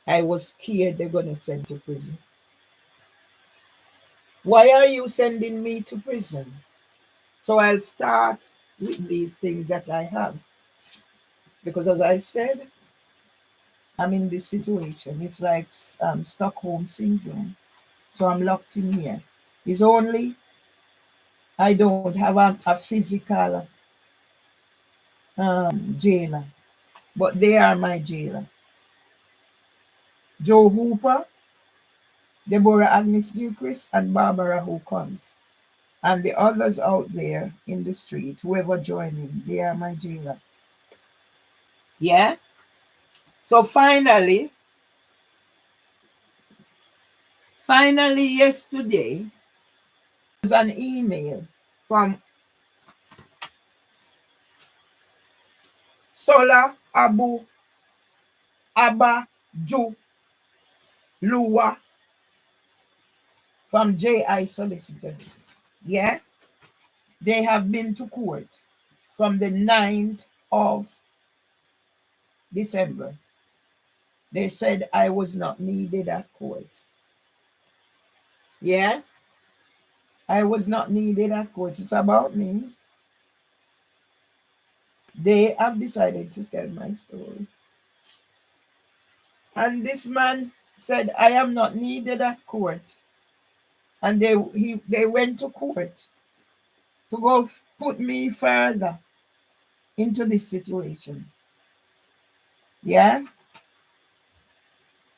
I was scared they're going to send to prison. Why are you sending me to prison? So I'll start with these things that I have. Because as I said, I'm in this situation. It's like Stockholm syndrome. So I'm locked in here. It's only I don't have a physical jailer, but they are my jailer. Joe Hooper, Deborah Agnes Gilchrist, and Barbara who comes. And the others out there in the street, whoever joining, they are my jailer. Yeah? So finally yesterday, was an email from Sola Abu Abba Ju Lua from JI Solicitors. Yeah? They have been to court from the 9th of December. They said I was not needed at court. Yeah? I was not needed at court. It's about me. They have decided to tell my story. And this man said, I am not needed at court. And they went to court to go put me further into this situation. Yeah?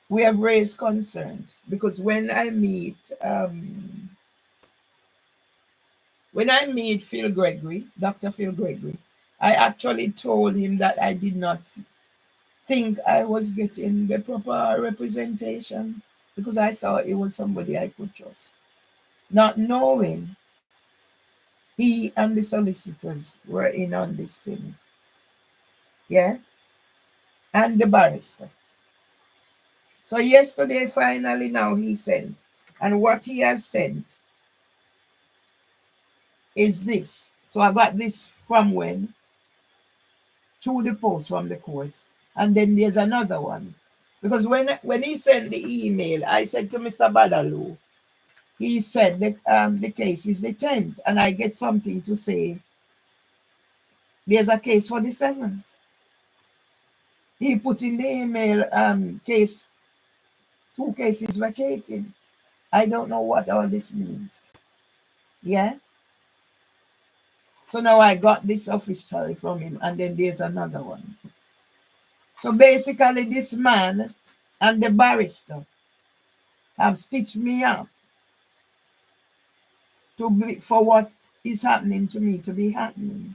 We have raised concerns because when I meet Phil Gregory, Dr. Phil Gregory, I actually told him that I did not think I was getting the proper representation because I thought it was somebody I could trust. Not knowing he and the solicitors were in on this thing. Yeah? And the barrister. So yesterday, finally, now he sent. And what he has sent is this. So I got this from when? Through the post from the court. And then there's another one. Because when he sent the email, I said to Mr. Badalu, he said that the case is the 10th, and I get something to say. There's a case for the 7th. He put in the email case, 2 cases vacated. I don't know what all this means. Yeah? So now I got this officially from him, and then there's another one. So basically, this man and the barrister have stitched me up for what is happening to me to be happening.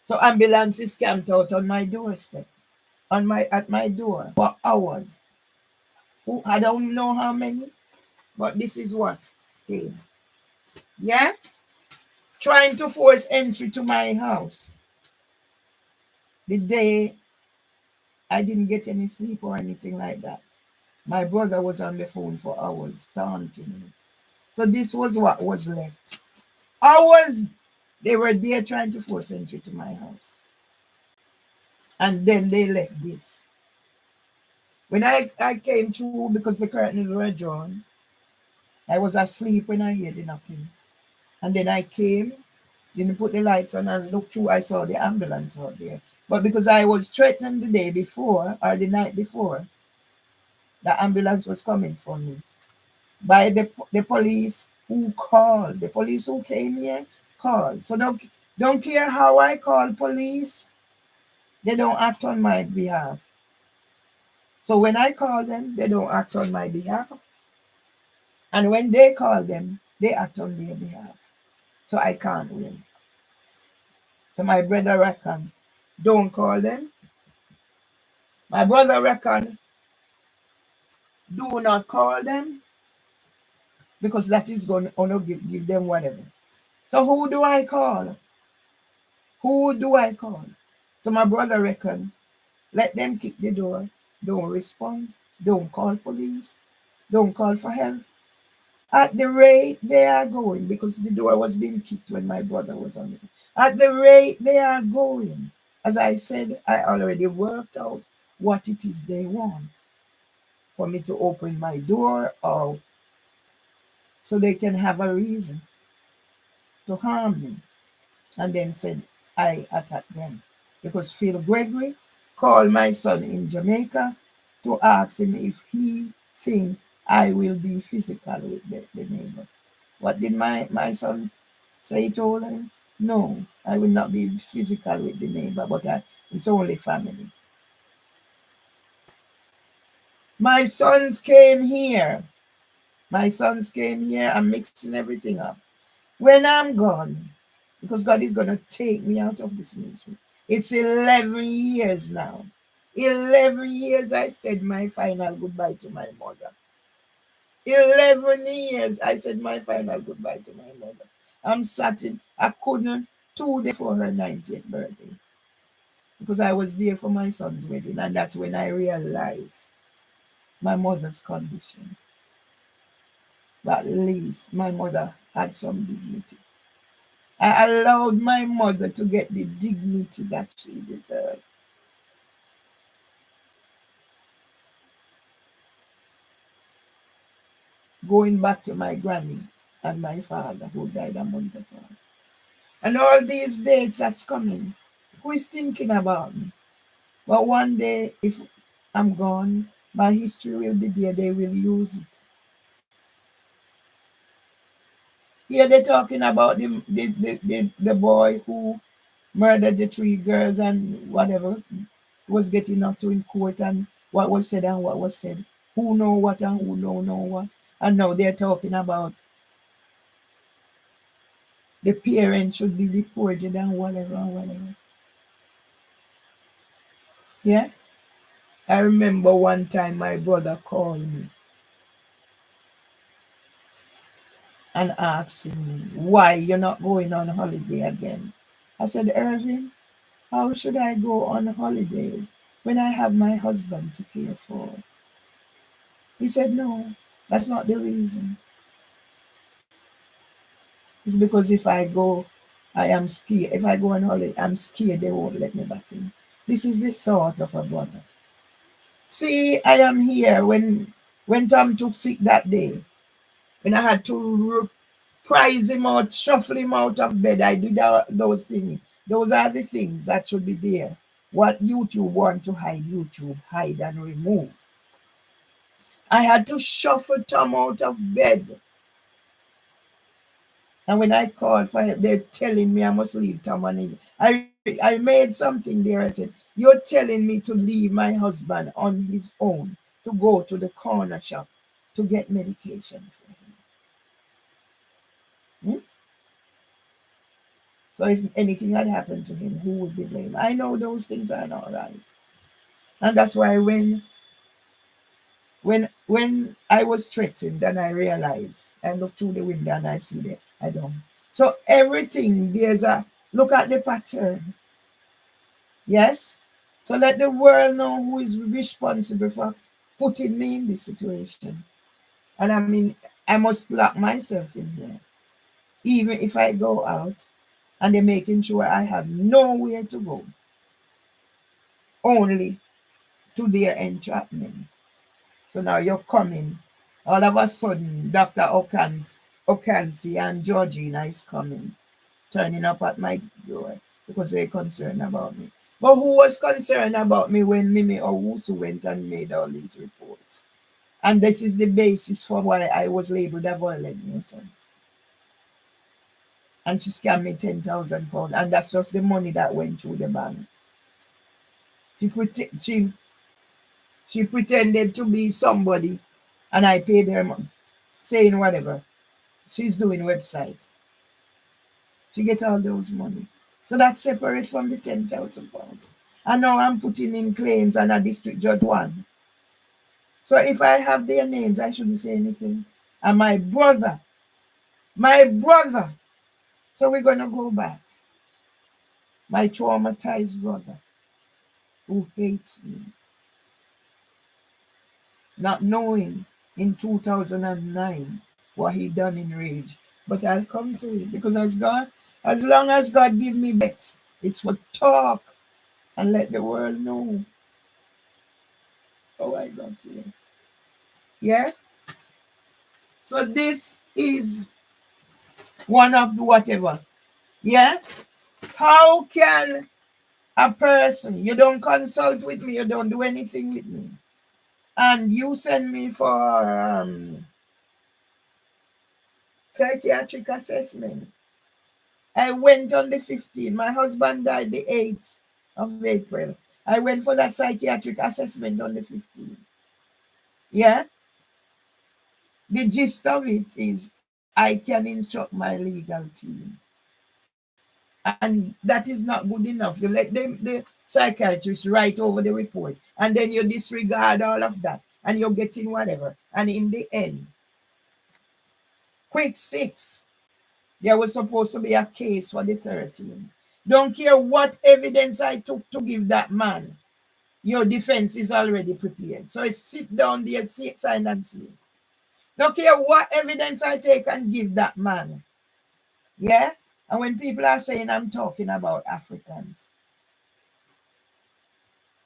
So ambulances camped out on my doorstep, at my door for hours. I don't know how many, but this is what came. Yeah? Trying to force entry to my house. The day I didn't get any sleep or anything like that. My brother was on the phone for hours taunting me. So this was what was left. Hours they were there trying to force entry to my house. And then they left this. When I came through, because the curtains were drawn, I was asleep when I heard the knocking. And then I came, didn't put the lights on and looked through, I saw the ambulance out there. But because I was threatened the day before or the night before, the ambulance was coming for me by the police who called. The police who came here called. So don't care how I call police, they don't act on my behalf. So when I call them, they don't act on my behalf. And when they call them, they act on their behalf. So I can't win. So my brother reckon, don't call them. My brother reckon, do not call them, because that is going to give them whatever. So who do I call? Who do I call? So my brother reckon, let them kick the door, don't respond, don't call police, don't call for help. At the rate they are going, because the door was being kicked when my brother was on it. At the rate they are going, as I said, I already worked out what it is they want for me to open my door, or so they can have a reason to harm me. And then said I attacked them. Because Phil Gregory called my son in Jamaica to ask him if he thinks I will be physical with the neighbor. What did my son say? He told him, no, I will not be physical with the neighbor, but it's only family. My sons came here. My sons came here and mixing everything up. When I'm gone, because God is going to take me out of this misery. It's 11 years now. 11 years I said my final goodbye to my mother. 11 years I said my final goodbye to my mother. I'm certain I couldn't 2 days for her 90th birthday, because I was there for my son's wedding, and that's when I realized my mother's condition. But at least my mother had some dignity. I allowed my mother to get the dignity that she deserved. Going back to my granny and my father who died a month apart. And all these dates that's coming, who is thinking about me? But one day, if I'm gone, my history will be there, they will use it. Here they're talking about the boy who murdered the 3 girls and whatever, was getting up to in court, and what was said and what was said. Who know what and who don't know what. And now they're talking about the parents should be deported and whatever and whatever. Yeah? I remember one time my brother called me and asking me, why you're not going on holiday again? I said, Irving, how should I go on holidays when I have my husband to care for? He said, no, that's not the reason. It's because if I go, I am scared. If I go on holiday, I'm scared they won't let me back in. This is the thought of a brother. See, I am here when Tom took sick that day, when I had to prize him out, shuffle him out of bed. I did those things. Those are the things that should be there. What YouTube want to hide, YouTube hide and remove. I had to shuffle Tom out of bed. And when I called for help, they're telling me I must leave Tom. And I made something there. I said, you're telling me to leave my husband on his own to go to the corner shop to get medication for him. So if anything had happened to him, who would be blamed? I know those things are not right. And that's why when I was threatened and I realized, I look through the window and I see that I don't. So everything, there's a look at the pattern. Yes? So let the world know who is responsible for putting me in this situation. And I mean, I must lock myself in here. Even if I go out and they're making sure I have nowhere to go, only to their entrapment. So now you're coming. All of a sudden, Dr. Okansi and Georgina is coming, turning up at my door because they're concerned about me. But who was concerned about me when Mimi Owusu went and made all these reports? And this is the basis for why I was labeled a violent nuisance. And she scammed me £10,000, and that's just the money that went through the bank. She, she pretended to be somebody, and I paid her money, saying whatever. She's doing website. She get all those money. So that's separate from the £10,000. And now I'm putting in claims and a district judge won. So if I have their names, I shouldn't say anything. And my brother. So we're gonna go back. My traumatized brother who hates me, not knowing in 2009 what he done in rage. But I'll come to it because as long as God give me breath, it's for talk and let the world know. I got here? Yeah. So this is one of the whatever. Yeah. How can a person, you don't consult with me, you don't do anything with me, and you send me for psychiatric assessment? I went on the 15th. My husband died the 8th of April. I went for that psychiatric assessment on the 15th. Yeah. The gist of it is I can instruct my legal team. And that is not good enough. You let the psychiatrist write over the report, and then you disregard all of that, and you're getting whatever. And in the end, quick 6, there was supposed to be a case for the 13th. Don't care what evidence I took to give that man. Your defense is already prepared. So it's sit down there, sign and seal. Don't care what evidence I take and give that man. Yeah? And when people are saying I'm talking about Africans,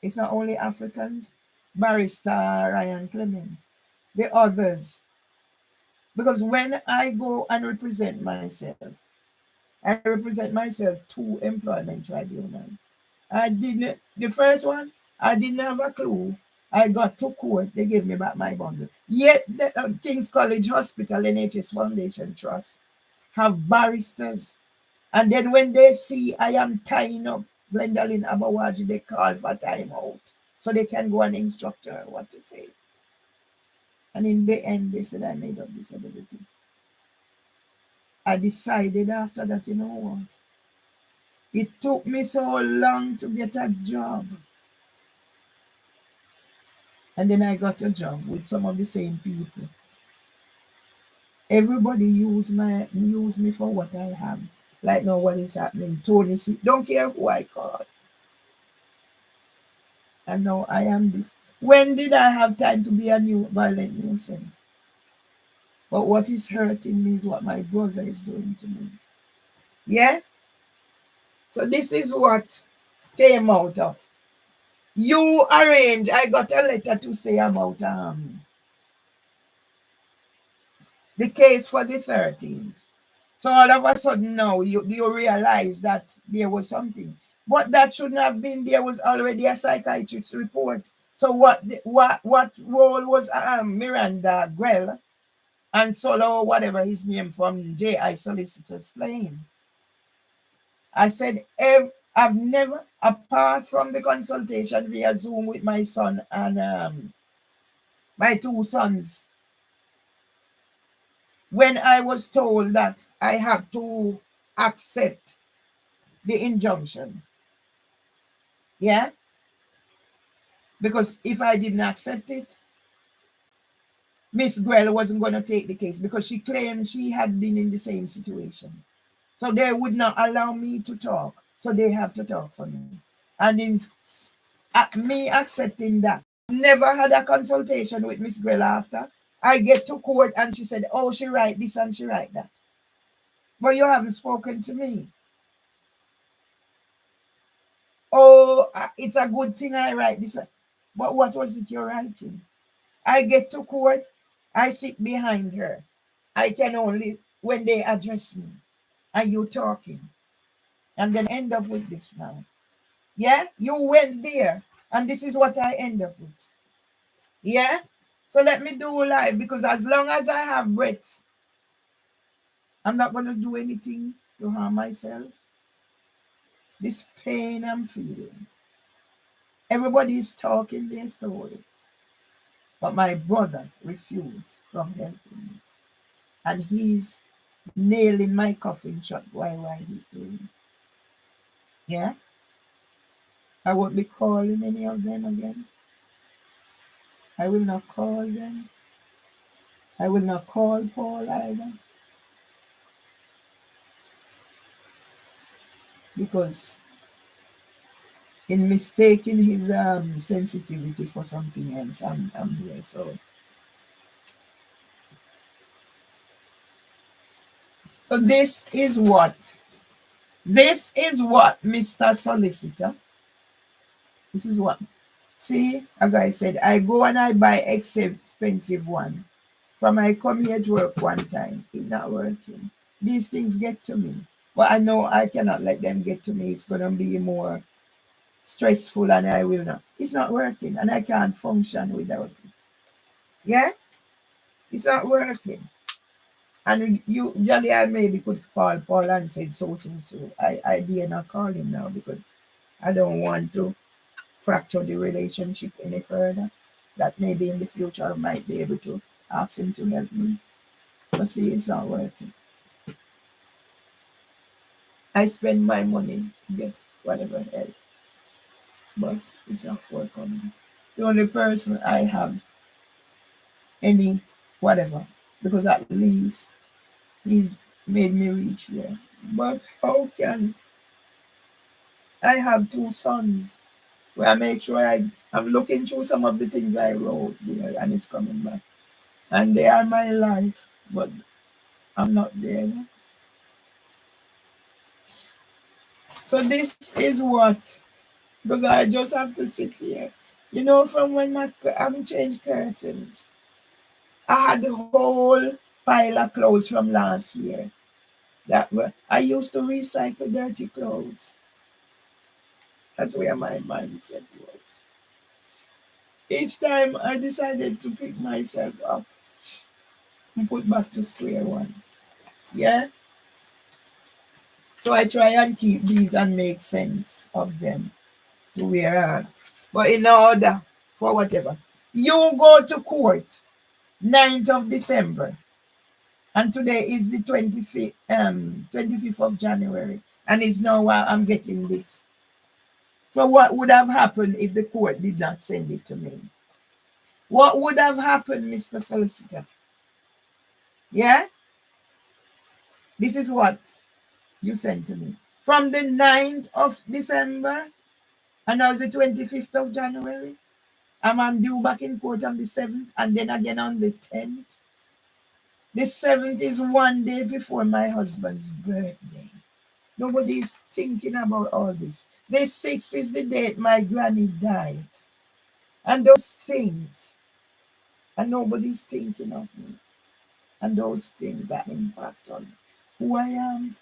it's not only Africans, Barrister Ryan Clement, the others. Because when I go and represent myself, I represent myself to employment tribunal. I didn't, the first one, I didn't have a clue. I got to court, they gave me back my bundle. Yet the King's College Hospital, NHS Foundation Trust, have barristers. And then when they see I am tying up Gwendolyn Abawaji, they call for time out. So they can go and instruct her what to say. And in the end, they said I made up disabilities. I decided after that, you know what? It took me so long to get a job. And then I got a job with some of the same people. Everybody use me for what I have. Like now what is happening. Tony, don't care who I call. And now I am this. When did I have time to be a new violent nuisance? But what is hurting me is what my brother is doing to me. Yeah? So this is what came out of. You arrange. I got a letter to say about the case for the 13th. So all of a sudden now you realize that there was something. But that shouldn't have been. There was already a psychiatrist's report. So what role was Miranda Grell and Solo, whatever his name from J.I. Solicitors playing? I said, I've never, apart from the consultation via Zoom with my son and my 2 sons, when I was told that I had to accept the injunction. Yeah? Because if I didn't accept it, Miss Grell wasn't going to take the case because she claimed she had been in the same situation. So they would not allow me to talk. So they have to talk for me. And in me accepting that, never had a consultation with Miss Grell after. I get to court and she said, oh, she write this and she write that. But you haven't spoken to me. Oh, it's a good thing I write this. But what was it you're writing? I get to court, I sit behind her. I can only, when they address me, and you talking. I'm going to end up with this now. Yeah? You went there, and this is what I end up with. Yeah? So let me do live, because as long as I have breath, I'm not going to do anything to harm myself. This pain I'm feeling. Everybody is talking their story. But my brother refused from helping me. And he's nailing my coffin shut while he's doing it. Yeah? I won't be calling any of them again. I will not call them. I will not call Paul either. Because in mistaking his sensitivity for something else, I'm here. So this is what Mr. Solicitor, this is what See, as I said, I go and I buy expensive one. From I come here to work one time, it's not working. These things get to me. But I know I cannot let them get to me. It's gonna be more stressful and I will not. It's not working and I can't function without it. Yeah? It's not working. And usually I maybe could call Paul and said so. I dare not call him now because I don't want to fracture the relationship any further. That maybe in the future I might be able to ask him to help me. But see, it's not working. I spend my money to get whatever help, but it's not forthcoming. The only person I have any whatever, because at least he's made me reach here. But how can I have two sons where I make sure I'm looking through some of the things I wrote there and it's coming back. And they are my life, but I'm not there now. So this is what, because I just have to sit here. You know, from when I'm changed curtains, I had the whole pile of clothes from last year. I used to recycle dirty clothes. That's where my mindset was. Each time I decided to pick myself up and put back to square one. Yeah? So I try and keep these and make sense of them to where I am. But in order for whatever, you go to court 9th of December, and today is the 25th of January, and it's now while I'm getting this. So what would have happened if the court did not send it to me? What would have happened, Mr. Solicitor? Yeah? This is what you sent to me. From the 9th of December, and now it's the 25th of January. I'm due back in court on the 7th, and then again on the 10th. The 7th is one day before my husband's birthday. Nobody is thinking about all this. The 6th is the date my granny died. And those things, and nobody's thinking of me. And those things that impact on who I am.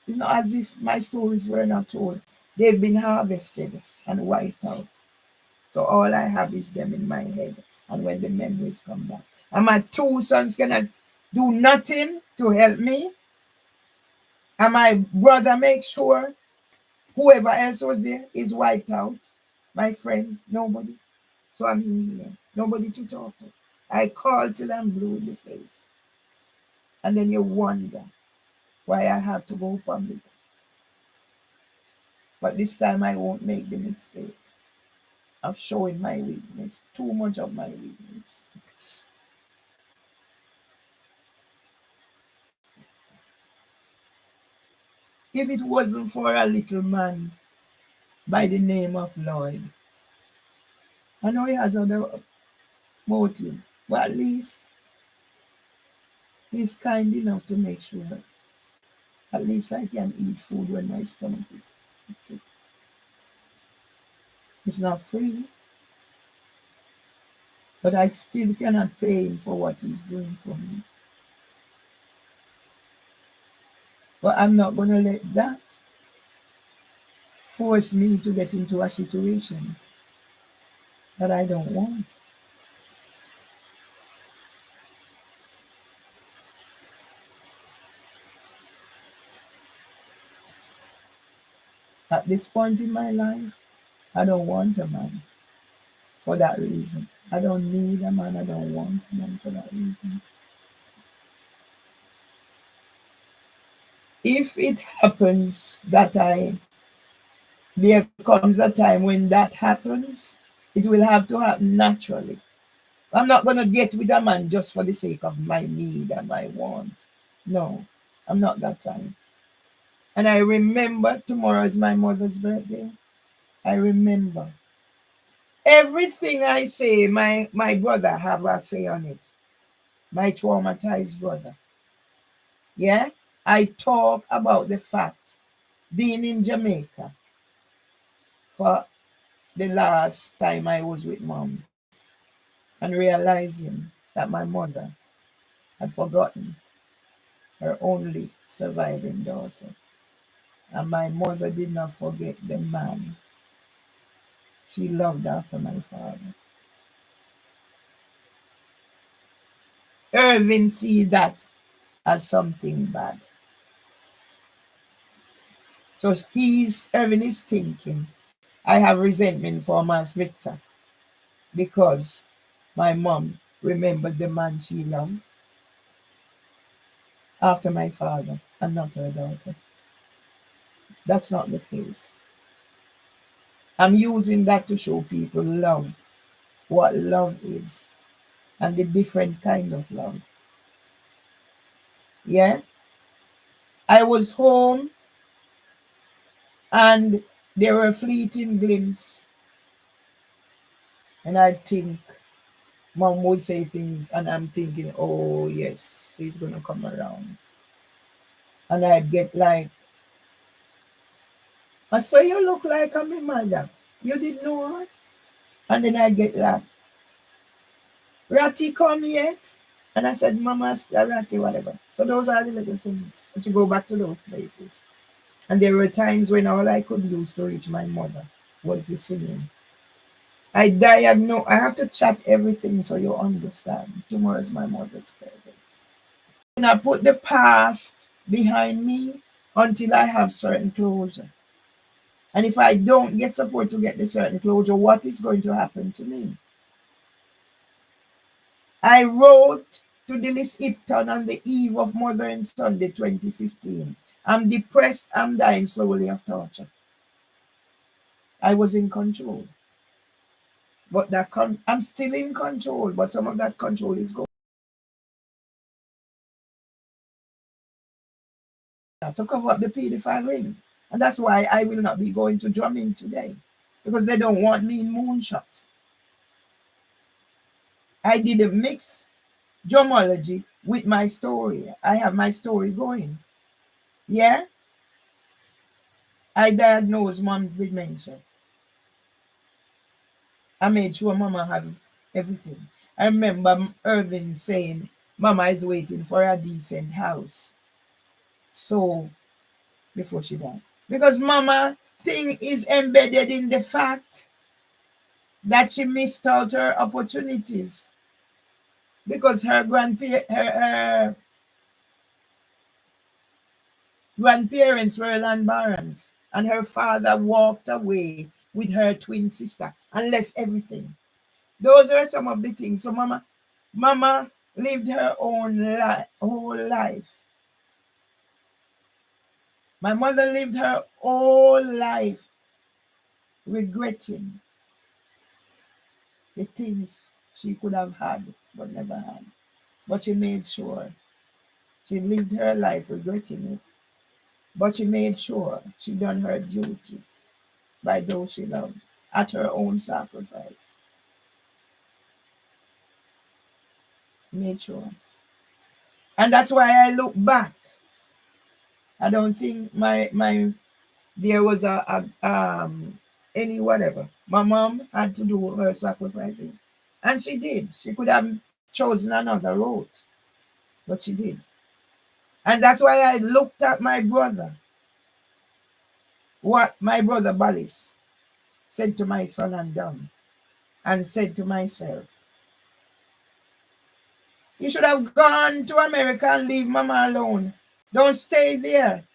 It's not as if my stories were not told. They've been harvested and wiped out. So all I have is them in my head. And when the memories come back. And my two sons cannot do nothing to help me. And my brother makes sure whoever else was there is wiped out. My friends, nobody. So I'm in here. Nobody to talk to. I call till I'm blue in the face. And then you wonder why I have to go public. But this time I won't make the mistake of showing my weakness, too much of my weakness. If it wasn't for a little man by the name of Lloyd, I know he has other motive, but at least he's kind enough to make sure at least I can eat food when my stomach is sick. It's not free, but I still cannot pay him for what he's doing for me. But I'm not going to let that force me to get into a situation that I don't want. At this point in my life, I don't want a man for that reason. I don't need a man, I don't want a man for that reason. If it happens that there comes a time when that happens, it will have to happen naturally. I'm not going to get with a man just for the sake of my need and my wants. No, I'm not that time. And I remember tomorrow is my mother's birthday. I remember. Everything I say, my brother have a say on it. My traumatized brother. Yeah? I talk about the fact being in Jamaica for the last time I was with mom and realizing that my mother had forgotten her only surviving daughter. And my mother did not forget the man she loved after my father. Irving see that as something bad. So Irving is thinking, I have resentment for Mas Victor because my mom remembered the man she loved after my father and not her daughter. That's not the case. I'm using that to show people love, what love is, and the different kind of love. Yeah? I was home and there were fleeting glimpses, and I think mom would say things, and I'm thinking, oh yes, she's gonna come around. And I'd get like, I saw you look like a my mother. You didn't know her? And then I get like, Ratty come yet? And I said, Mama, Ratty, whatever. So those are the little things. But you go back to those places. And there were times when all I could use to reach my mother was the singing. I diagnose, I have to chat everything so you understand. Tomorrow is my mother's birthday. And I put the past behind me until I have certain closure. And if I don't get support to get the certain closure, what is going to happen to me? I wrote to Dilys Ipton on the eve of Mother Sunday 2015. I'm depressed, I'm dying slowly of torture. I was in control. But I'm still in control, but some of that control is going to cover up the pedophile rings. And that's why I will not be going to drumming today. Because they don't want me in Moonshot. I did a mix drumology with my story. I have my story going. Yeah? I diagnosed mom's dementia. I made sure mama had everything. I remember Irving saying, Mama is waiting for a decent house. So, before she died. Because mama thing is embedded in the fact that she missed out her opportunities. Because her grandparents were land barons. And her father walked away with her twin sister and left everything. Those are some of the things. So mama lived her own whole life. My mother lived her whole life regretting the things she could have had but never had. But she made sure she lived her life regretting it. But she made sure she done her duties by those she loved at her own sacrifice. Made sure. And that's why I look back. I don't think there was any whatever. My mom had to do her sacrifices. And she did. She could have chosen another road. But she did. And that's why I looked at my brother. What my brother Ballis said to my son and done. And said to myself, you should have gone to America and leave mama alone. Don't stay there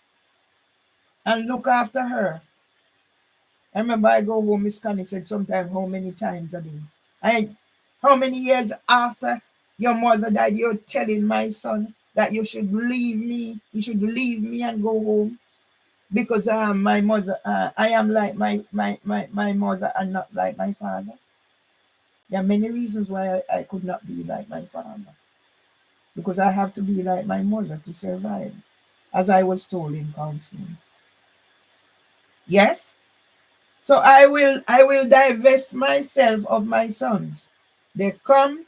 and look after her. I remember I go home, Miss Connie said sometimes how many times a day. How many years after your mother died, you're telling my son that you should leave me, and go home because my mother, I am like my mother and not like my father. There are many reasons why I could not be like my father. Because I have to be like my mother to survive, as I was told in counseling. Yes? So I will divest myself of my sons. They come,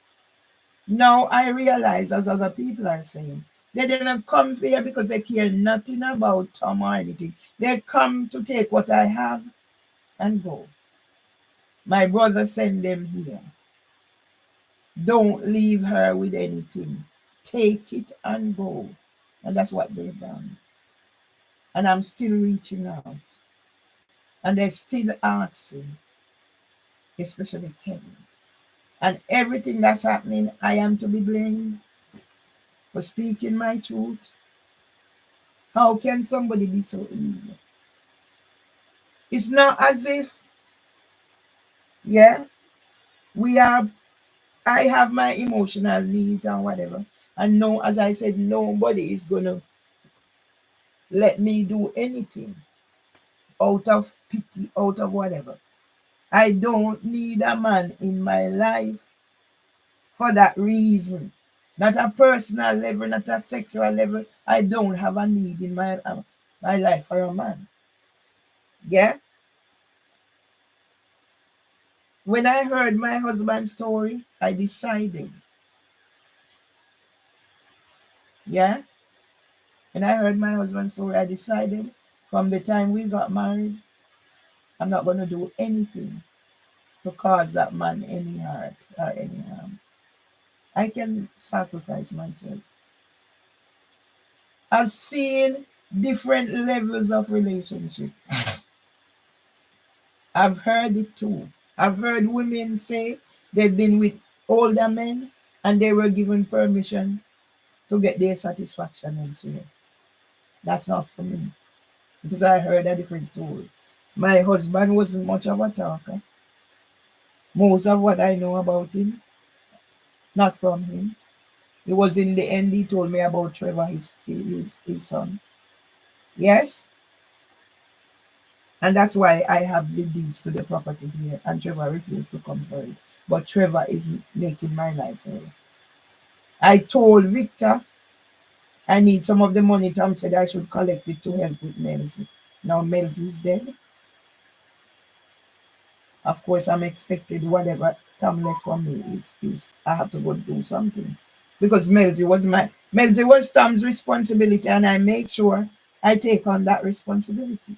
now I realize, as other people are saying, they didn't come here because they care nothing about Tom or anything. They come to take what I have and go. My brother sent them here. Don't leave her with anything. Take it and go. And that's what they've done. And I'm still reaching out. And they're still asking, especially Kevin. And everything that's happening, I am to be blamed for speaking my truth. How can somebody be so evil? It's not as if, yeah, we are, I have my emotional needs and whatever. And no, as I said, nobody is going to let me do anything out of pity, out of whatever. I don't need a man in my life for that reason. Not a personal level, not a sexual level. I don't have a need in my life for a man. Yeah? When I heard my husband's story, I decided. Yeah? When I heard my husband's story, I decided from the time we got married, I'm not going to do anything to cause that man any hurt or any harm. I can sacrifice myself. I've seen different levels of relationship. I've heard it too. I've heard women say they've been with older men and they were given permission to get their satisfaction elsewhere. That's not for me because I heard a different story. My husband wasn't much of a talker. Most of what I know about him, not from him. It was in the end he told me about Trevor, his son. Yes, and that's why I have the deeds to the property here, and Trevor refused to come for it. But Trevor is making my life hell. I told Victor I need some of the money. Tom said I should collect it to help with Melzy. Now Melzy is dead. Of course, I'm expected whatever Tom left for me is I have to go do something. Because Melzy was Tom's responsibility, and I make sure I take on that responsibility.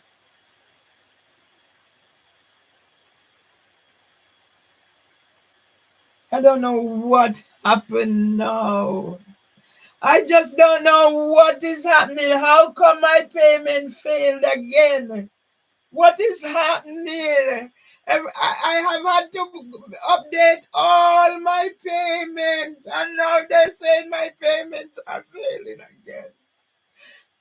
I don't know what happened now. I just don't know what is happening. How come my payment failed again? What is happening? I have had to update all my payments, and now they're saying my payments are failing again.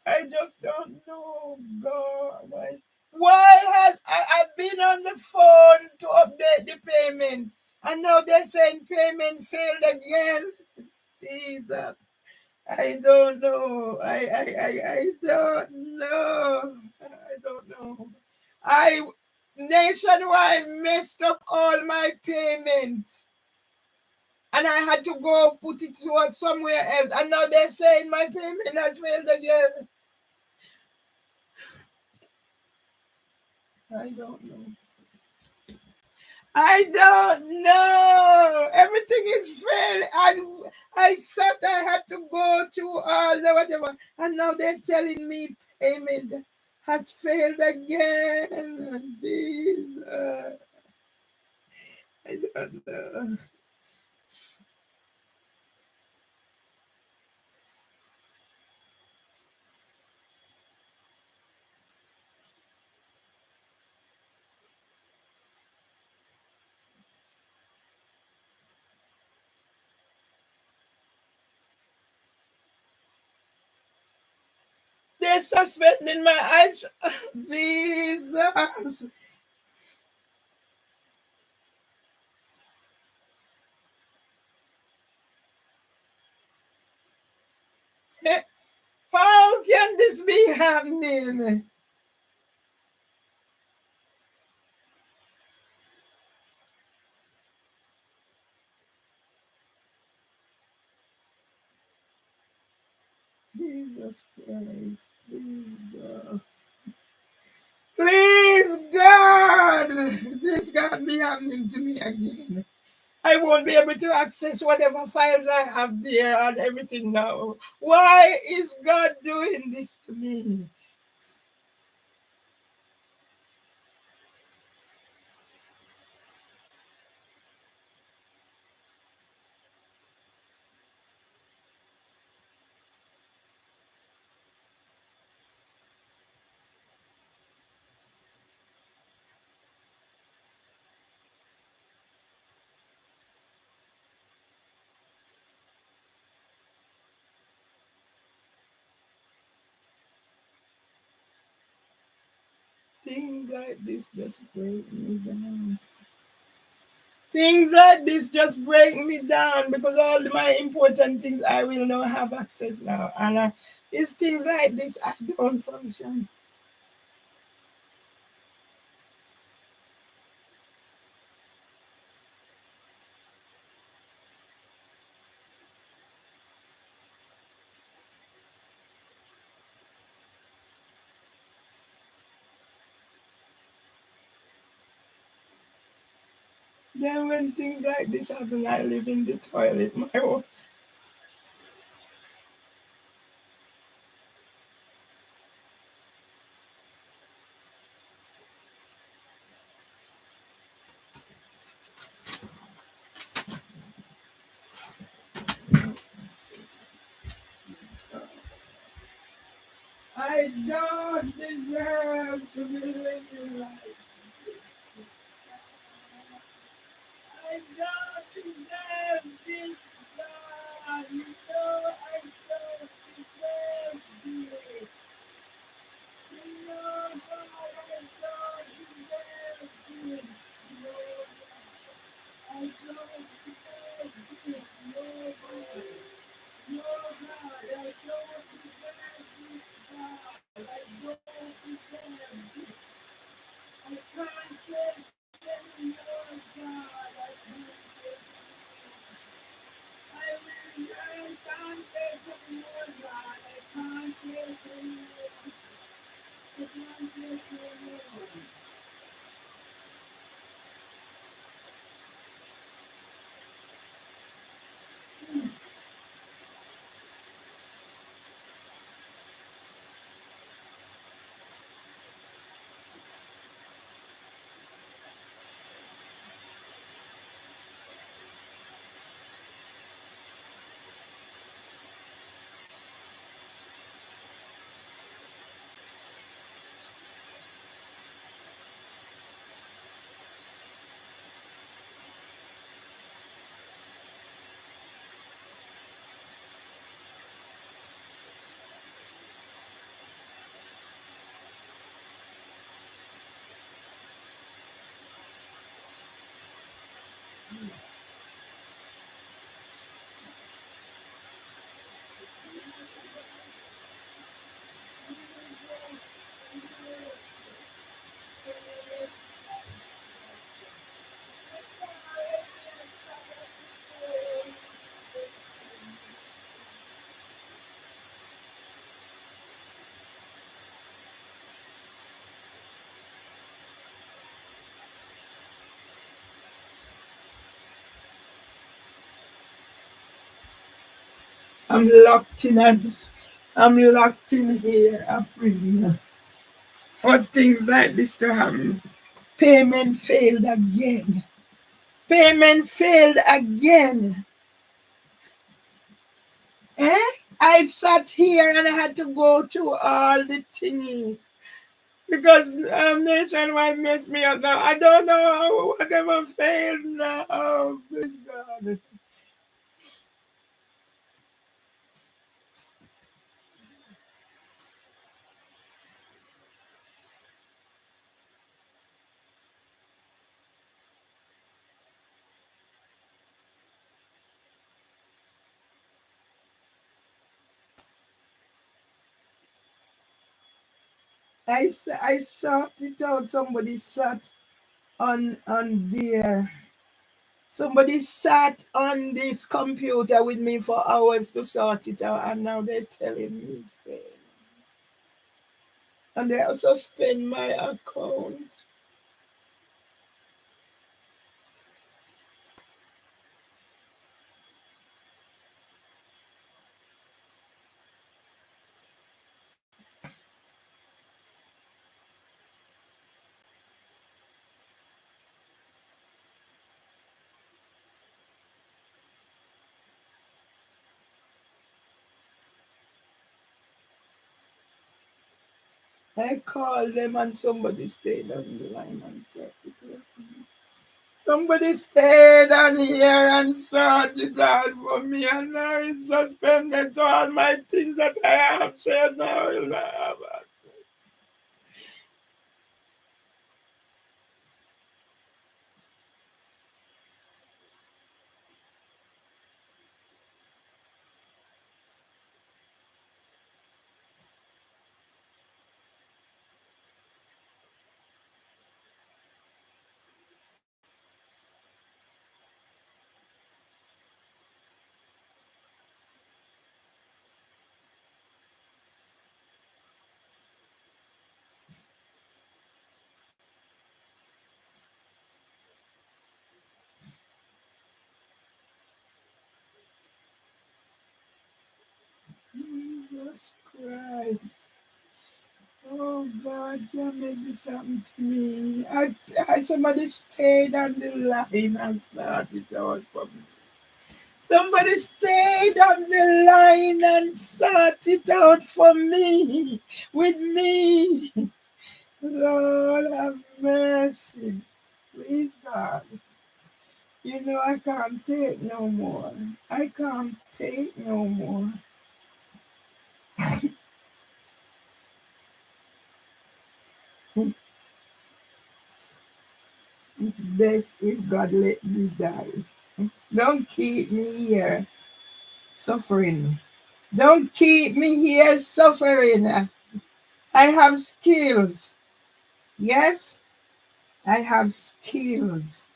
I just don't know, God. Why has I've been on the phone to update the payment, and now they're saying payment failed again? Jesus. I don't know. I don't know. I don't know. I nationwide messed up all my payments. And I had to go put it towards somewhere else. And now they're saying my payment has failed again. I don't know. I don't know. Everything is failing. I said I had to go to all the whatever, and now they're telling me payment has failed again. Jesus, I don't know. They're suspending my eyes. Jesus. How can this be happening? Jesus Christ, please God. Please God, this can't be happening to me again. I won't be able to access whatever files I have there and everything now. Why is God doing this to me? Things like this just break me down. Things like this just break me down because all my important things I will not have access now. And it's things like this I don't function. Then when things like this happen, I live in the toilet. My own. I don't deserve to be living life. I don't deserve this, God. You know I don't deserve this. You know, God, I don't deserve this. No, I don't deserve this. No, God. No, God, I don't deserve this, God. I don't deserve this. I can't take anymore, God. I can't take I really can't take anymore, God. I can't take anymore. I can't take anymore. I'm locked in a, I'm locked in here, a prisoner, for things like this to happen. Payment failed again. Payment failed again. Eh? I sat here and I had to go through all the thingy because Nationwide messed me up now. I don't know whatever failed now. Oh, good God. I sought it out. Somebody sat on there. Somebody sat on this computer with me for hours to sort it out, and now they're telling me it failed. And they also suspend my account. I called them and somebody stayed on the line and sorted it out. Somebody stayed on here and sorted it out for me, and now it's suspended. So all my things that I have said now will not have access. Jesus Christ. Oh God, can make this happen to me. Somebody stayed on the line and sorted it out for me. Somebody stayed on the line and sorted it out for me, with me. Lord have mercy. Please, God. You know I can't take no more. I can't take no more. It's best if God let me die. Don't keep me here suffering. Don't keep me here suffering. I have skills. Yes, I have skills.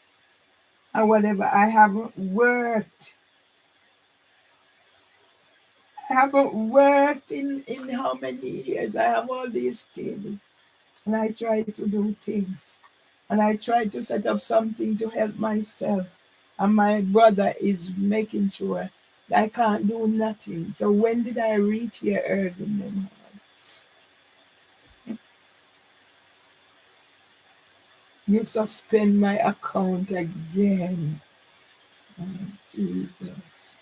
And whatever I haven't worked. I haven't worked in how many years? I have all these skills. And I try to do things. And I try to set up something to help myself. And my brother is making sure that I can't do nothing. So when did I reach here, Irving? You suspend my account again. Oh, Jesus.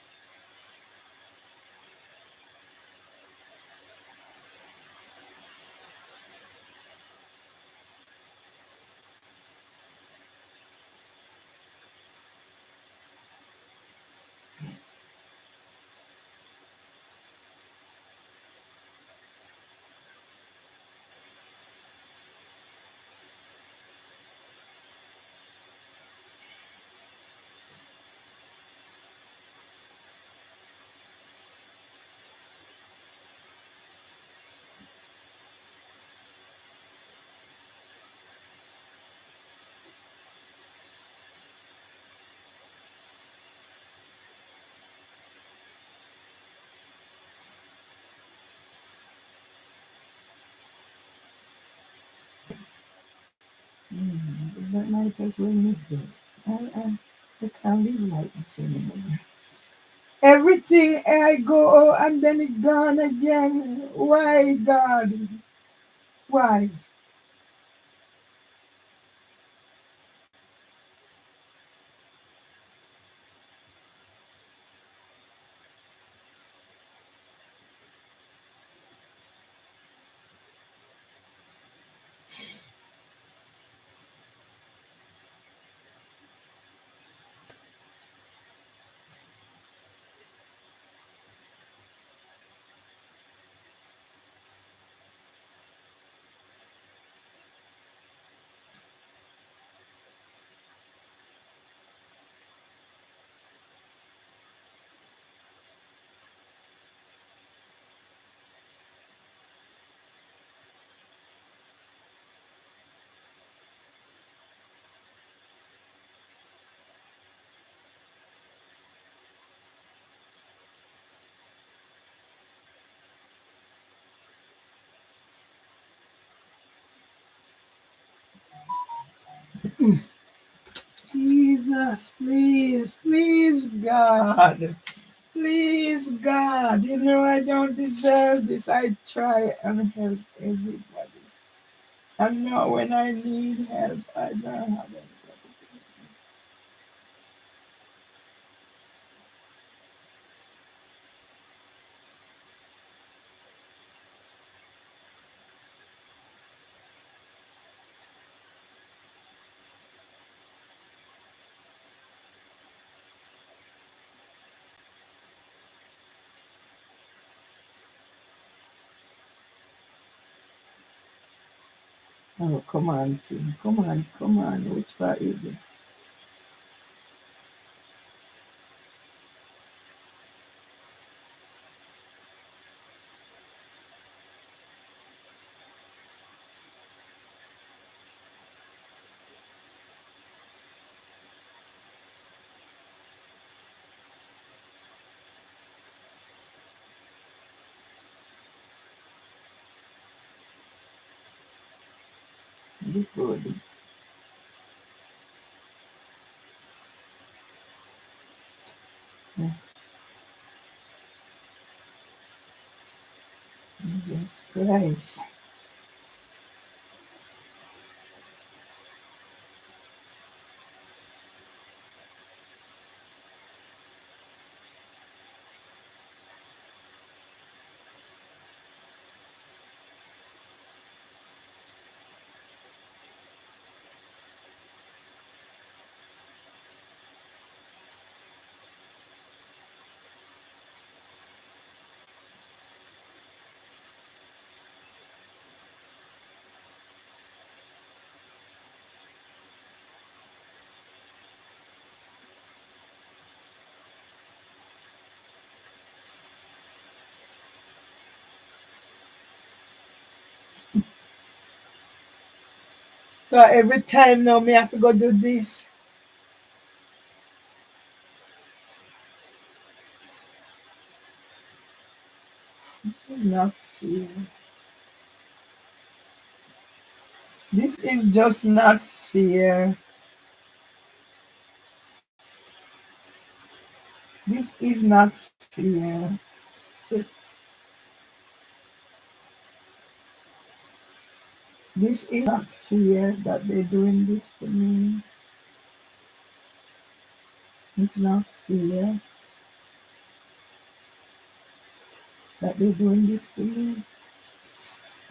That might as well me dead. I can't live like this anymore. Everything I go and then it gone again. Why, God? Why? Jesus, please, please, God. Please, God. You know I don't deserve this. I try and help everybody. And now when I need help, I don't have anybody. Oh, come on, Tim. Come on, come on. Which part is it? Before the Jesus Christ. So every time now me have to go do this. This is not fair. This is just not fair. This is not fair. This is not fair that they're doing this to me. It's not fair that they're doing this to me.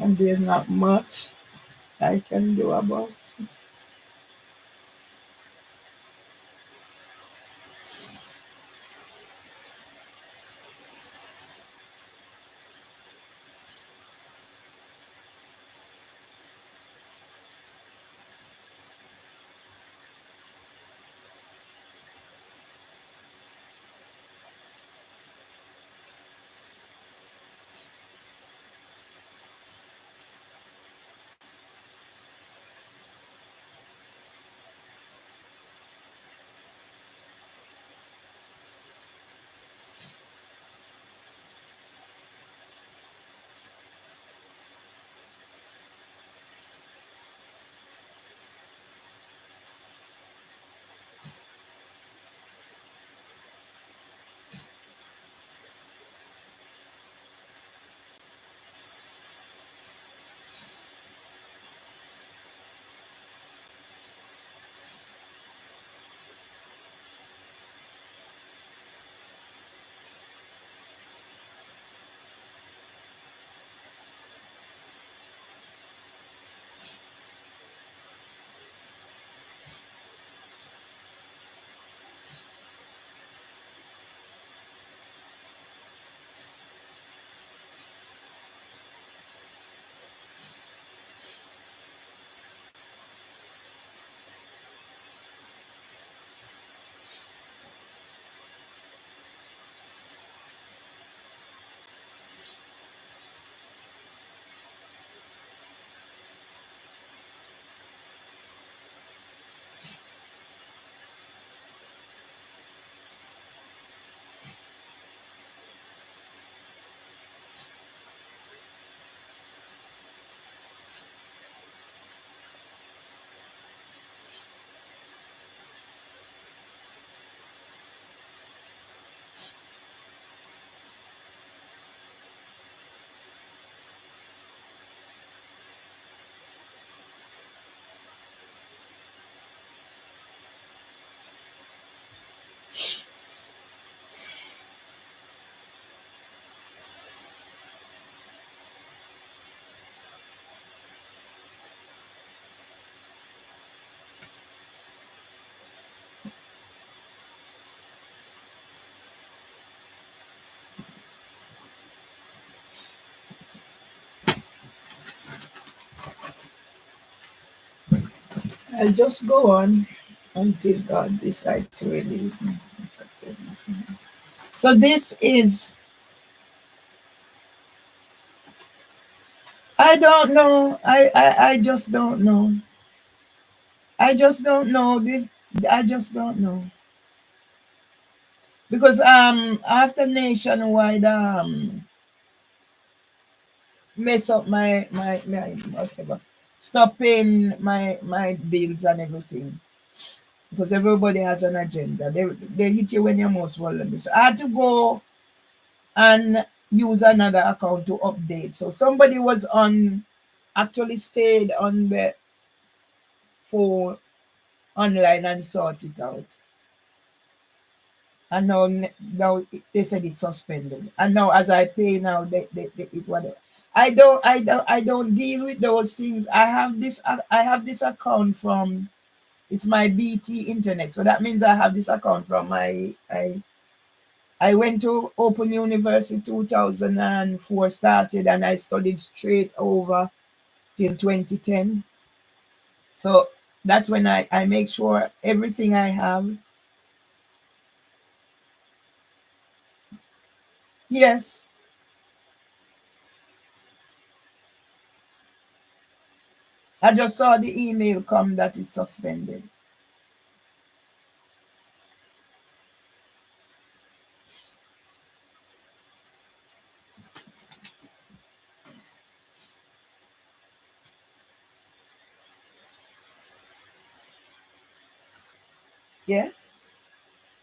And there's not much I can do about it. I'll just go on until God decides to relieve me. So this is, I don't know. I just don't know. I just don't know this. I just don't know because after nationwide mess up my whatever, stop paying my bills and everything because everybody has an agenda. They hit you when you're most vulnerable. So I had to go and use another account to update. So somebody was on, actually stayed on the phone online and sort it out. And now they said it's suspended. And now as I pay now, they it whatever. I don't deal with those things. I have this account from, it's my BT internet. So that means I have this account from I went to Open University 2004, started, and I studied straight over till 2010. So that's when I make sure everything I have. Yes, I just saw the email come that it's suspended. Yeah,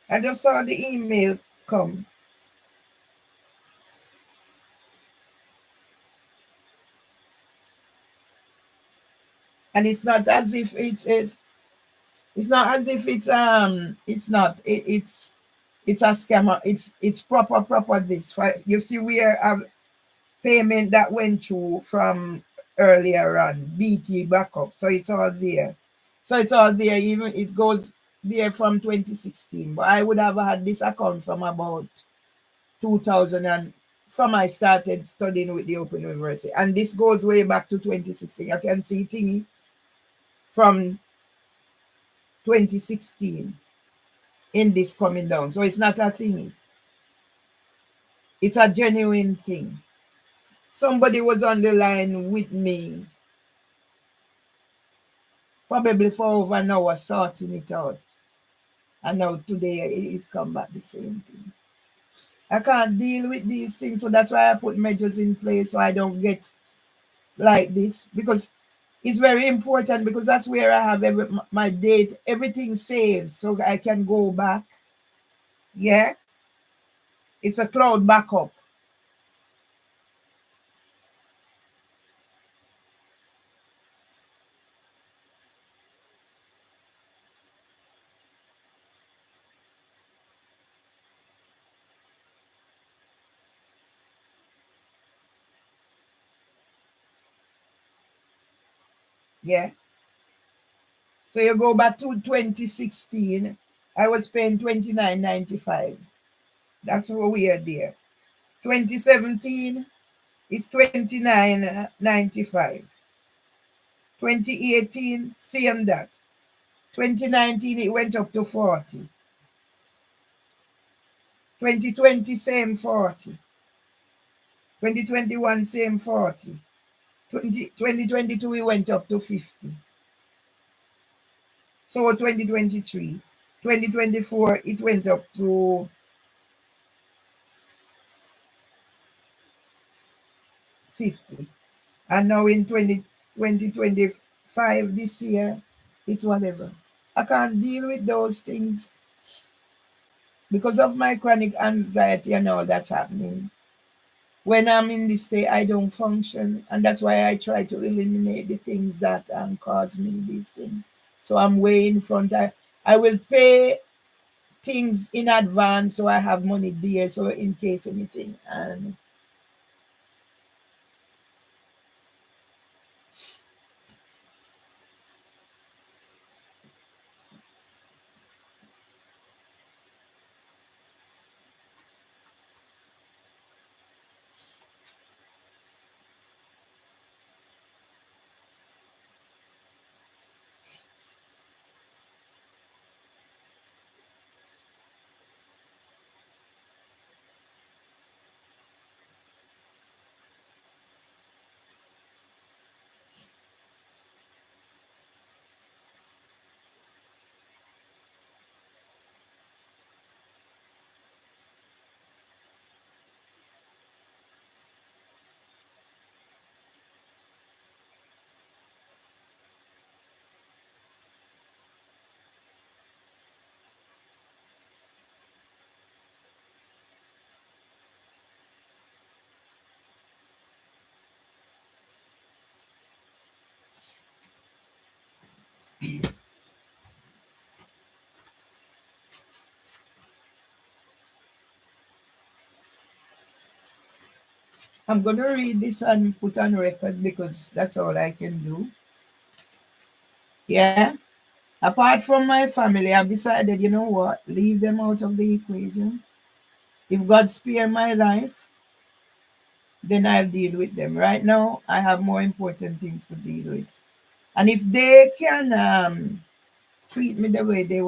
I just saw the email come, and it's not as if it's not as if it's not it's a scammer. It's proper this. You see where payment that went through from earlier on, BT backup. So it's all there. So it's all there. Even it goes there from 2016. But I would have had this account from about 2000, and from I started studying with the Open University. And this goes way back to 2016. You can see thing from 2016 in this coming down. So it's not a thing. It's a genuine thing. Somebody was on the line with me probably for over an hour sorting it out. And now today it come back the same thing. I can't deal with these things, so that's why I put measures in place so I don't get like this, because it's very important, because that's where I have my date, everything saved, so I can go back. Yeah, it's a cloud backup. Yeah, so you go back to 2016. I was paying 29.95. That's how we are there. 2017, it's 29.95. 2018, same that. 2019, it went up to 40. 2020, same 40. 2021, same 40. 2022, it went up to 50. So 2023, 2024, it went up to 50. And now in 2025, this year, it's whatever. I can't deal with those things because of my chronic anxiety and all that's happening. When I'm in this state, I don't function, and that's why I try to eliminate the things that cause me these things. So I'm way in front. I will pay things in advance so I have money there, so in case anything. And I'm going to read this and put on record because that's all I can do. Yeah. Apart from my family, I've decided, you know what? Leave them out of the equation. If God spare my life, then I'll deal with them. Right now, I have more important things to deal with. And if they can treat me the way they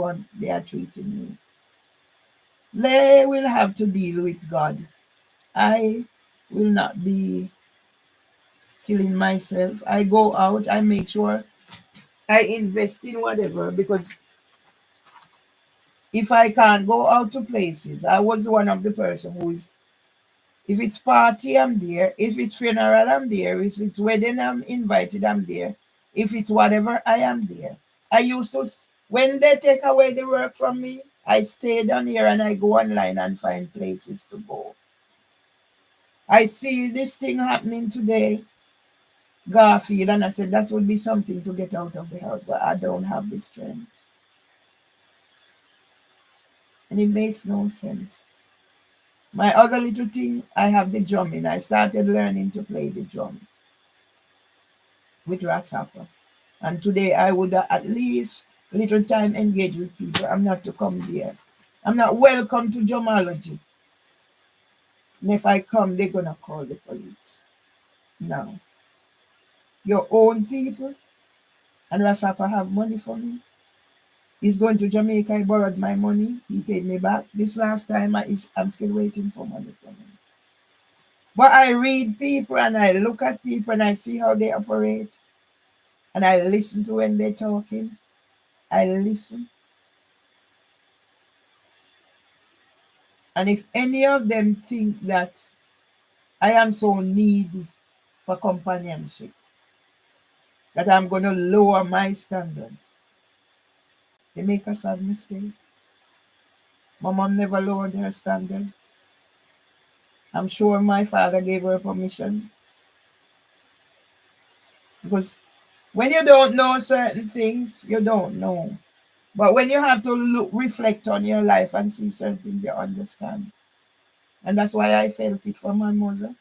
are treating me, they will have to deal with God. I will not be killing myself. I go out, I make sure I invest in whatever because if I can't go out to places, I was one of the person who is, if it's party, I'm there. If it's funeral, I'm there. If it's wedding, I'm invited, I'm there. If it's whatever, I am there. I used to, when they take away the work from me, I stay down here and I go online and find places to go. I see this thing happening today, Garfield, and I said that would be something to get out of the house, but I don't have the strength. And it makes no sense. My other little thing, I have the drumming. I started learning to play the drums with Grasshopper. And today I would at least little time engage with people. I'm not to come there. I'm not welcome to drumology. And if I come, they're gonna call the police. Now, your own people, and Grasshopper have money for me. He's going to Jamaica. I borrowed my money. He paid me back. This last time, I'm still waiting for money from him. But I read people and I look at people and I see how they operate. And I listen to when they're talking. I listen. And if any of them think that I am so needy for companionship that I'm going to lower my standards, they make a sad mistake. My mom never lowered her standard. I'm sure my father gave her permission because when you don't know certain things, you don't know. But when you have to look, reflect on your life and see certain things, you understand. And that's why I felt it from my mother.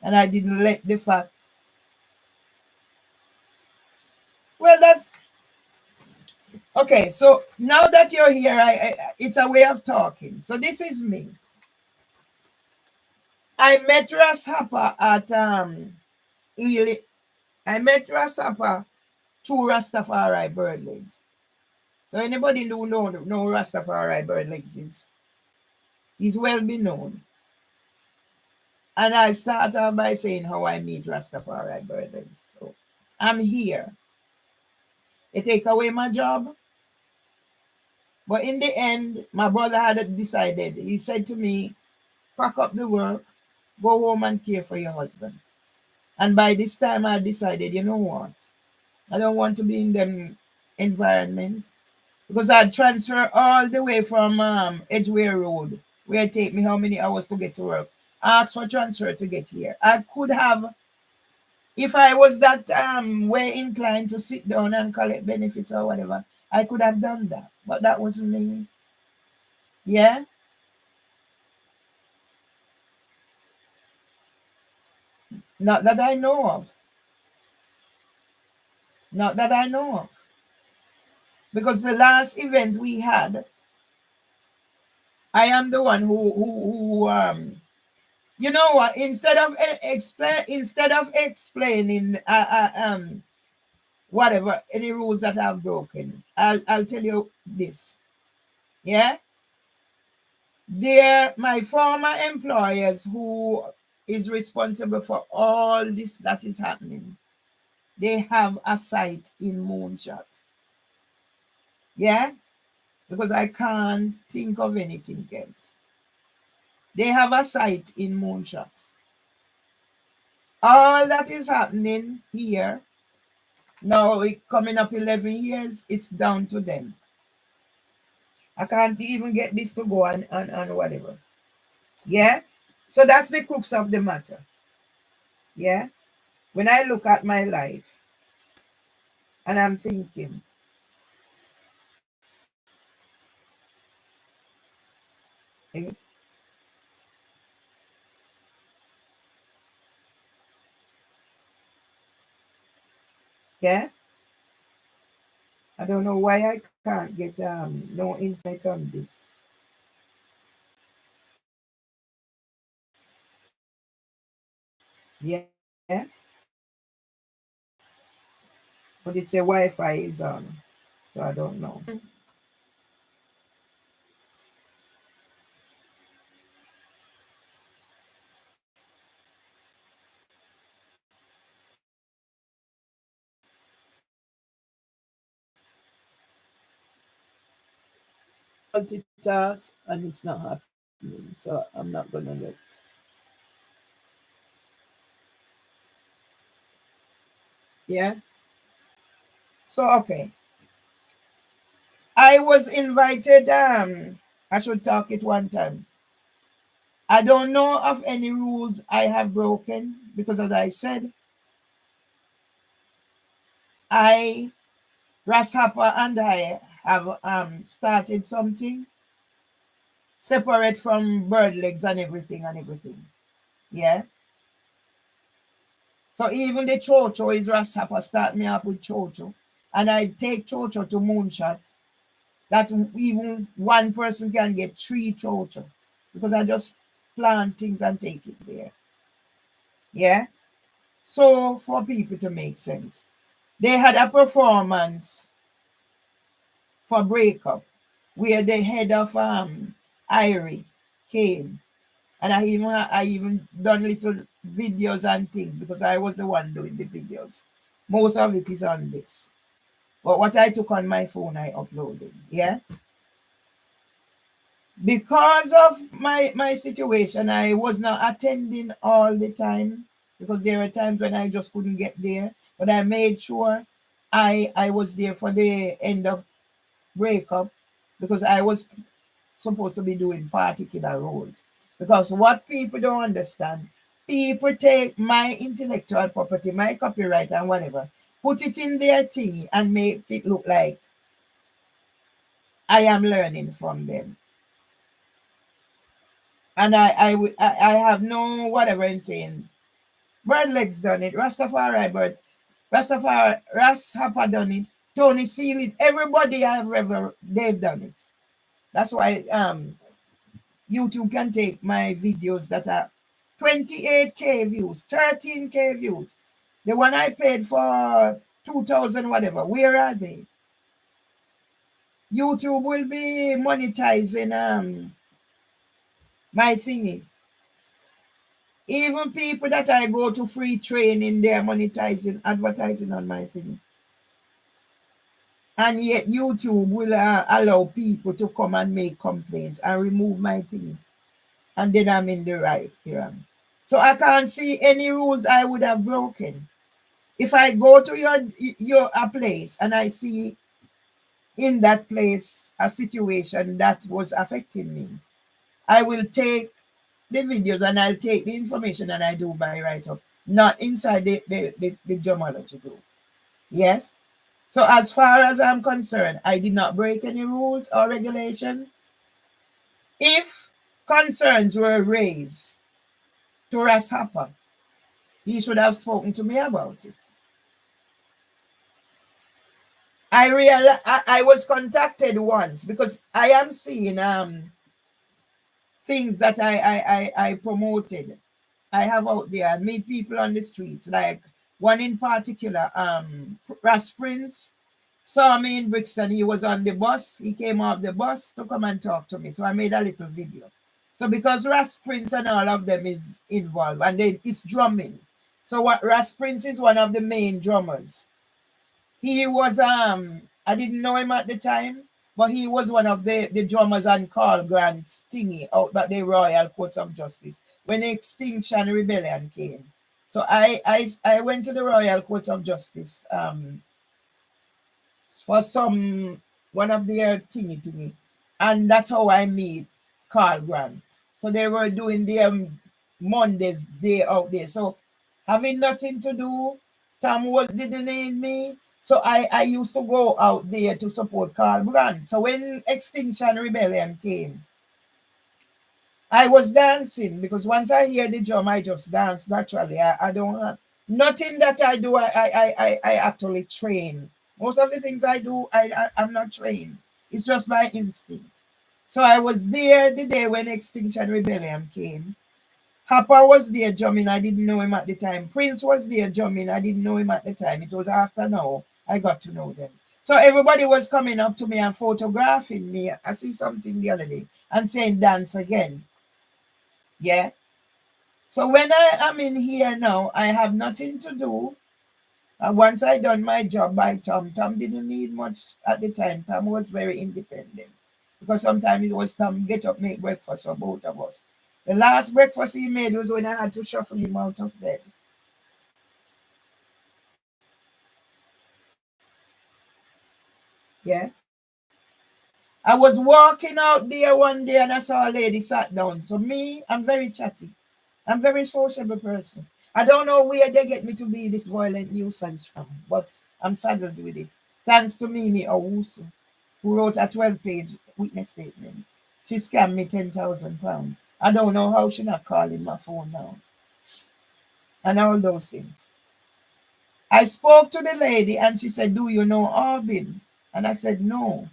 And I didn't let the fact. Well, that's okay. So now that you're here, it's a way of talking. So this is me. I met Ras Happer at Ely. I met Ras Happer through Rastafari Birdlegs. So anybody who know Rastafari Birdlegs is he's well be known. And I start off by saying how I meet Rastafari Birdlegs. So I'm here. They take away my job. But in the end, my brother had decided. He said to me, pack up the work, go home and care for your husband. And by this time I decided, you know what? I don't want to be in them environment because I'd transfer all the way from Edgeway Road, where it take me how many hours to get to work. Ask for transfer to get here. I could have, if I was that way inclined to sit down and collect benefits or whatever, I could have done that. But that wasn't me. Yeah? Not that I know of. Not that I know of. Because the last event we had, I am the one who you know what, instead of explaining whatever any rules that I've broken, I'll tell you this. Yeah? They're my former employers who is responsible for all this that is happening. They have a site in Moonshot. Yeah? Because I can't think of anything else. They have a site in Moonshot. All that is happening here, now it coming up 11 years, it's down to them. I can't even get this to go and whatever. Yeah? So that's the crux of the matter. Yeah? When I look at my life, And I'm thinking, eh, yeah, I don't know why I can't get no internet on this. Yeah, but it's a Wi-Fi is on, so I don't know. Multitask and it's not happening, so I'm not gonna let. Yeah. So okay, I was invited. I should talk it one time. I don't know of any rules I have broken because, as I said, I Grasshopper and I have started something separate from bird legs and everything and everything. Yeah. So even the Chocho is Grasshopper start me off with Chocho. And I take Chocho to Moonshot. That even one person can get 3 Chocho. Because I just plant things and take it there. Yeah. So for people to make sense. They had a performance for breakup where the head of Irie came. And I even done little videos and things because I was the one doing the videos. Most of it is on this. But what I took on my phone, I uploaded. Yeah. Because of my situation, I was not attending all the time because there were times when I just couldn't get there. But I made sure I was there for the end of breakup because I was supposed to be doing particular roles. Because what people don't understand, people take my intellectual property, my copyright and whatever, put it in their thing and make it look like I am learning from them. And I have no whatever in saying. Bird Legs done it, Rastafari Bird, Rastafari, Ras Hapa done it, Tony Seal it, everybody I've ever, they've done it. That's why YouTube can take my videos that are 28K views, 13K views. The one I paid for 2000 whatever, where are they? YouTube will be monetizing my thingy. Even people that I go to free training, they're monetizing, advertising on my thingy. And yet YouTube will allow people to come and make complaints and remove my thingy. And then I'm in the right here. So I can't see any rules I would have broken. If I go to your a place and I see in that place a situation that was affecting me, I will take the videos and I'll take the information and I do my write up, not inside the gemology group. Yes. So as far as I'm concerned, I did not break any rules or regulation. If concerns were raised to Ras Hapa, he should have spoken to me about it. I was contacted once because I am seeing things that I promoted. I have out there and meet people on the streets, like one in particular, Ras Prince saw me in Brixton. He was on the bus. He came off the bus to come and talk to me. So I made a little video. So because Ras Prince and all of them is involved and it's drumming. So what Ras Prince is one of the main drummers. He was I didn't know him at the time, but he was one of the drummers on Carl Grant's thingy out at the Royal Courts of Justice when the Extinction Rebellion came. So I went to the Royal Courts of Justice for some one of their thingy. And that's how I meet Carl Grant. So they were doing their Mondays day out there. So having nothing to do, Tom didn't need me. So I used to go out there to support Carl Brand. So when Extinction Rebellion came, I was dancing because once I hear the drum, I just dance naturally. I don't have nothing that I do. I actually train. Most of the things I do, I'm not trained. It's just my instinct. So I was there the day when Extinction Rebellion came. Hopper was there drumming. I didn't know him at the time. Prince was there drumming. I didn't know him at the time. It was after now I got to know them. So everybody was coming up to me and photographing me. I see something the other day and saying dance again. Yeah. So when I am in here now, I have nothing to do. Once I done my job by Tom, Tom didn't need much at the time. Tom was very independent because sometimes it was Tom get up, make breakfast for both of us. The last breakfast he made was when I had to shuffle him out of bed. Yeah. I was walking out there one day and I saw a lady sat down. So me, I'm very chatty. I'm very sociable person. I don't know where they get me to be this violent nuisance from, but I'm saddled with it. Thanks to Mimi Owusu, who wrote a 12-page witness statement. She scammed me £10,000. I don't know how she not calling my phone now. And all those things. I spoke to the lady and she said, "Do you know Albin?" And I said, "No."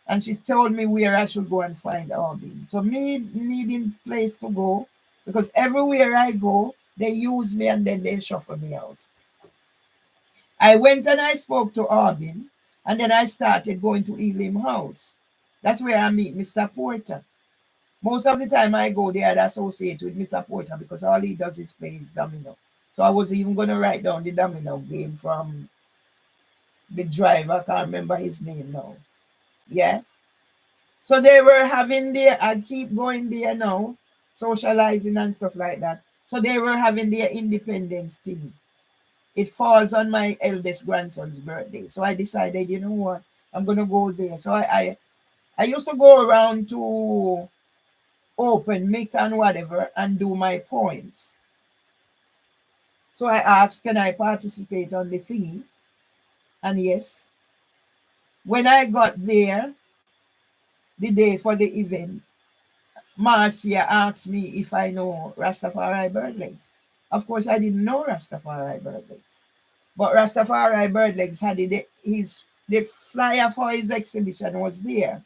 And she told me where I should go and find Albin. So me needing place to go, because everywhere I go, they use me and then they shuffle me out. I went and I spoke to Albin, and then I started going to Elim House. That's where I meet Mr. Porter. Most of the time I go there, I associate with Mr. Porter because all he does is play his domino. So I was even going to write down the domino game from the driver. I can't remember his name now. Yeah. So they were having their, I keep going there now, socializing and stuff like that. So they were having their independence thing. It falls on my eldest grandson's birthday. So I decided, you know what, I'm gonna go there. So I used to go around to open mic and whatever and do my poems. So I asked, can I participate on the thingy? And yes, when I got there, the day for the event, Marcia asked me if I know Rastafari Birdlegs. Of course, I didn't know Rastafari Birdlegs. But Rastafari Birdlegs had the flyer for his exhibition was there.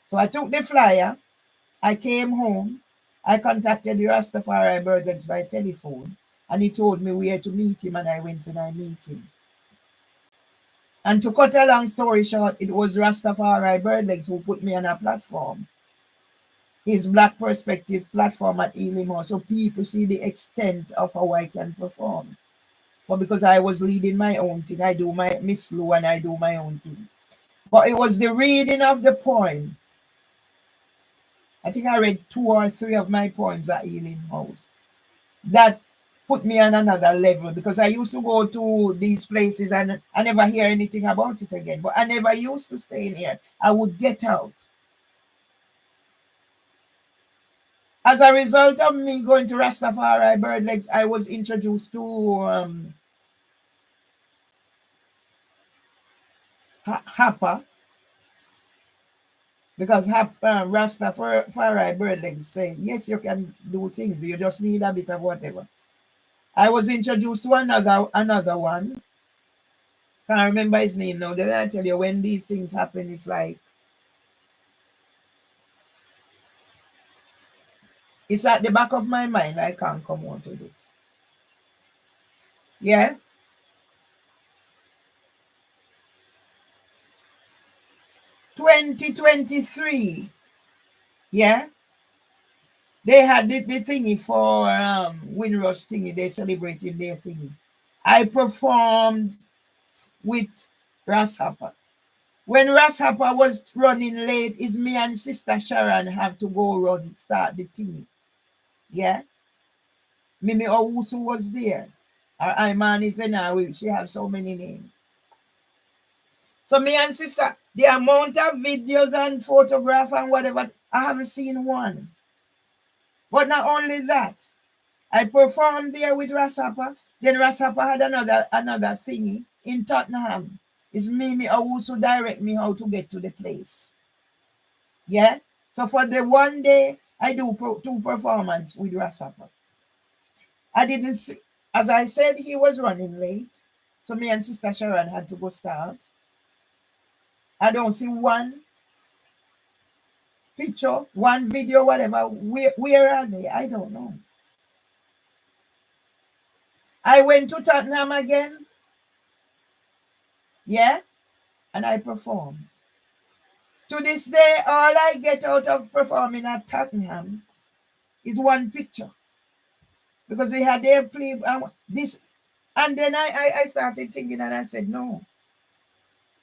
So I took the flyer, I came home, I contacted the Rastafari Birdlegs by telephone, and he told me where to meet him, and I went and I meet him. And to cut a long story short, it was Rastafari Birdlegs who put me on a platform, his Black Perspective platform at Elim, so people see the extent of how I can perform. But because I was leading my own thing, I do my Miss Lou and I do my own thing. But it was the reading of the poem. I think I read 2 or 3 of my poems at Elim House. That put me on another level because I used to go to these places and I never hear anything about it again. But I never used to stay in here. I would get out. As a result of me going to Rastafari Birdlegs, I was introduced to Hapa, because Rastafari Birdlegs say, yes, you can do things. You just need a bit of whatever. I was introduced to another one. Can't remember his name now. Did I tell you when these things happen? It's at the back of my mind. I can't come out with it. Yeah. 2023. Yeah. They had the thingy for Windrush thingy. They celebrated their thingy. I performed with Grasshopper. When Grasshopper was running late, it's me and Sister Sharon have to go run, start the thingy. Yeah. Mimi Owusu was there. Iman is in her, she has so many names. So me and Sister, the amount of videos and photograph and whatever, I haven't seen one. But not only that, I performed there with Grasshopper. Then Grasshopper had another thingy. in Tottenham. It's me also direct me how to get to the place. Yeah. So for the one day, I do two performance with Rasapa. I didn't see, as I said, he was running late. So me and Sister Sharon had to go start. I don't see one picture, one video, whatever. Where are they? I don't know. I went to Tottenham again. Yeah. And I performed. To this day, all I get out of performing at Tottenham is one picture. Because they had their play this, and then I started thinking and I said, no,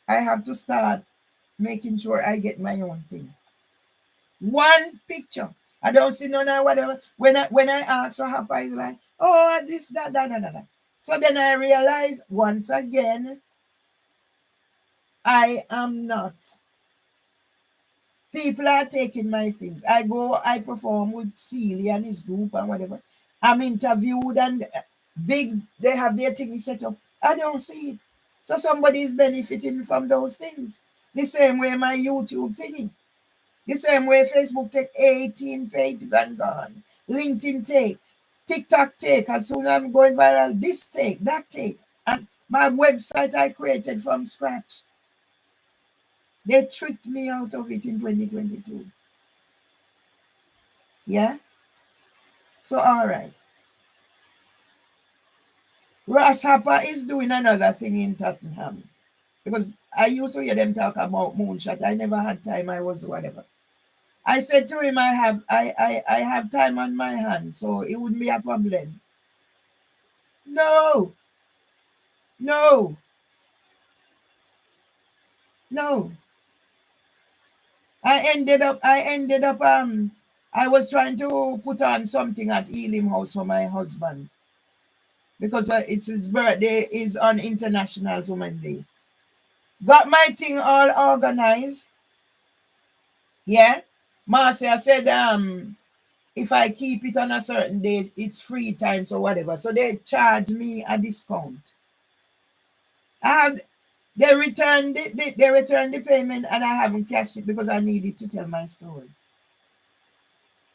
I have to start making sure I get my own thing. One picture. I don't see none of whatever. When I ask for help, I like, oh, this, that. So then I realize once again, I am not. People are taking my things. I perform with Sealy and his group and whatever. I'm interviewed and they have their thing set up. I don't see it. So somebody is benefiting from those things. The same way my YouTube thingy. The same way Facebook take 18 pages and gone. LinkedIn take. TikTok take. As soon as I'm going viral, this take, that take. And my website I created from scratch. They tricked me out of it in 2022. Yeah? So, all right. Ross Harper is doing another thing in Tottenham. Because I used to hear them talk about moonshot. I never had time. I was whatever. I said to him, I have time on my hands, so it wouldn't be a problem. No, no, no. I was trying to put on something at Elim House for my husband because it's his birthday is on International Women's Day. Got my thing all organized. Yeah. Marcia said, if I keep it on a certain day, it's free time, so whatever. So they charge me a discount. They returned the payment and I haven't cashed it because I needed to tell my story.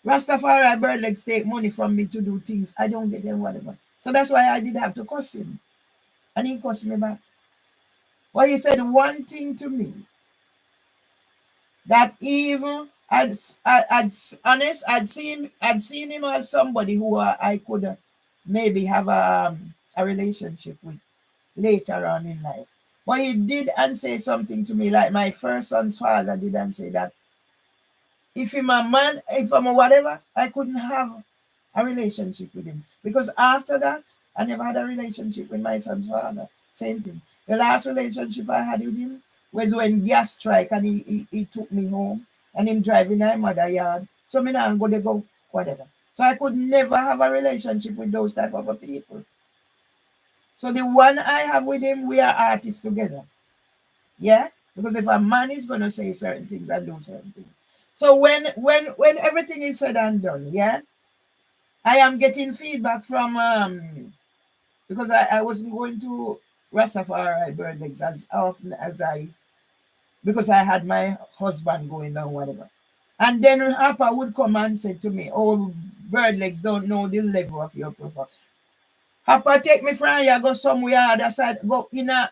Rastafari Birdlegs take money from me to do things. I don't get them whatever. So that's why I did have to cuss him. And he cussed me back. Well, he said one thing to me that even I'd seen him as somebody who I could maybe have a relationship with later on in life. But he did and say something to me like my first son's father did and say that if I'm a man, if I'm a whatever, I couldn't have a relationship with him. Because after that, I never had a relationship with my son's father. Same thing. The last relationship I had with him was when gas strike and he took me home and him driving my mother yard. So me now go to go whatever. So I could never have a relationship with those type of people. So the one I have with him, we are artists together. Yeah? Because if a man is gonna say certain things and do certain things. So when everything is said and done, yeah, I am getting feedback from because I wasn't going to Rastafari Birdlegs as often as because I had my husband going on whatever. And then Harper would come and say to me, oh, Birdlegs don't know the level of your performance. Harper take me from here, go somewhere other side, go in a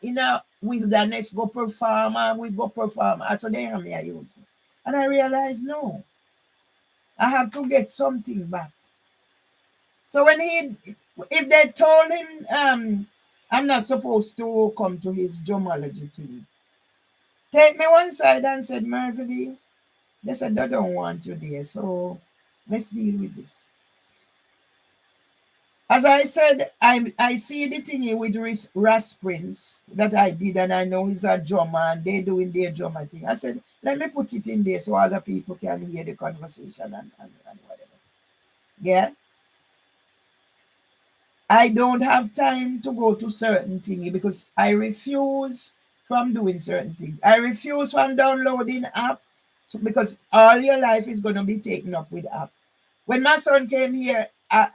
wilderness, go perform, and we go perform. So they have me I use me. And I realized no, I have to get something back. So if they told him I'm not supposed to come to his gemology thing, take me one side and said, Mervelee, they said they don't want you there, so let's deal with this. As I said, I see the thing with Ras Prince that I did, and I know he's a drummer and they're doing their drummer thing. I said, let me put it in there so other people can hear the conversation and whatever. Yeah. I don't have time to go to certain things because I refuse from doing certain things. I refuse from downloading app because all your life is going to be taken up with app. When my son came here, I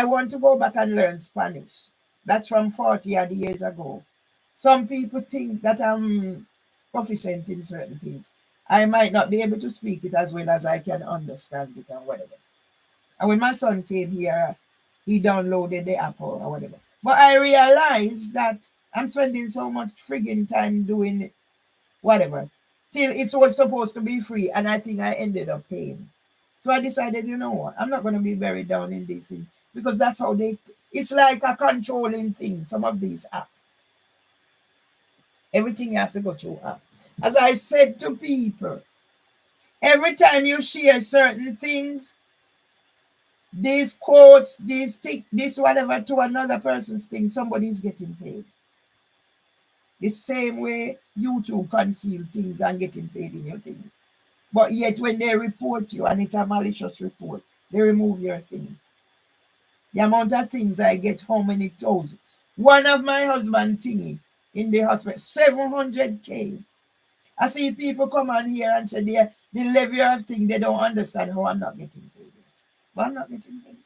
want to go back and learn Spanish. That's from 40 odd years ago. Some people think that I'm proficient in certain things. I might not be able to speak it as well as I can understand it and whatever. And when my son came here, he downloaded the app or whatever. But I realized that I'm spending so much frigging time doing whatever till it was supposed to be free, and I think I ended up paying. So I decided, you know what, I'm not going to be very down in this thing because that's how it's like a controlling thing. Some of these apps, everything you have to go through app. As I said to people, every time you share certain things, these quotes, this whatever to another person's thing, somebody's getting paid. The same way YouTube conceal things and getting paid in your thing. But yet when they report you and it's a malicious report, they remove your thing. The amount of things I get, how many thousand? One of my husband thingy in the hospital, 700K. I see people come on here and say the level of thing, they don't understand how I'm not getting paid yet. But I'm not getting paid.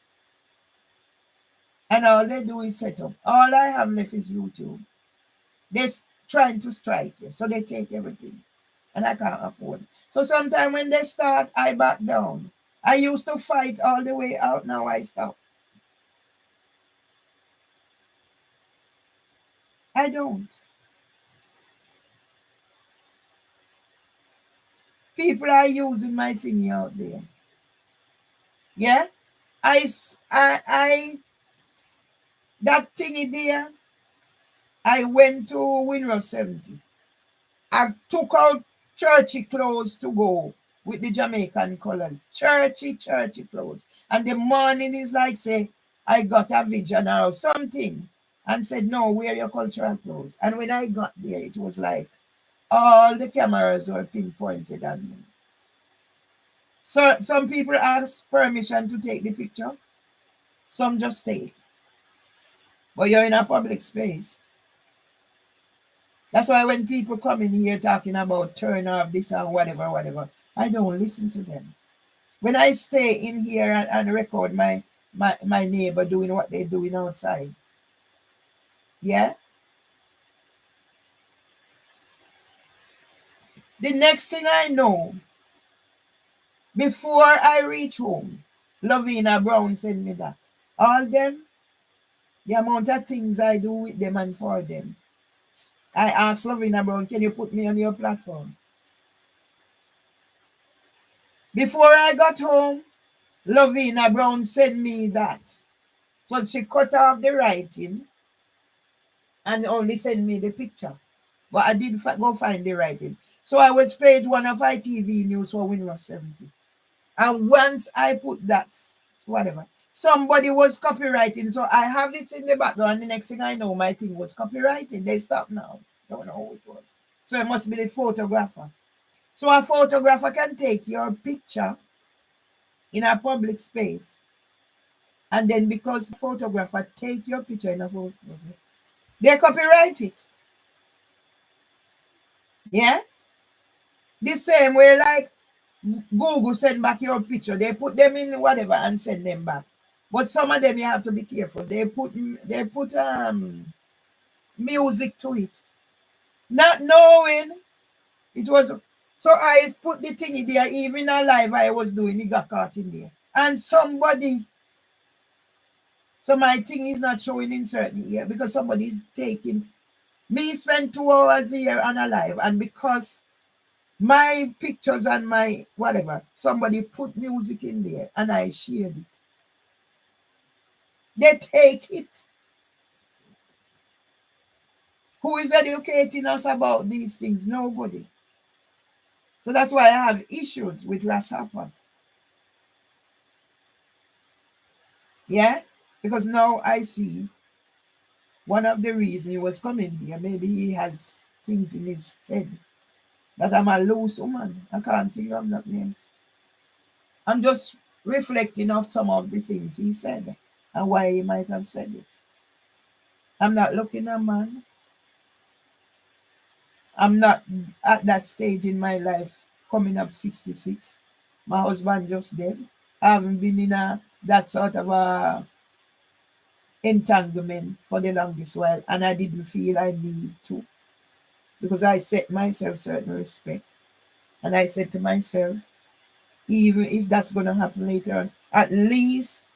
And all they do is set up. All I have left is YouTube. They're trying to strike you, so they take everything. And I can't afford it. So sometimes when they start, I back down. I used to fight all the way out, now I stop. I don't. People are using my thingy out there. Yeah? I that thingy there, I went to Winrow 70. I took out churchy clothes to go with the Jamaican colors. Churchy clothes. And the morning is like, say, I got a vision or something. And said, no, wear your cultural clothes. And when I got there, it was like all the cameras were pinpointed at me. So some people ask permission to take the picture. Some just take. But you're in a public space. That's why when people come in here talking about turn off this and whatever, I don't listen to them. When I stay in here and record my neighbor doing what they're doing outside, yeah, the next thing I know, before I reach home, Lavina Brown sent me that. All them, the amount of things I do with them and for them. I asked Lavina Brown, can you put me on your platform? Before I got home, Lavina Brown sent me that. So she cut off the writing and only sent me the picture. But I did go find the writing. So I was page one of ITV News for Winrock 70. And once I put that, whatever, somebody was copywriting. So I have it in the background. The next thing I know, my thing was copyrighted. They stopped now. Don't know who it was. So it must be the photographer. So a photographer can take your picture in a public space. And then because the photographer take your picture in a photo, they copyright it. Yeah? The same way like Google send back your picture. They put them in whatever and send them back. But some of them you have to be careful. They put music to it. Not knowing it was, so I put the thing there, even a live I was doing, it got caught in there. And somebody, so my thing is not showing in certain here because somebody's taking me spend 2 hours here on a live, and because my pictures and my whatever, somebody put music in there and I shared it. They take it. Who is educating us about these things? Nobody. So that's why I have issues with Rasapa. Yeah? Because now I see one of the reasons he was coming here, maybe he has things in his head that I'm a loose woman. I can't think of that names. I'm just reflecting of some of the things he said and why he might have said it. I'm not looking a man. I'm not at that stage in my life, coming up 66. My husband just dead. I haven't been in that sort of a entanglement for the longest while, and I didn't feel I need to, because I set myself certain respect. And I said to myself, even if that's going to happen later on, at least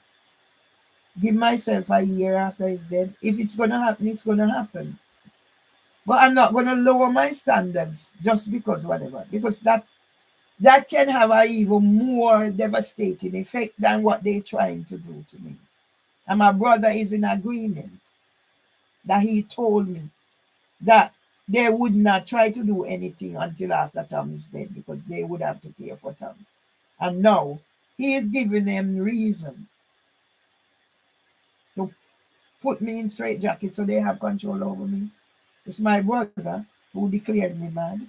give myself a year after he's dead. If it's going to happen, it's going to happen. But I'm not going to lower my standards just because whatever, because that can have an even more devastating effect than what they're trying to do to me. And my brother is in agreement that he told me that they would not try to do anything until after Tom is dead, because they would have to care for Tom. And now he is giving them reason to put me in straitjacket so they have control over me. It's my brother who declared me mad.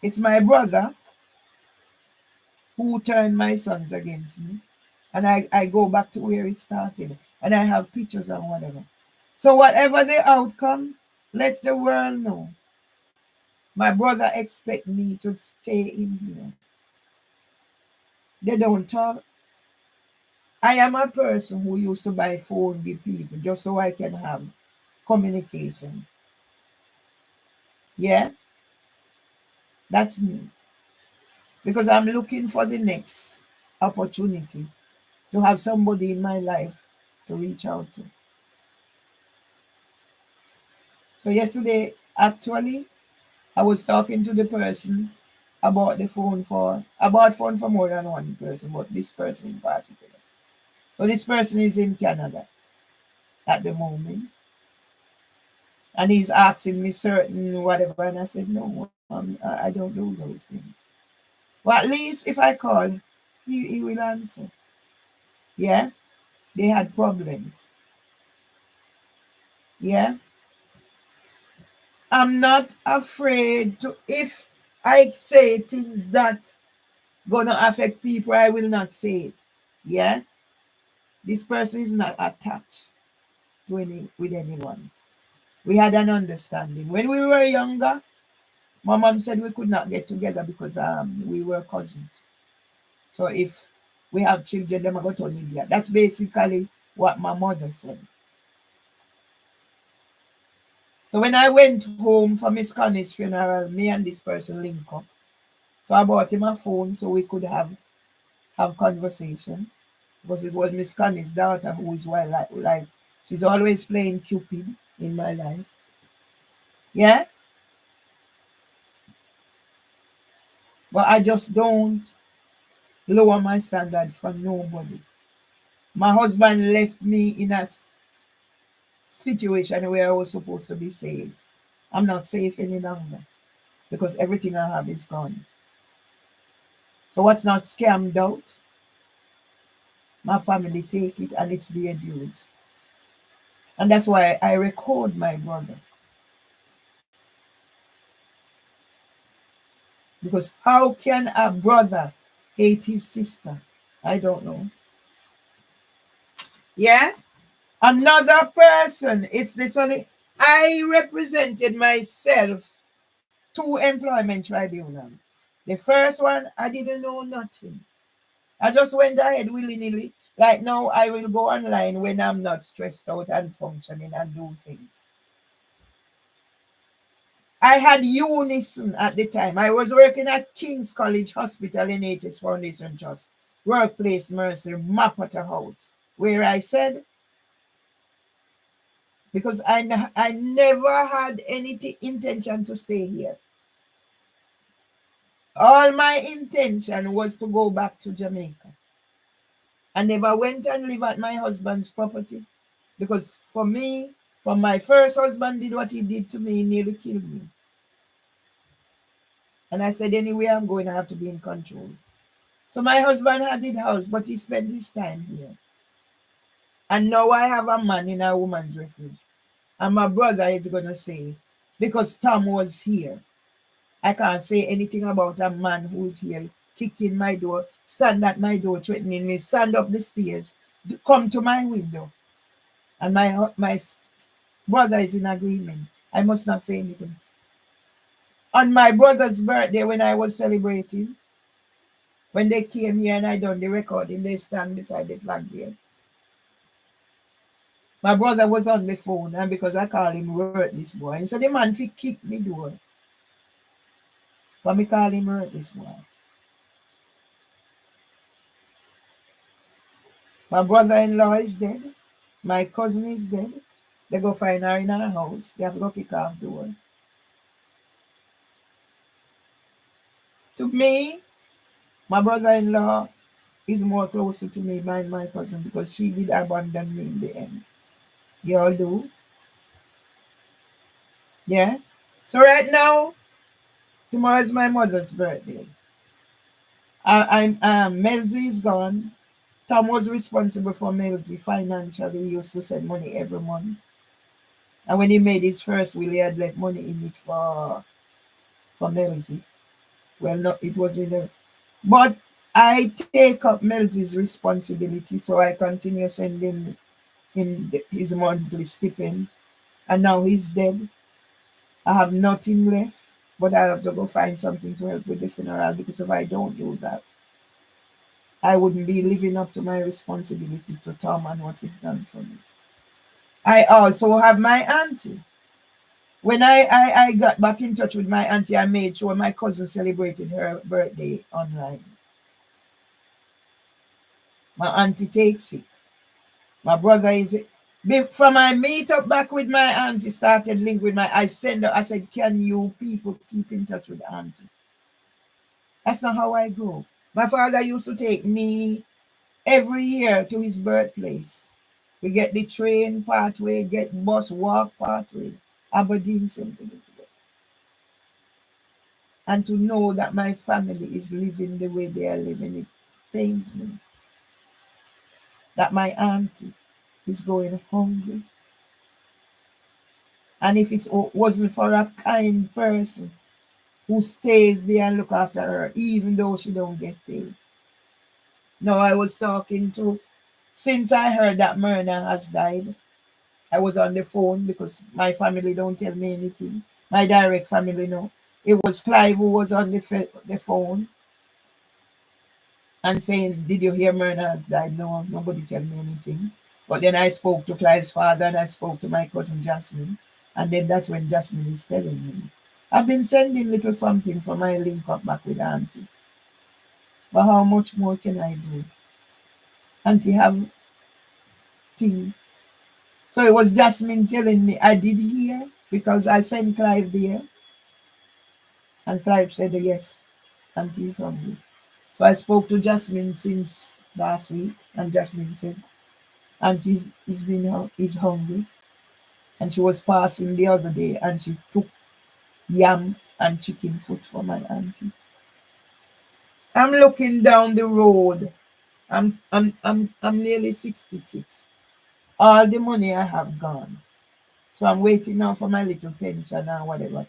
It's my brother who turned my sons against me. And I go back to where it started. And I have pictures and whatever. So whatever the outcome, let the world know. My brother expect me to stay in here. They don't talk. I am a person who used to buy phone with people just so I can have communication. Yeah, that's me. Because I'm looking for the next opportunity to have somebody in my life to reach out to. So yesterday, actually, I was talking to the person about phone for more than one person, but this person in particular. So this person is in Canada at the moment, and he's asking me certain whatever, and I said no, I don't do those things. But at least if I call, he will answer. Yeah, they had problems. Yeah, I'm not afraid to, if I say things that gonna affect people, I will not say it. Yeah, this person is not attached to with anyone. We had an understanding when we were younger. My mom said we could not get together because we were cousins. So if we have children, them are going to India. That's basically what my mother said. So when I went home for Miss Connie's funeral, me and this person link up. So I bought him a phone so we could have conversation, because it was Miss Connie's daughter who is well, like she's always playing Cupid in my life. Yeah, but I just don't lower my standard for nobody. My husband left me in a situation where I was supposed to be safe. I'm not safe any longer because everything I have is gone. So what's not scammed out, my family take it and it's their dues. And that's why I record my brother. Because how can a brother hate his sister? I don't know. Yeah? Another person. It's this only. I represented myself two employment tribunal. The first one, I didn't know nothing. I just went ahead willy-nilly. Like now, I will go online when I'm not stressed out and functioning and do things. I had Unison at the time. I was working at King's College Hospital in NHS Foundation Trust, Workplace Mercy, Mapata House, where I said, because I never had any intention to stay here. All my intention was to go back to Jamaica. I never went and live at my husband's property, because for me, for my first husband did what he did to me, he nearly killed me. And I said, anyway, I'm going to have to be in control. So my husband had his house, but he spent his time here. And now I have a man in a woman's refuge. And my brother is going to say, because Tom was here, I can't say anything about a man who's here, kicking my door, stand at my door, threatening me, stand up the stairs, come to my window. And my brother is in agreement. I must not say anything. On my brother's birthday, when I was celebrating, when they came here and I done the recording, they stand beside the flag there. My brother was on the phone, and because I call him worthless boy, and so the man fi kick me door. But me call him worthless boy. My brother-in-law is dead. My cousin is dead. They go find her in her house. They have to go kick off the door. To me, my brother-in-law is more closer to me than my cousin because she did abandon me in the end. You all do? Yeah? So right now, tomorrow is my mother's birthday. Melzy is gone. Tom was responsible for Melzy financially. He used to send money every month. And when he made his first will, he had left money in it for Melzy. Well, no, it was in a. But I take up Melzy's responsibility, so I continue sending him his monthly stipend. And now he's dead. I have nothing left, but I have to go find something to help with the funeral because if I don't do that, I wouldn't be living up to my responsibility to Tom and what he's done for me. I also have my auntie. When I got back in touch with my auntie, I made sure my cousin celebrated her birthday online. My auntie takes sick. My brother is from my meet up back with my auntie, started link with my I send her, I said, can you people keep in touch with auntie? That's not how I go. My father used to take me every year to his birthplace. We get the train pathway, get bus walk pathway, Aberdeen, St. Elizabeth. And to know that my family is living the way they are living, it pains me. That my auntie is going hungry. And if it wasn't for a kind person who stays there and look after her, even though she don't get paid. Now I was talking to, since I heard that Myrna has died, I was on the phone because my family don't tell me anything. My direct family know. It was Clive who was on the phone and saying, did you hear Myrna has died? No, nobody tell me anything. But then I spoke to Clive's father and I spoke to my cousin Jasmine. And then that's when Jasmine is telling me. I've been sending little something for my link up back with Auntie. But how much more can I do? Auntie have thing. So it was Jasmine telling me I did hear because I sent Clive there. And Clive said yes, Auntie is hungry. So I spoke to Jasmine since last week, and Jasmine said Auntie is hungry. And she was passing the other day and she took yam and chicken foot for my auntie. I'm looking down the road. I'm nearly 66. All the money I have gone. So I'm waiting now for my little pension or whatever.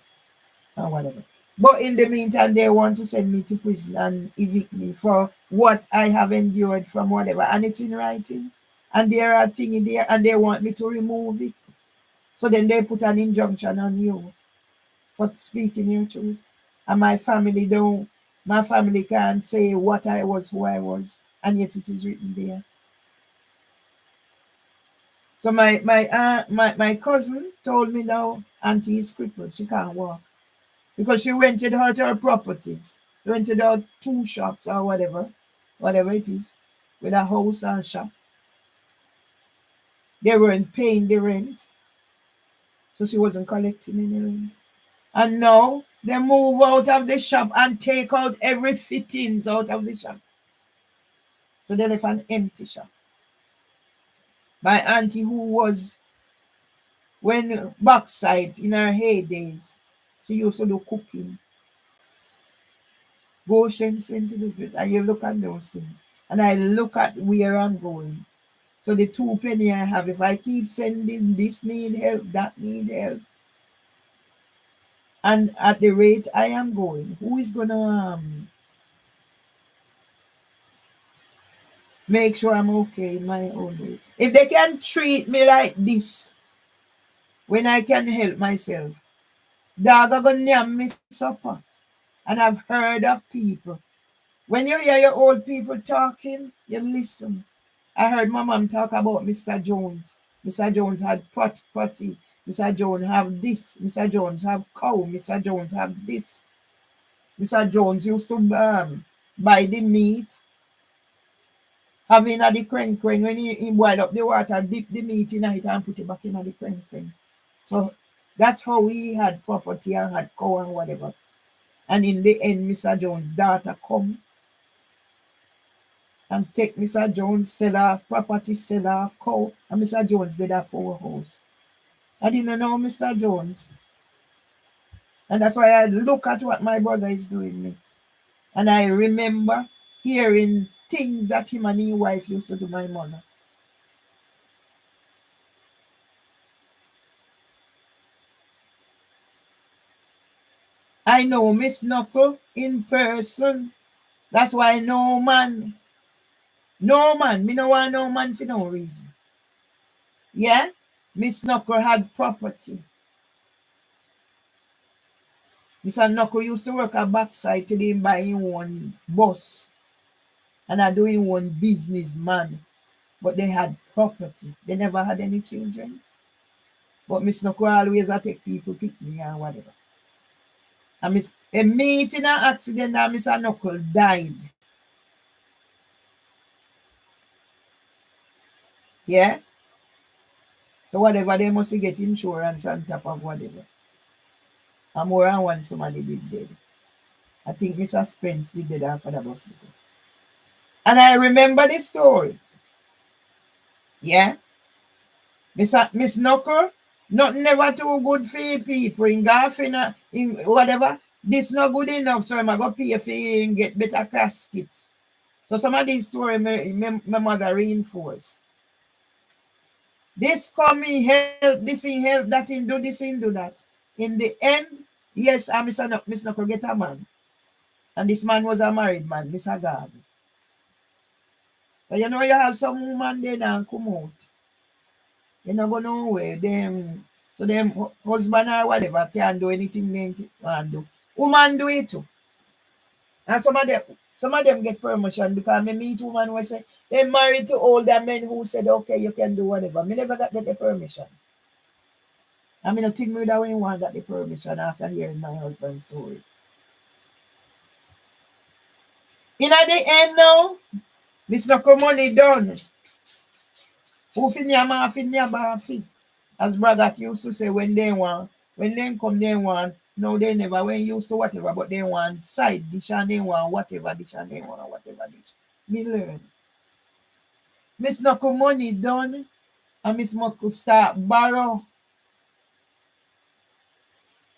Or whatever. But in the meantime, they want to send me to prison and evict me for what I have endured from whatever. And it's in writing. And there are things in there and they want me to remove it. So then they put an injunction on you for speaking your truth. And my family can't say what I was, who I was, and yet it is written there. So my cousin told me now auntie is crippled, she can't walk. Because she rented out her properties, rented out 2 shops or whatever it is, with a house and shop. They weren't paying the rent, so she wasn't collecting any rent. And now they move out of the shop and take out every fittings out of the shop. So they left an empty shop. My auntie, who was when backside in her heydays, she used to do cooking. Goshen St. Elizabeth. And you look at those things. And I look at where I'm going. So the 2 penny I have, if I keep sending this need help, that need help, and at the rate I am going, who is gonna make sure I'm okay in my own way? If they can treat me like this when I can help myself, dog are gonna name me supper. And I've heard of people. When you hear your old people talking, you listen. I heard my mom talk about Mr. Jones. Mr. Jones had property. Mr. Jones have this. Mr. Jones have cow. Mr. Jones have this. Mr. Jones used to buy the meat, have in the crane when he boil up the water, dip the meat in it and put it back in the crane. So that's how he had property and had cow and whatever. And in the end, Mr. Jones' daughter come and take Mr. Jones, sell off property, sell off cow, and Mr. Jones did a powerhouse. I didn't know Mr. Jones. And that's why I look at what my brother is doing me. And I remember hearing things that him and his wife used to do my mother. I know Miss Knuckle in person. That's why me no want no man for no reason. Yeah? Miss Knuckle had property. Mr. Knuckle used to work at backside till he buy him one bus. And I do him one businessman. But they had property. They never had any children. But Miss Knuckle always take people pick me and whatever. And a meet in an accident that Mr. Knuckle died. Yeah? So whatever, they must get insurance on top of whatever. And more than one somebody did dead. I think Mr. Spence did dead after the bus. And I remember the story. Yeah? Miss Knuckle, nothing never too good for people in golf, in whatever. This not good enough, so I'm going to pay for you and get better casket. So some of these stories my mother reinforced. This come in help, this in help, that in do this in do that. In the end, yes, Miss Knuckle get a man. And this man was a married man, Mr. God. But you know you have some woman there now come out. You not go nowhere. So them husband or whatever can't do anything they want to do. Woman do it too. And some of them get permission because me meet woman who say they married to older men who said, okay, you can do whatever. Me never got the permission. I mean, I think me that we want got the permission after hearing my husband's story. In the end now, this knuckle money done. Who fin your man fin your bafi? As Braggart used to say when they come they want, no they never when used to whatever, but they want side dish and they want whatever dish and they want whatever dish. Me learn. Miss Knuckle money done and Miss Knuckle start borrow.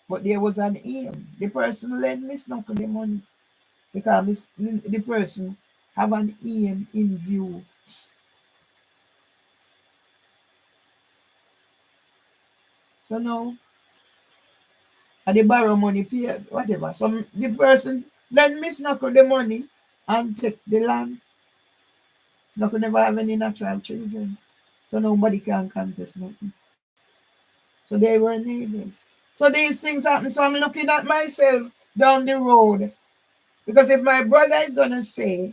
But there was an aim. The person lend Miss Knuckle the money because the person have an aim in view. So now, and they borrow money, pay whatever. So the person lend Miss Knuckle the money and take the land. Miss Knuckle never have any natural children. So nobody can contest nothing. So they were neighbors. So these things happen. So I'm looking at myself down the road. Because if my brother is gonna say,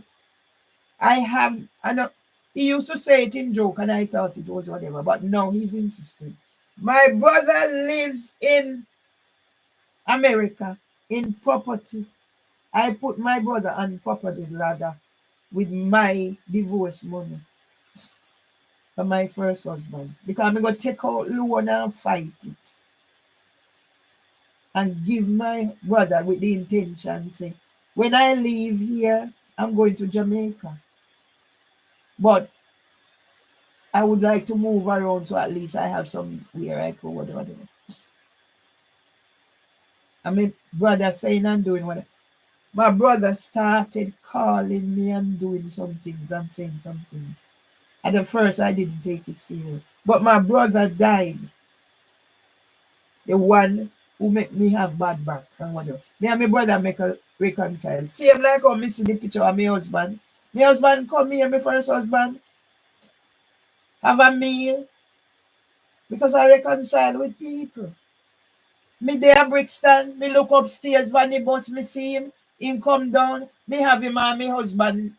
I know he used to say it in joke and I thought it was whatever, but no, he's insisting. My brother lives in America in property. I put my brother on property ladder with my divorce money from my first husband. Because I'm going to take out loan and fight it. And give my brother with the intention, say, when I leave here, I'm going to Jamaica. But I would like to move around so at least I have somewhere I go, whatever. And my brother saying and doing whatever. My brother started calling me and doing some things and saying some things. At the first, I didn't take it serious. But my brother died. The one who make me have bad back and whatever. Me and my brother make a reconcile. Same like how me see the picture of my husband. My husband come here, my first husband, have a meal. Because I reconcile with people. Me there Brixton, me look upstairs when the bus, me see him come down, me have him and my husband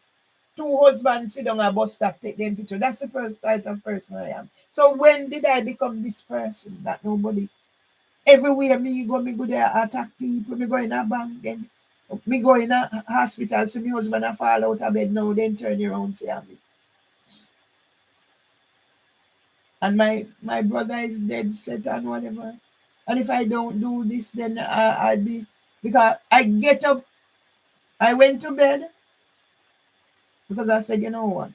two husbands sit down at bus stop, take them picture. That's the first type of person I am. So when did I become this person that nobody everywhere me go there attack people, me go in a bank, then me go in a hospital, see my husband a fall out of bed now, then turn around say me. And my brother is dead set and whatever. And if I don't do this, then I'll be because I get up, I went to bed because I said, you know what,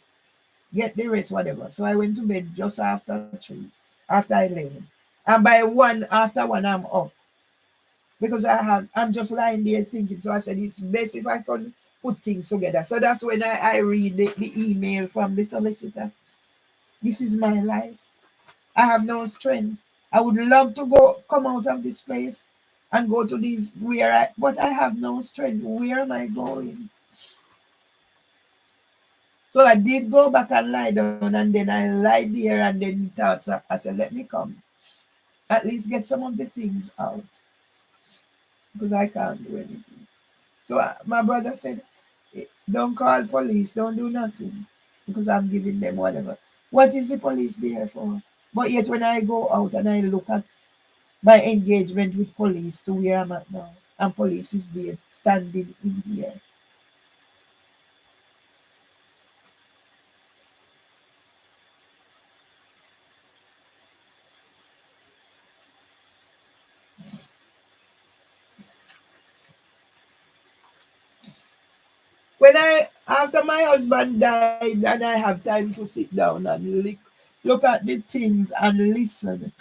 get the rest, whatever. So I went to bed just after 3, after 11. And by 1, after 1, I'm up. Because I'm just lying there thinking. So I said it's best if I can put things together. So that's when I read the email from the solicitor. This is my life. I have no strength. I would love to go come out of this place and go to these but I have no strength. Where am I going? So I did go back and lie down, and then I lied there, and then the thoughts I said, let me come. At least get some of the things out. Because I can't do anything. So my brother said, don't call police, don't do nothing. Because I'm giving them whatever. What is the police there for? But yet when I go out and I look at my engagement with police to where I'm at now, and police is there standing in here. When after my husband died and I have time to sit down and look at the things and listen.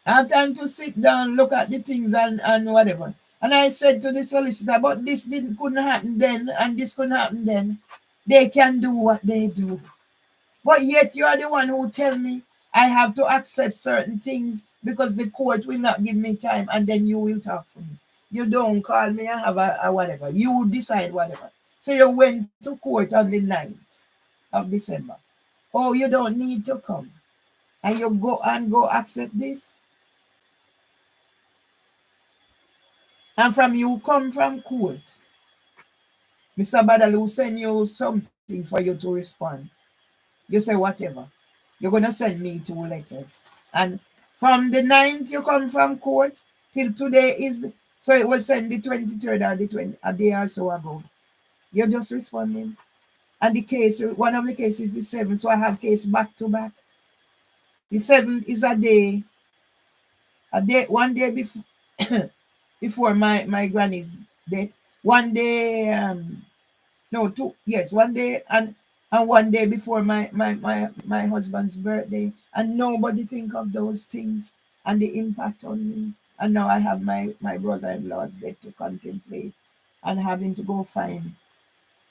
I have time to sit down, look at the things and whatever. And I said to the solicitor, but this couldn't happen then and this couldn't happen then. They can do what they do. But yet you are the one who tell me I have to accept certain things because the court will not give me time and then you will talk for me. You don't call me and have a whatever. You decide whatever. So you went to court on the 9th of December. Oh, you don't need to come. And you go accept this. And from you come from court. Mr. Badalu send you something for you to respond. You say whatever. You're gonna send me 2 letters. And from the 9th you come from court till today is so it was sent the 23rd or the 20 a day or so ago. You're just responding. And the case, one of the cases is the 7th, so I have case back to back. The 7th is a day, one day before before my granny's death. One day no, two, yes, one day and one day before my husband's birthday, and nobody think of those things and the impact on me. And now I have my brother-in-law's death to contemplate and having to go find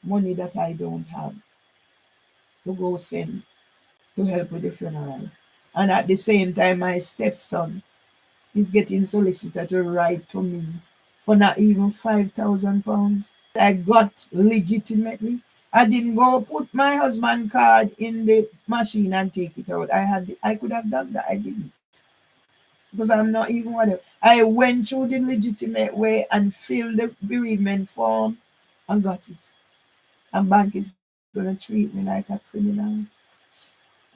money that I don't have to go send to help with the funeral. And at the same time, my stepson is getting solicitor to write to me for not even £5,000. I got legitimately. I didn't go put my husband card in the machine and take it out. I could have done that. I didn't. Because I'm not even whatever. I went through the legitimate way and filled the bereavement form and got it. And bank is gonna treat me like a criminal.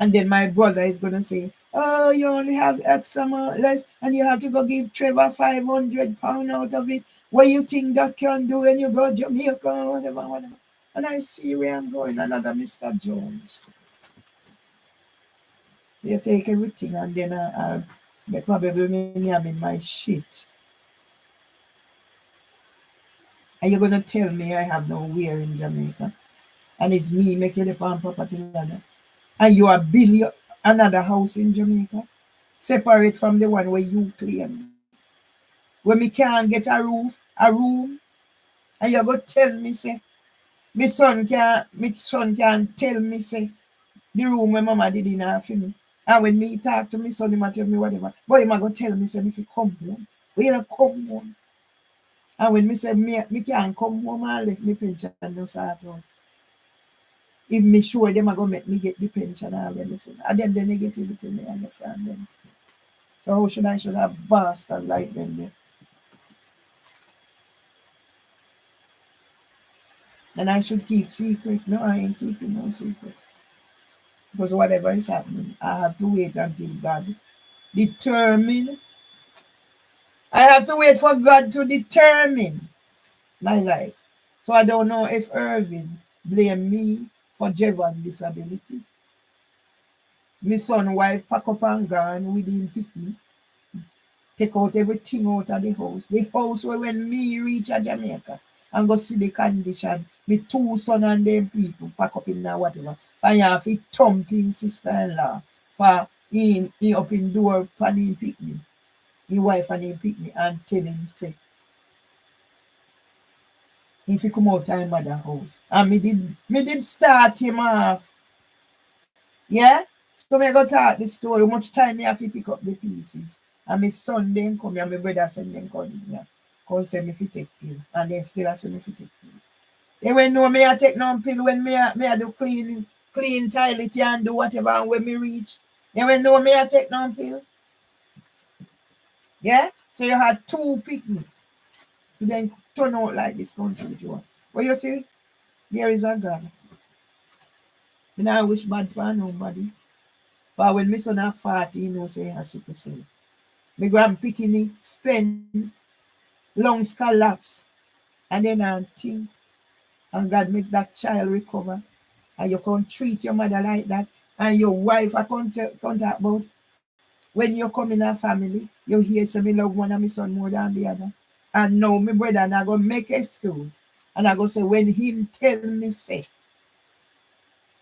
And then my brother is gonna say, oh, you only have X amount left and you have to go give Trevor £500 out of it. What you think that can do when you go to Jamaica or whatever. And I see where I'm going, another Mr. Jones. You take everything and then they probably me I'm in my shit. And you're gonna tell me I have nowhere in Jamaica. And it's me making the farm property ladder. And you are building another house in Jamaica, separate from the one where you claim. When me can't get a room, and you go tell me say, my son can tell me say the room where mama did in her for me. And when me talk to my son, he might tell me whatever. But he might go tell me say if he come home. But you not come home. And when me say me can't come home and left me pension no sort out. If me sure them are gonna make me get the pension and all them listen. And then the negativity me and get from them. So how should have bastard like them there? And I should keep secret. No, I ain't keeping no secret. Because whatever is happening, I have to wait until God determine. I have to wait for God to determine my life. So I don't know if Irvin blame me for Jevon disability. My son wife pack up and gone with him pick me. Take out everything out of the house. The house where when me reach a Jamaica and go see the condition, me two son and them people pack up in there whatever. And you have to thump his sister-in-law for he up in door and him pick me. His wife and him pick me and tell him say, if he come out of mother house. And me did start him off. Yeah? So me go talk the story. How much time me have to pick up the pieces. And my son then come here, and my brother send them come here. Come say me fi take pill. And then still I say me fi take pill. They when know me I take no pill when me I do clean toilet and do whatever and when me reach. They when know me I take no pill. Yeah? So you had two picnic. You then turn out like this country with you. But you see, there is a God. And I wish bad for nobody. But when my son have 40, you know say he has sickle cell. My grand picking spend lungs collapse and then I think and God make that child recover and you can't treat your mother like that and your wife I can't talk about when you come in a family you hear say me love one of my son more than the other and now my brother and I go make excuse and I go say when him tell me say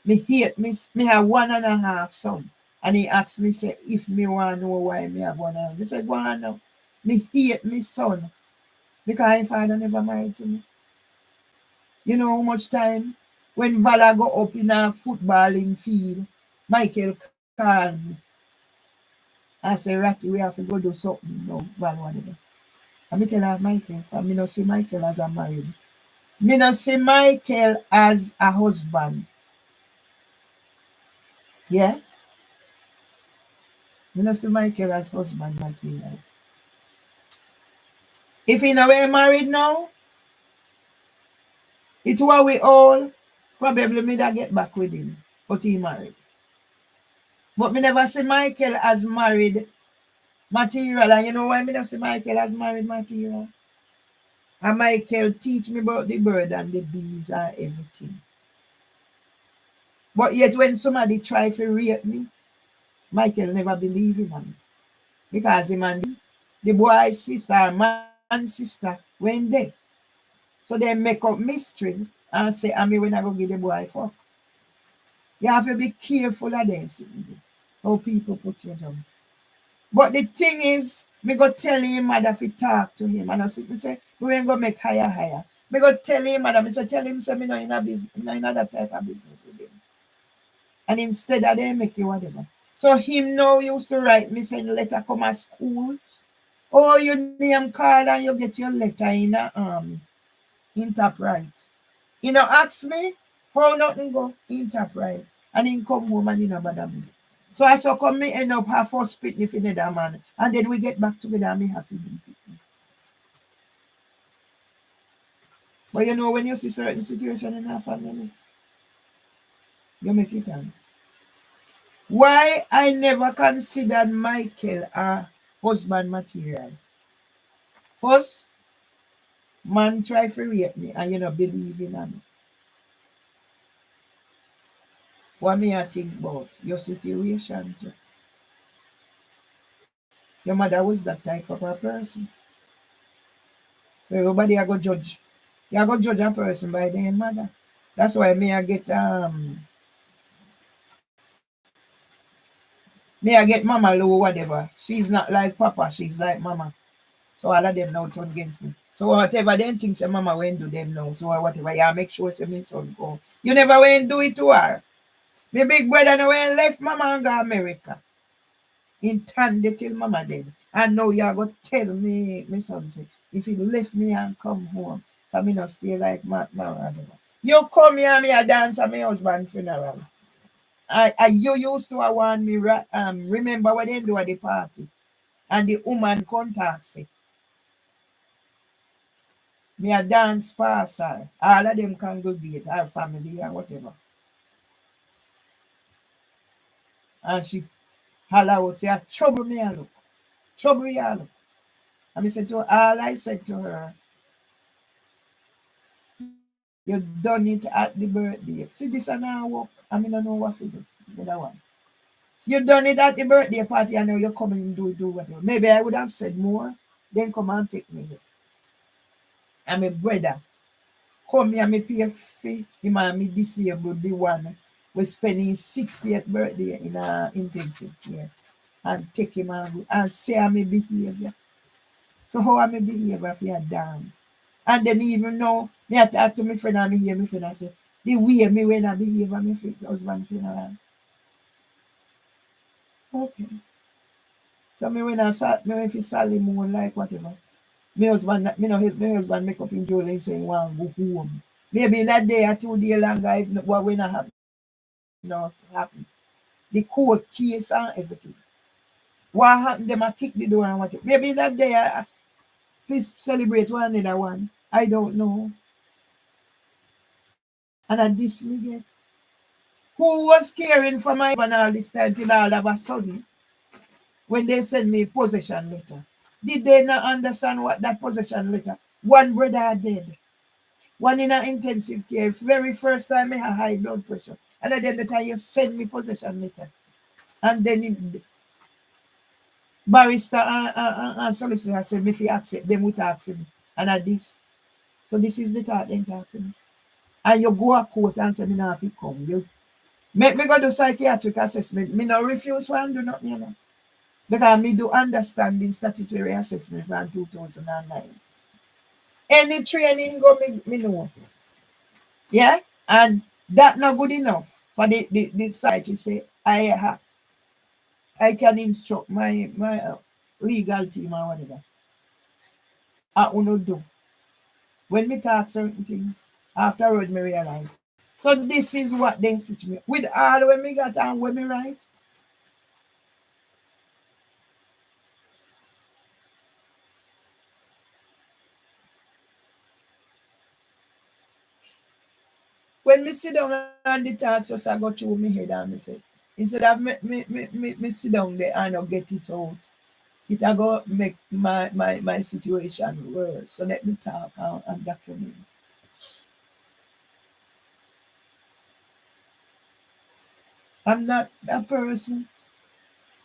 me hate me have 1.5 son and he ask me say if me want know why me have one and me say go on now me hate me son because his father never married to me. You know how much time when Vala go up in a footballing field, Michael called me. I say, Ratty, we have to go do something no, Val, whatever. And me tell her, Michael, I me not see Michael as a married. Me not see Michael as a husband. Yeah? Me not see Michael as husband material. If he now married now, it was we all, probably me that get back with him. But he married. But me never see Michael as married material. And you know why me not see Michael as married material? And Michael teach me about the bird and the bees and everything. But yet when somebody try to rape me, Michael never believe in me. Because him and the boy's sister, man's sister, went there. So they make up mystery and say, I mean, when I go get the boy fuck. You have to be careful of this. How people put you down. But the thing is, me go tell him mother if talk to him. And I sit and say, we ain't gonna make higher. Me go tell him mother, me say tell him say me no in a business, me no in that type of business with him. And instead of them make you whatever. So him now used to write me saying letter come at school. Oh, your name card and you get your letter in top right. You know, ask me how nothing go in top right. And he come home and he no bother me. So I saw come me end up have first pitney for another man. And then we get back together and me have him pick me. But you know when you see certain situation in our family, you make it on. Why I never considered Michael a husband material. First, man try to rape me and you know believe in me. What me I think about your situation too. Your mother was that type of a person. Everybody I go judge. You go judge a person by their mother. That's why me I get mama low whatever. She's not like papa, she's like mama. So all of them now turn against me. So whatever them things say mama won't do them now. So whatever, yeah, make sure say me son go. You never went do it to her. My big brother now went left mama and go America. In Tandy till mama dead. And now you go tell me, my son say, if he left me and come home, for me not stay like my you come here and me a dance at my husband's funeral. You used to want me remember what they do at the party. And the woman contact say, Me a dance pass her. All of them congregate, her family and whatever. And she holler out, say, "Ah, trouble me a look. Trouble ya look." And me said to her, all I said to her, you done it at the birthday. See, this and I work. I mean, I don't know what to do. The other one. So you done it at the birthday party and now you're coming and do whatever. Maybe I would have said more, then come and take me there. And my brother, come here, me pay fee. Him and me disabled the one we spending his 60th birthday in a intensive care. And take him and say I'm a behavior. So how am I behavior if you dance? And then even now, me I talk to my friend and me hear my friend and say, the way me when I behave at my husband funeral. Okay. So me when I start, me if it's Sally Moon like whatever. My husband, me no help my husband make up in Julie saying want go home. Maybe in that day or 2 days longer, if what when I happen, not happen. The court case and everything. What happened? Them I kick the door and whatever. Maybe in that day I please celebrate one another one. I don't know. And at this me get. Who was caring for my husband all this time till all of a sudden when they send me a possession letter? Did they not understand what that possession letter? One brother dead. One in an intensive care. Very first time I had high blood pressure. And then the time you send me possession letter. And then barrister and solicitor said if you accept them we talk for me. And at this. So this is the talk they talk for me. And you go a court and say me now if you come. You make me go do psychiatric assessment. Me no refuse one do nothing, you know. Because me do understanding statutory assessment from 2009. Any training go me know. Yeah? And that not good enough for the site say I can instruct my legal team or whatever. I uno do. When me talk certain things, afterward me realize. So this is what they teach me. With all when me got and when me write, when me sit down and the thoughts just I go through my head and me say, instead of me sit down there and not get it out, it a go make my situation worse. So let me talk and document. I'm not a person.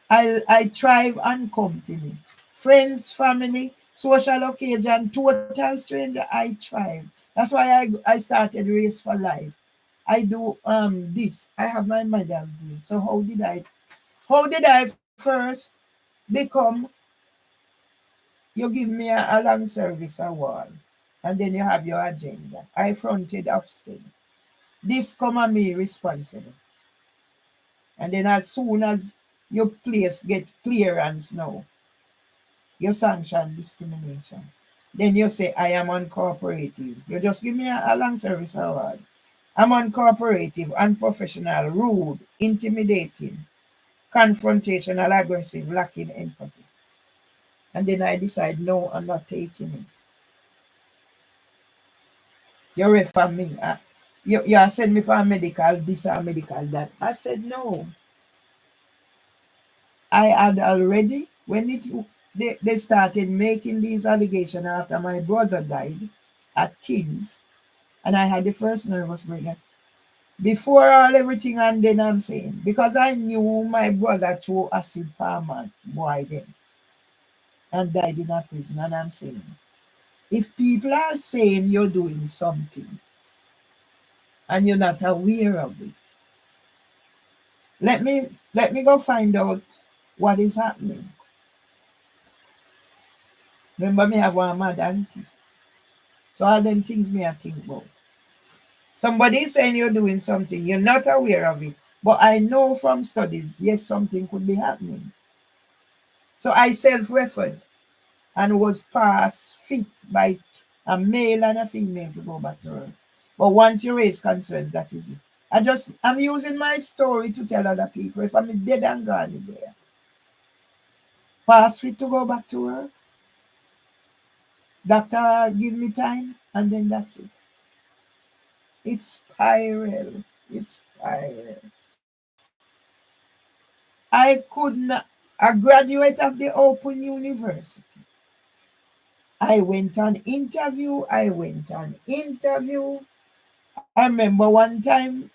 I thrive on company. Friends, family, social occasion, total stranger, I thrive. That's why I started Race for Life. I do this. I have my medal day. So how did I first become you give me a long service award and then you have your agenda. I fronted Ofsted. This come on me responsible. And then as soon as your place get clearance now, you sanction discrimination. Then you say, I am uncooperative. You just give me a long service award. I'm uncooperative, unprofessional, rude, intimidating, confrontational, aggressive, lacking empathy. And then I decide, no, I'm not taking it. You refer me. You send me for a medical, this or medical, that. I said, no. I had already, when they started making these allegations after my brother died at King's, and I had the first nervous breakdown. Before all everything, and then I'm saying, because I knew my brother threw acid palm boy then and died in a prison, and I'm saying, if people are saying you're doing something and you're not aware of it, let me go find out what is happening. Remember me have one mad auntie. So all them things me I think about. Somebody is saying you're doing something, you're not aware of it. But I know from studies, yes, something could be happening. So I self-referred and was passed fit by a male and a female to go back to work. But once you raise concerns, that is it. I'm using my story to tell other people if I'm dead and gone there. Pass fit to go back to work. Doctor give me time. And then that's it. It's spiral. It's spiral. I could not, a graduate of the Open University. I went on interview. I went on interview. I remember one time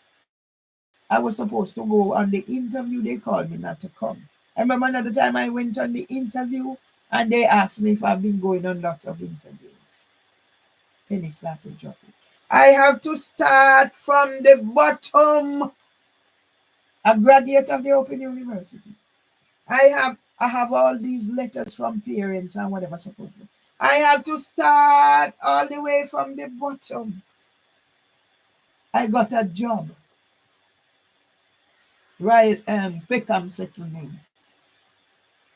I was supposed to go on the interview. They called me not to come. I remember another time I went on the interview and they asked me if I've been going on lots of interviews. Penny started dropping. I have to start from the bottom. A graduate of the Open University. I have all these letters from parents and whatever support me. I have to start all the way from the bottom. I got a job. Right, Peckham settlement.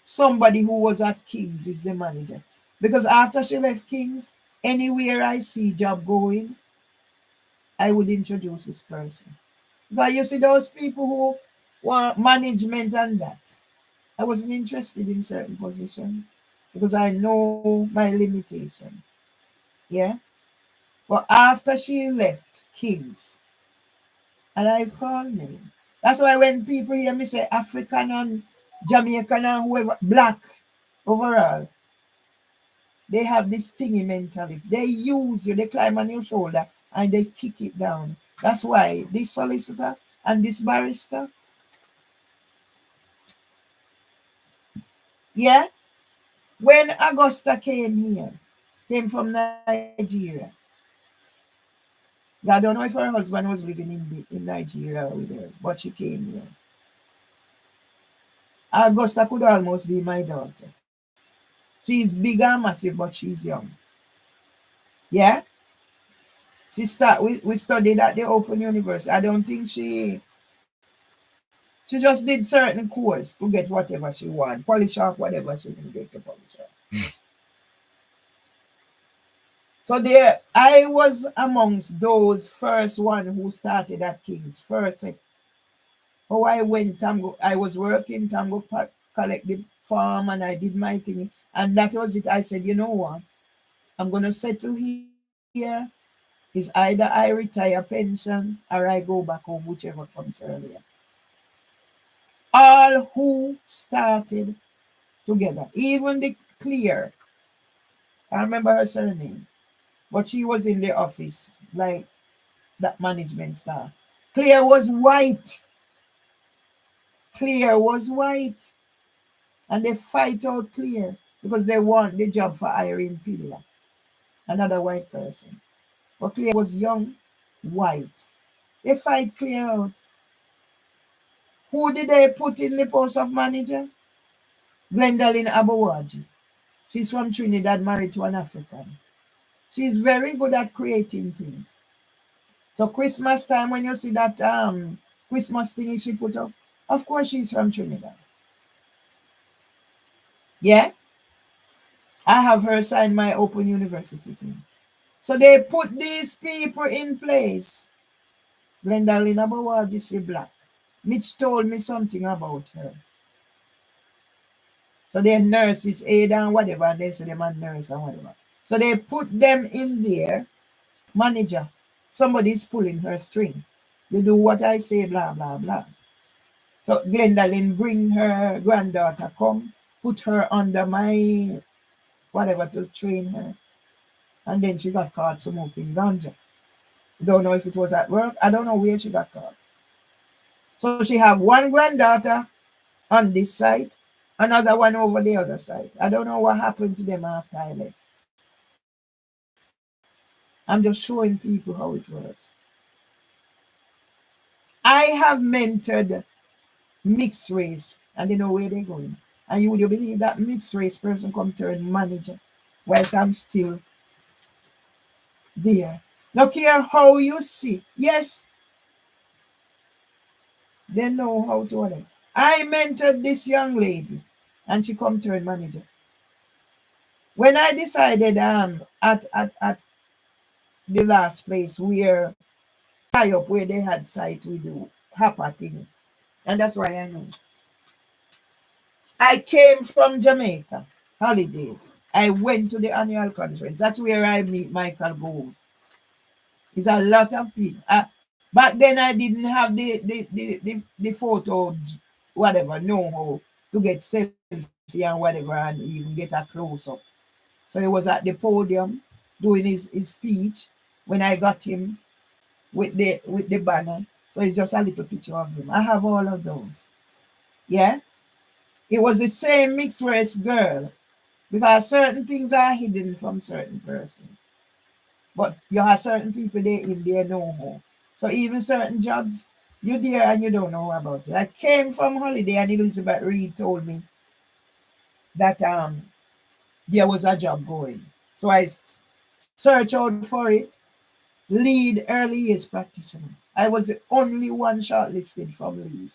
Somebody who was at King's is the manager. Because after she left King's, anywhere I see job going, I would introduce this person. Because you see those people who want management and that. I wasn't interested in certain positions because I know my limitation. Yeah. But after she left King's, and I found me. That's why when people hear me say African and Jamaican and whoever, black overall, they have this thingy mentality. They use you, they climb on your shoulder and they kick it down. That's why this solicitor and this barrister, yeah, when Augusta came here, came from Nigeria. I don't know if her husband was living in Nigeria with her, but she came here. Augusta could almost be my daughter. She's big and massive, but she's young. Yeah? We studied at the Open University. I don't think she just did certain course to get whatever she want, polish off whatever she can get to polish off. So there, I was amongst those first one who started at King's first. Oh, I went, I was working, Tango collect the farm and I did my thing. And that was it. I said, you know what? I'm going to settle here. Is either I retire pension or I go back home, whichever comes earlier. All who started together, even the Clear, I remember her surname, but she was in the office, like that management staff. Clear was white. Clear was white. And they fight out Clear because they want the job for Irene Pilla, another white person. But Clear was young, white. They fight Clear out. Who did they put in the post of manager? Gwendolyn Abawaji. She's from Trinidad, married to an African. She's very good at creating things. So Christmas time, when you see that Christmas thing she put up, of course she's from Trinidad. Yeah? I have her sign my Open University thing. So they put these people in place. Gwendolyn Abawaji, she black. Mitch told me something about her. So they're nurses, aid and whatever, and they say them a nurse and whatever. So they put them in there, manager. Somebody's pulling her string. You do what I say, blah, blah, blah. So Gwendolyn bring her granddaughter, come, put her under my whatever to train her. And then she got caught smoking ganja. Don't know if it was at work. I don't know where she got caught. So she have one granddaughter on this side, another one over the other side. I don't know what happened to them after I left. I'm just showing people how it works. I have mentored mixed race, and they know where they're going. And you would you believe that mixed race person come turn manager, whilst I'm still there. No care how you see. Yes, they know how to order. I mentored this young lady, and she come turn manager. When I decided at the last place where tie up where they had site with the Hapa thing. And that's why I know. I came from Jamaica, holidays. I went to the annual conference. That's where I meet Michael Gove. It's a lot of people. Back then I didn't have the photo, whatever, know how to get selfie and whatever and even get a close up. So he was at the podium doing his speech when I got him with the banner. So it's just a little picture of him. I have all of those. Yeah. It was the same mixed race girl because certain things are hidden from certain persons. But you have certain people there in there know how. So even certain jobs, you're there and you don't know about it. I came from holiday and Elizabeth Reed told me that there was a job going. So I searched out for it, lead early years practitioner. I was the only one shortlisted from leave.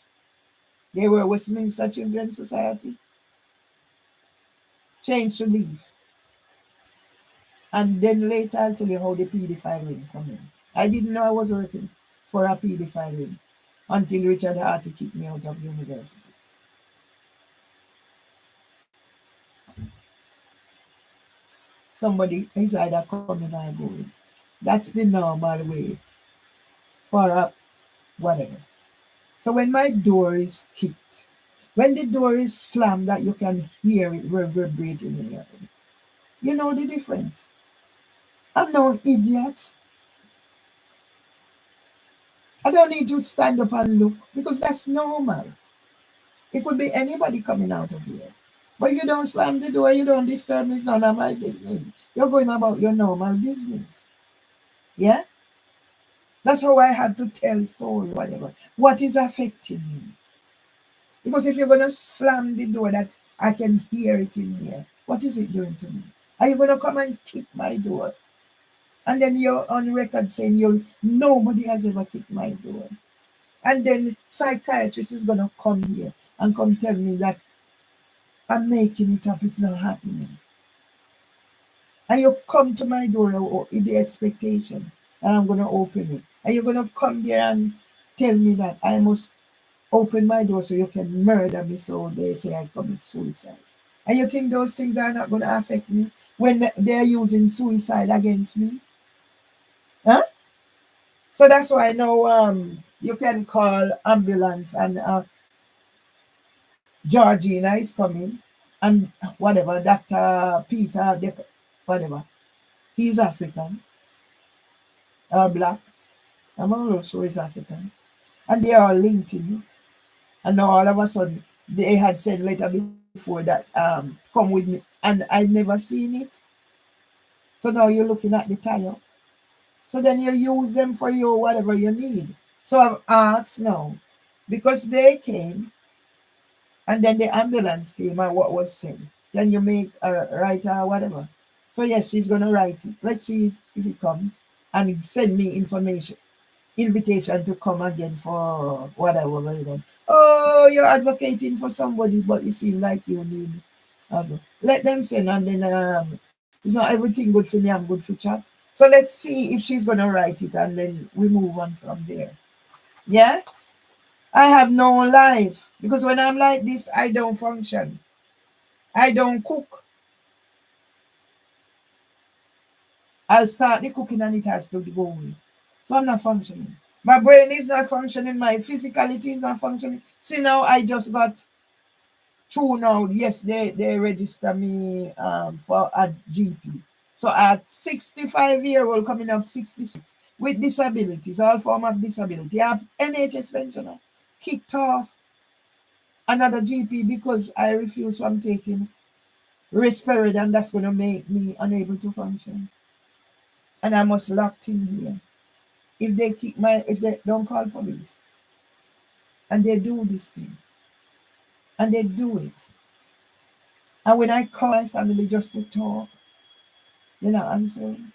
They were Westminster Children's Society, changed to leave. And then later I'll tell you how the PD filing come in. I didn't know I was working for a PD filing until Richard Harty kicked me out of university. Somebody is either coming or going. That's the normal way for a whatever. So when my door is kicked, when the door is slammed that you can hear it reverberating in your head, you know the difference. I'm no idiot. I don't need to stand up and look because that's normal. It could be anybody coming out of here. But if you don't slam the door, you don't disturb me, it's none of my business. You're going about your normal business. Yeah? That's how I had to tell story, whatever. What is affecting me? Because if you're gonna slam the door that I can hear it in here, what is it doing to me? Are you gonna come and kick my door? And then you're on record saying nobody has ever kicked my door. And then psychiatrist is gonna come here and come tell me that I'm making it up, it's not happening. And you come to my door with the expectation that I'm gonna open it. And you're gonna come there and tell me that I must open my door so you can murder me so they say I commit suicide. And you think those things are not gonna affect me when they're using suicide against me? Huh? So that's why now you can call ambulance and Georgina is coming and whatever, Dr. Peter, whatever. He's African or black. I'm almost sure he's African. And they are linked in it. And now all of a sudden they had said later before that come with me and I never seen it. So now you're looking at the tire. So then you use them for your whatever you need. So I've asked now, because they came and then the ambulance came and what was said. Can you make a write or whatever? So yes, she's gonna write it. Let's see if it comes and send me information. Invitation to come again for whatever going on. Oh, you're advocating for somebody, but it seems like you need. Let them send, and then it's not everything good for me. I'm good for chat. So let's see if she's gonna write it, and then we move on from there. Yeah, I have no life because when I'm like this, I don't function. I don't cook. I'll start the cooking, and it has to go away. So I'm not functioning. My brain is not functioning. My physicality is not functioning. See now, I just got through now. Yes, they register me for a GP. So at 65-year-old coming up 66 with disabilities, all form of disability. I have NHS pensioner kicked off another GP because I refuse from taking risperidone and that's going to make me unable to function. And I must locked in here. If they don't call police and they do this thing and they do it. And when I call my family just to talk, they're not answering.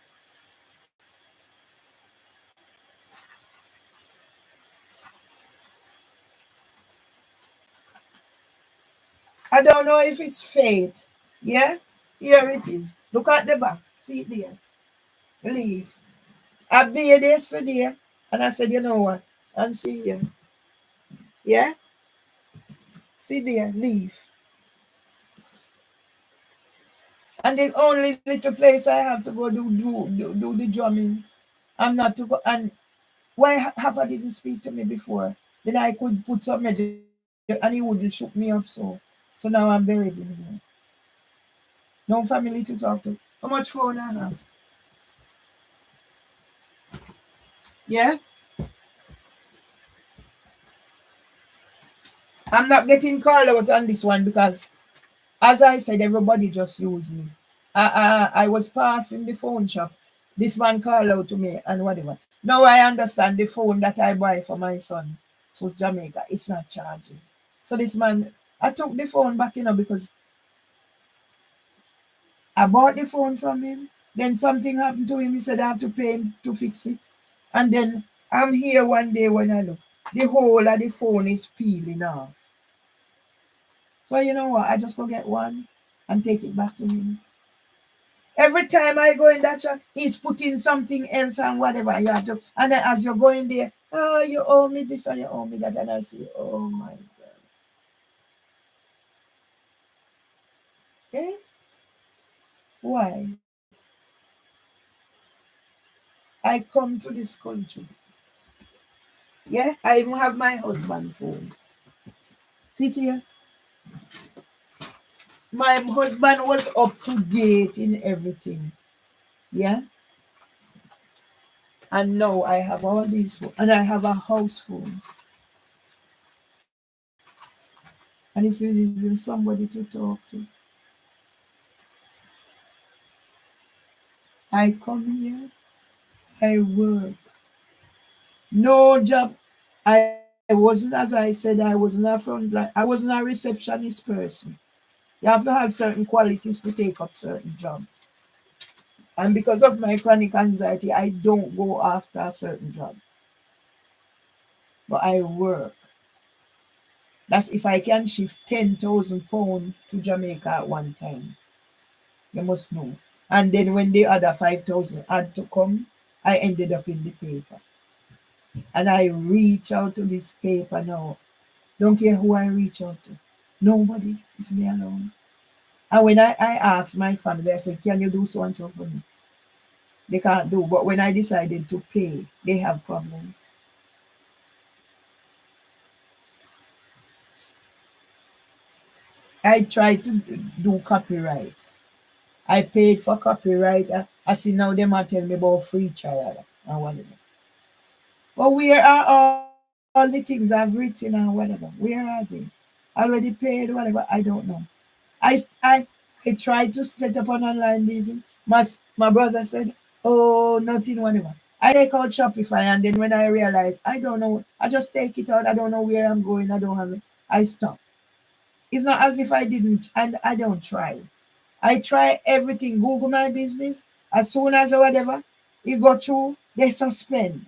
I don't know if it's fate. Yeah? Here it is. Look at the back. See it there. Leave. I be here yesterday and I said, you know what? And see you. Yeah? See there. Leave. And the only little place I have to go do the drumming. I'm not to go. And why Hapa didn't speak to me before? Then I could put some medicine and he wouldn't shook me up so. So now I'm buried in here. No family to talk to. How much phone I have? Yeah? I'm not getting called out on this one because, as I said, everybody just used me. I was passing the phone shop. This man called out to me and whatever. Now I understand the phone that I buy for my son to Jamaica. It's not charging. So this man, I took the phone back, because I bought the phone from him. Then something happened to him. He said I have to pay him to fix it. And then I'm here one day when I look. The whole of the phone is peeling off. So you know what? I just go get one and take it back to him. Every time I go in that shop, he's putting something else and whatever you have to. And then as you're going there, oh, you owe me this and you owe me that. And I say, oh my God. Okay? Why? I come to this country. Yeah? I even have my husband's phone. Sit here. My husband was up to date in everything. Yeah? And now I have all these phones. And I have a house phone. And it's using somebody to talk to. I come here. I work. No job. I wasn't, as I said, I wasn't a front line. I wasn't a receptionist person. You have to have certain qualities to take up certain jobs. And because of my chronic anxiety, I don't go after a certain job. But I work. That's if I can shift 10,000 pounds to Jamaica at one time. You must know. And then when the other 5,000 had to come, I ended up in the paper. And I reach out to this paper now. Don't care who I reach out to. Nobody. It's me alone. And when I asked my family, I said, can you do so and so for me? They can't do. But when I decided to pay, they have problems. I tried to do copyright. I paid for copyright. I see now them are telling me about free trial and whatever. But where are all the things I've written and whatever? Where are they? Already paid, whatever? I don't know. I I I tried to set up an online business. My brother said, "Oh, nothing, whatever." I take out Shopify, and then when I realize I don't know, I just take it out. I don't know where I'm going. I don't have it. I stop. It's not as if I didn't, and I don't try. I try everything. Google my business. As soon as whatever it go through, they suspend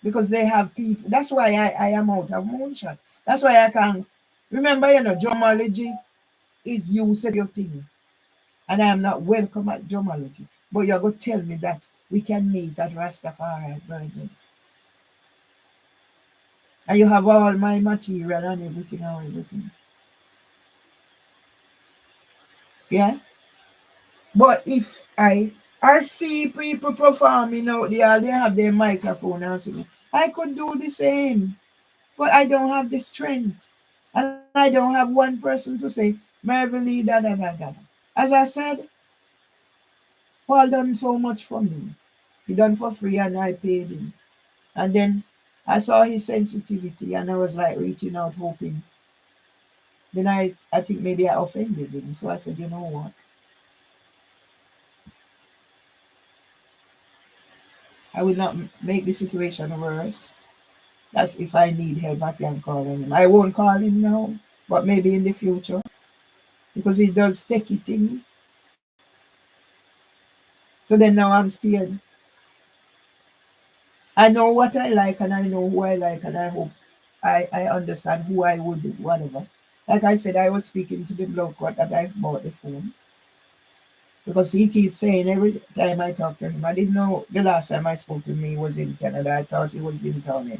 because they have people. That's why I am out of moonshot. That's why I can remember, drumology is you said your thing. And I am not welcome at drumology. But you're going to tell me that we can meet at Rastafari birthdays. And you have all my material and everything and everything. Yeah? But if I see people performing out there, they have their microphone and singing. I could do the same. But I don't have the strength. And I don't have one person to say, Mervelee, da da da da. As I said, Paul done so much for me. He done for free and I paid him. And then I saw his sensitivity and I was like reaching out, hoping. Then I think maybe I offended him. So I said, you know what? I will not make the situation worse. That's if I need help, I can call him. I won't call him now, but maybe in the future because he does take it in me. So then now I'm scared. I know what I like and I know who I like and I hope I understand who I would do, whatever. Like I said, I was speaking to the bloke that I bought the phone because he keeps saying every time I talk to him, I didn't know the last time I spoke to him he was in Canada. I thought he was in town.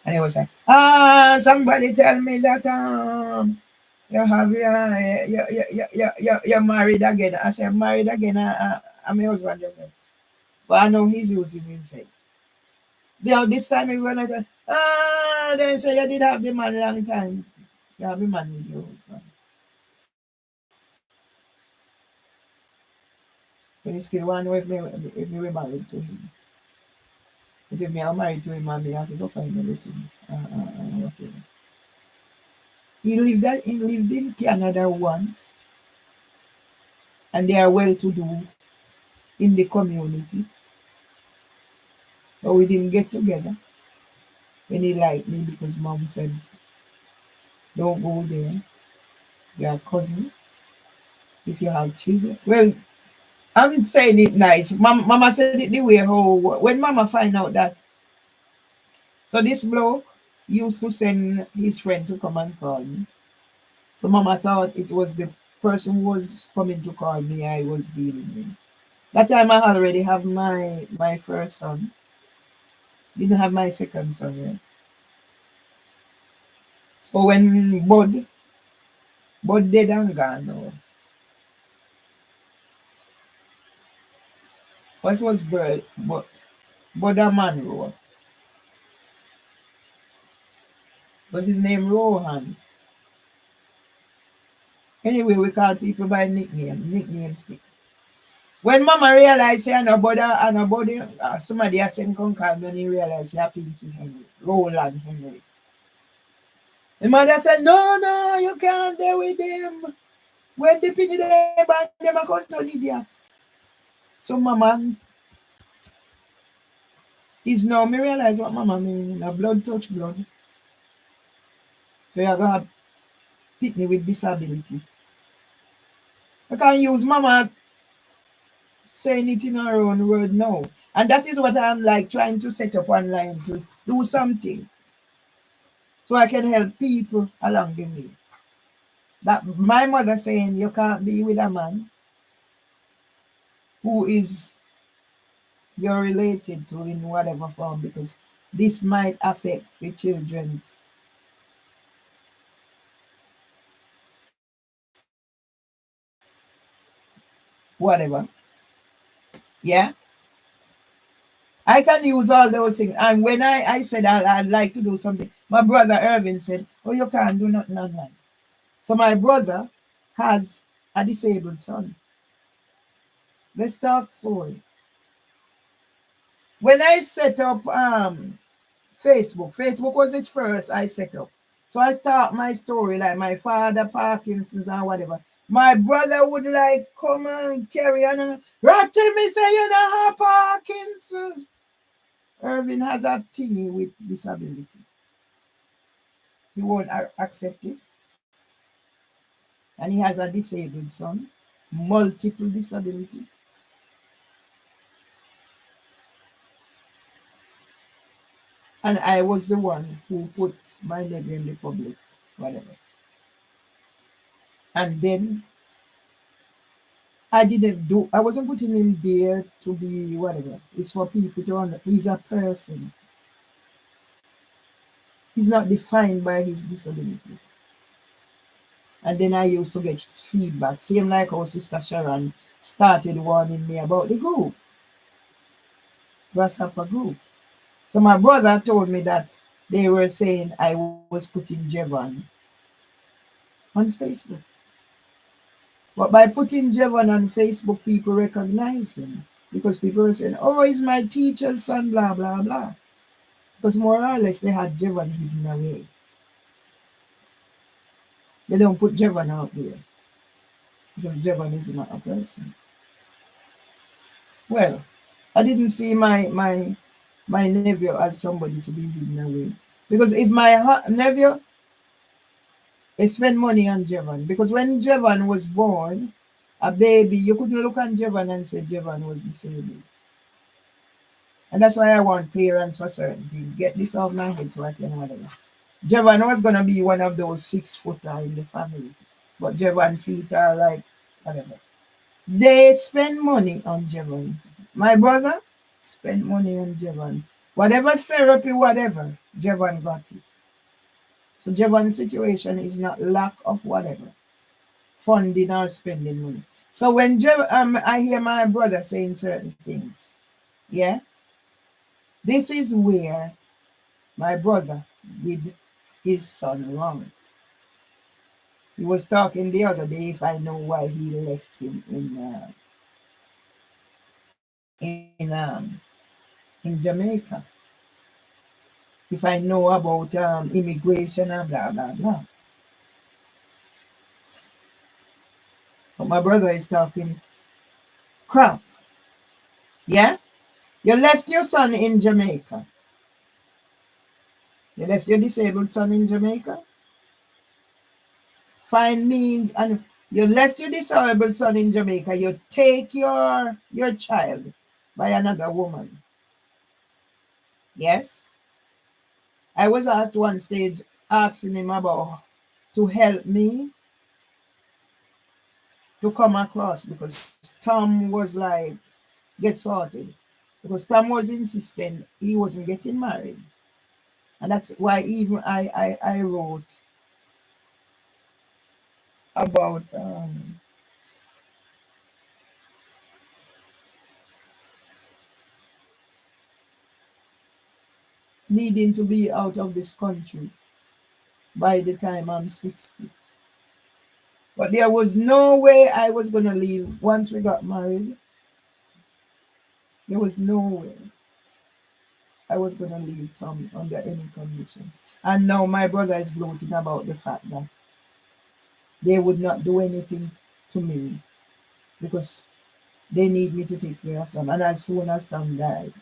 And he was like, somebody tell me that You have you're married again. I said, married again. I'm my husband again. But I know he's using his head. This time he's going to, then say you did have the man long time. You have the man with your husband. But he still want to know if me were married to him. If me are married to him, and me have to go find everything. Whatever. He lived in Canada once, and they are well to do in the community. But we didn't get together when he liked me because mom said, don't go there. They are cousins if you have children. Well, I'm saying it nice. Mama said it the way how when mama find out that. So this bloke used to send his friend to come and call me. So mama thought it was the person who was coming to call me I was dealing with. That time I already have my first son. Didn't have my second son yet. So when Bud dead and gone now. What was Bud a man Rowe? Was his name Rohan? Anyway, we call people by nickname. Nickname stick. When mama realized say nobody, somebody has sent come call me when he realized he Pinky Henry, Roland Henry. The mother said, no, you can't deal with him. When the penny they ban them a come turn idiot. So mama is now me realize what mama mean. A blood touch blood. So you're gonna pick me with disability. I can't use mama saying it in her own word now. And that is what I'm like trying to set up online to do something so I can help people along the way. That my mother saying you can't be with a man who is you're related to in whatever form because this might affect the children's whatever. Yeah. I can use all those things. And when I said I'd like to do something, my brother Irvin said, oh, you can't do nothing online. So my brother has a disabled son. Let's talk story. When I set up Facebook was its first I set up. So I start my story like my father Parkinson's and whatever. My brother would like come and carry on and Ratty me say you don't have Parkinson's. Irvin has a thingy with disability. He won't accept it. And he has a disabled son, multiple disability. And I was the one who put my nephew in the public, whatever. And then I wasn't putting him there to be whatever. It's for people to understand. He's a person. He's not defined by his disability. And then I used to get feedback, same like how Sister Sharon started warning me about the group, Grasshopper group. So my brother told me that they were saying I was putting Jevon on Facebook. But by putting Jevon on Facebook, people recognized him because people were saying, oh, he's my teacher's son, blah, blah, blah. Because more or less they had Jevon hidden away. They don't put Jevon out there because Jevon is not a person. Well, I didn't see my nephew as somebody to be hidden away. Because if my nephew, they spend money on Jevon. Because when Jevon was born, a baby, you couldn't look on Jevon and say Jevon was disabled. And that's why I want clearance for certain things. Get this off my head so I can whatever. Jevon was going to be one of those 6-footer in the family. But Jevon feet are like, whatever. They spend money on Jevon. My brother spent money on Jevon. Whatever therapy, whatever, Jevon got it. So Javon's situation is not lack of whatever, funding or spending money. So when I hear my brother saying certain things, yeah, this is where my brother did his son wrong. He was talking the other day if I know why he left him in Jamaica. If I know about immigration and blah blah blah. But my brother is talking crap. Yeah? You left your son in Jamaica. You left your disabled son in Jamaica. Find means, and you left your disabled son in Jamaica. You take your child by another woman. Yes? I was at one stage asking him about to help me to come across because Tom was like, get sorted. Because Tom was insistent he wasn't getting married. And that's why even I wrote about needing to be out of this country by the time I'm 60. But there was no way I was going to leave once we got married. There was no way I was going to leave Tom under any condition. And now my brother is gloating about the fact that they would not do anything to me because they need me to take care of them. And as soon as Tom died,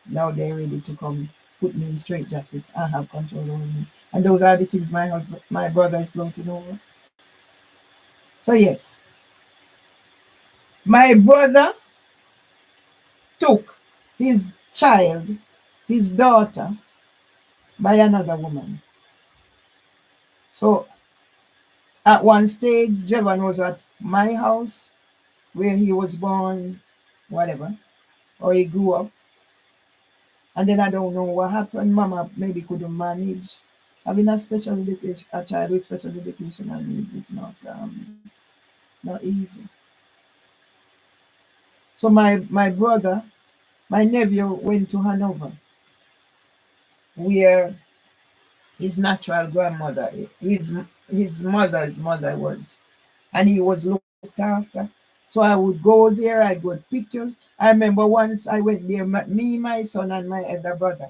now they're ready to come put me in straight jacket and have control over me. And those are the things my brother is gloating over. So yes, my brother took his child, his daughter, by another woman. So at one stage, Jevan was at my house where he was born, whatever, or he grew up. And then I don't know what happened. Mama maybe couldn't manage. Having a special education, a child with special educational needs, it's not easy. So my brother, my nephew went to Hanover, where his natural grandmother, his mother's mother was, and he was looked after. So I would go there, I got pictures. I remember once I went there, me, my son, and my elder brother,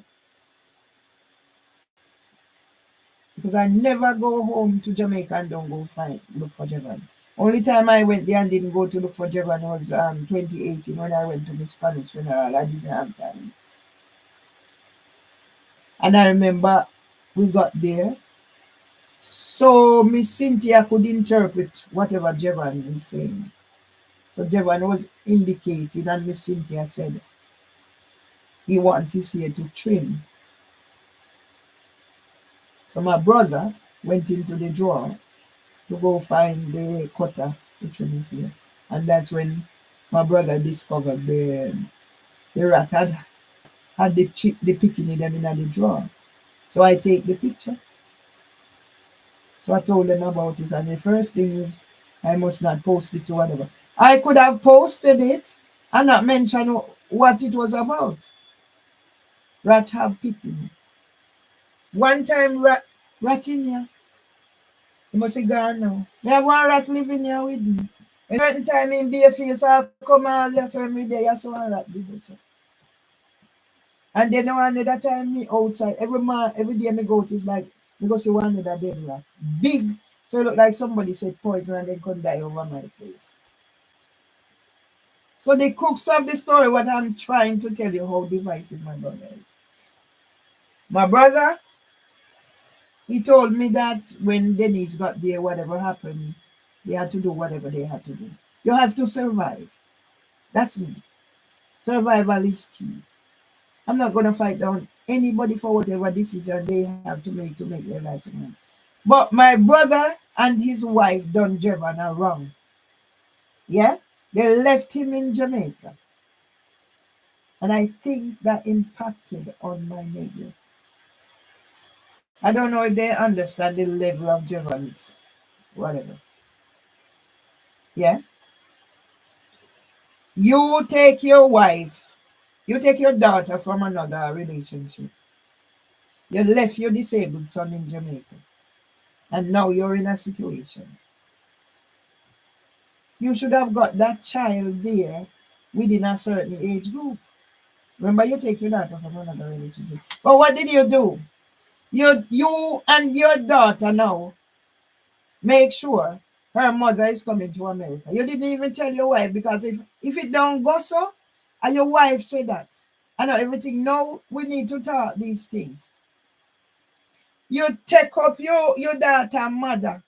because I never go home to Jamaica and don't go look for Jevan. Only time I went there and didn't go to look for Jevan was 2018 when I went to Miss Connie's funeral. I didn't have time. And I remember we got there. So Miss Cynthia could interpret whatever Jevan was saying. So Jevan was indicating, and Miss Cynthia said he wants his hair to trim. So my brother went into the drawer to go find the cutter to trim his hair. And that's when my brother discovered the rat had the picking them in the drawer. So I take the picture. So I told them about it. And the first thing is, I must not post it to whatever. I could have posted it and not mention what it was about. Rat have picking it. One time rat in here. He must be gone now. Me have one rat living here with me. A certain time in bare face, I come all yes, every day, I saw one rat did it. So. And then another time me outside, every day me go out is like, me go see one another dead rat. Big. So it look like somebody said poison and then could die over my place. So the crux of the story, what I'm trying to tell you, how divisive my brother is. My brother, he told me that when Denise got there, whatever happened, they had to do whatever they had to do. You have to survive. That's me. Survival is key. I'm not going to fight down anybody for whatever decision they have to make their life move. But my brother and his wife done Jevan are wrong. Yeah? They left him in Jamaica. And I think that impacted on my nephew. I don't know if they understand the level of Javon's whatever. Yeah? You take your wife, you take your daughter from another relationship. You left your disabled son in Jamaica. And now you're in a situation. You should have got that child there within a certain age group. Remember, you take your daughter from another relationship. But what did you do? You and your daughter now make sure her mother is coming to America. You didn't even tell your wife, because if it don't go so, and your wife say that, I know everything. Now we need to talk these things. You take up your daughter mother,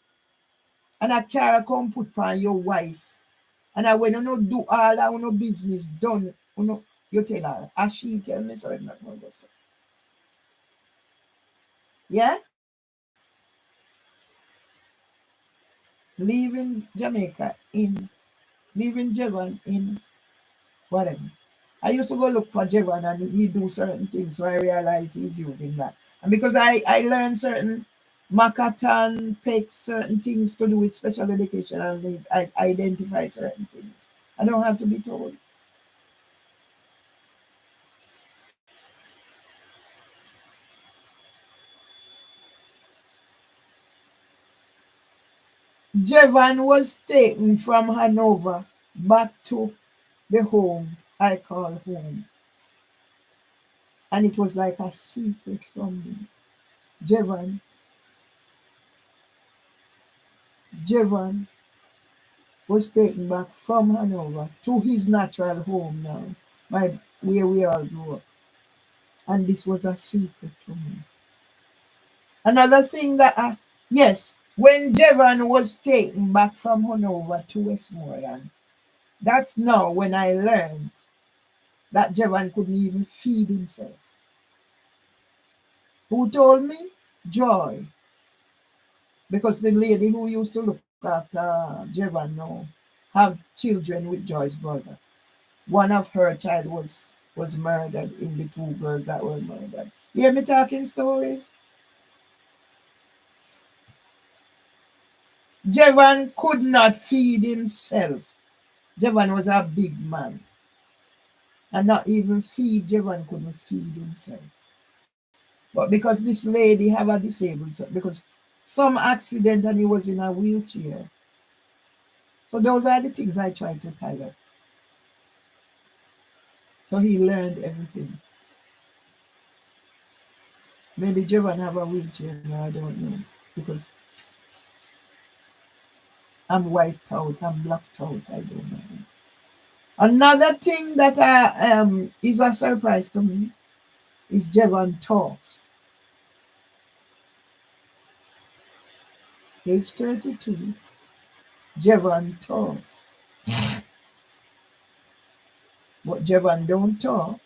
and a car come put on your wife. And I when you no do all that no business done, you tell her. And she tell me so I'm not gonna go so. Yeah? Leaving Jamaica in leaving Javon in whatever. I used to go look for Javon and he do certain things, so I realized he's using that. And because I learned certain Makatan pick certain things to do with special educational needs, I identify certain things. I don't have to be told. Javon was taken from Hanover back to the home I call home. And it was like a secret from me. Javon, Javon was taken back from Hanover to his natural home now, where we all grew up. And this was a secret to me. Another thing that, yes, when Javon was taken back from Hanover to Westmoreland, that's now when I learned that Javon couldn't even feed himself. Who told me? Joy. Because the lady who used to look after Javon now have children with Joy's brother. One of her child was murdered in the two girls that were murdered. You hear me talking stories? Javon could not feed himself. Javon was a big man. And not even feed, Javon couldn't feed himself. But because this lady have a disabled son, because some accident and he was in a wheelchair. So those are the things I try to tie up. So he learned everything. Maybe Javon have a wheelchair now, I don't know. Because I'm wiped out, I'm blocked out, I don't know. Another thing that is a surprise to me is Javon talks. Age 32, Javon talks. But Javon don't talk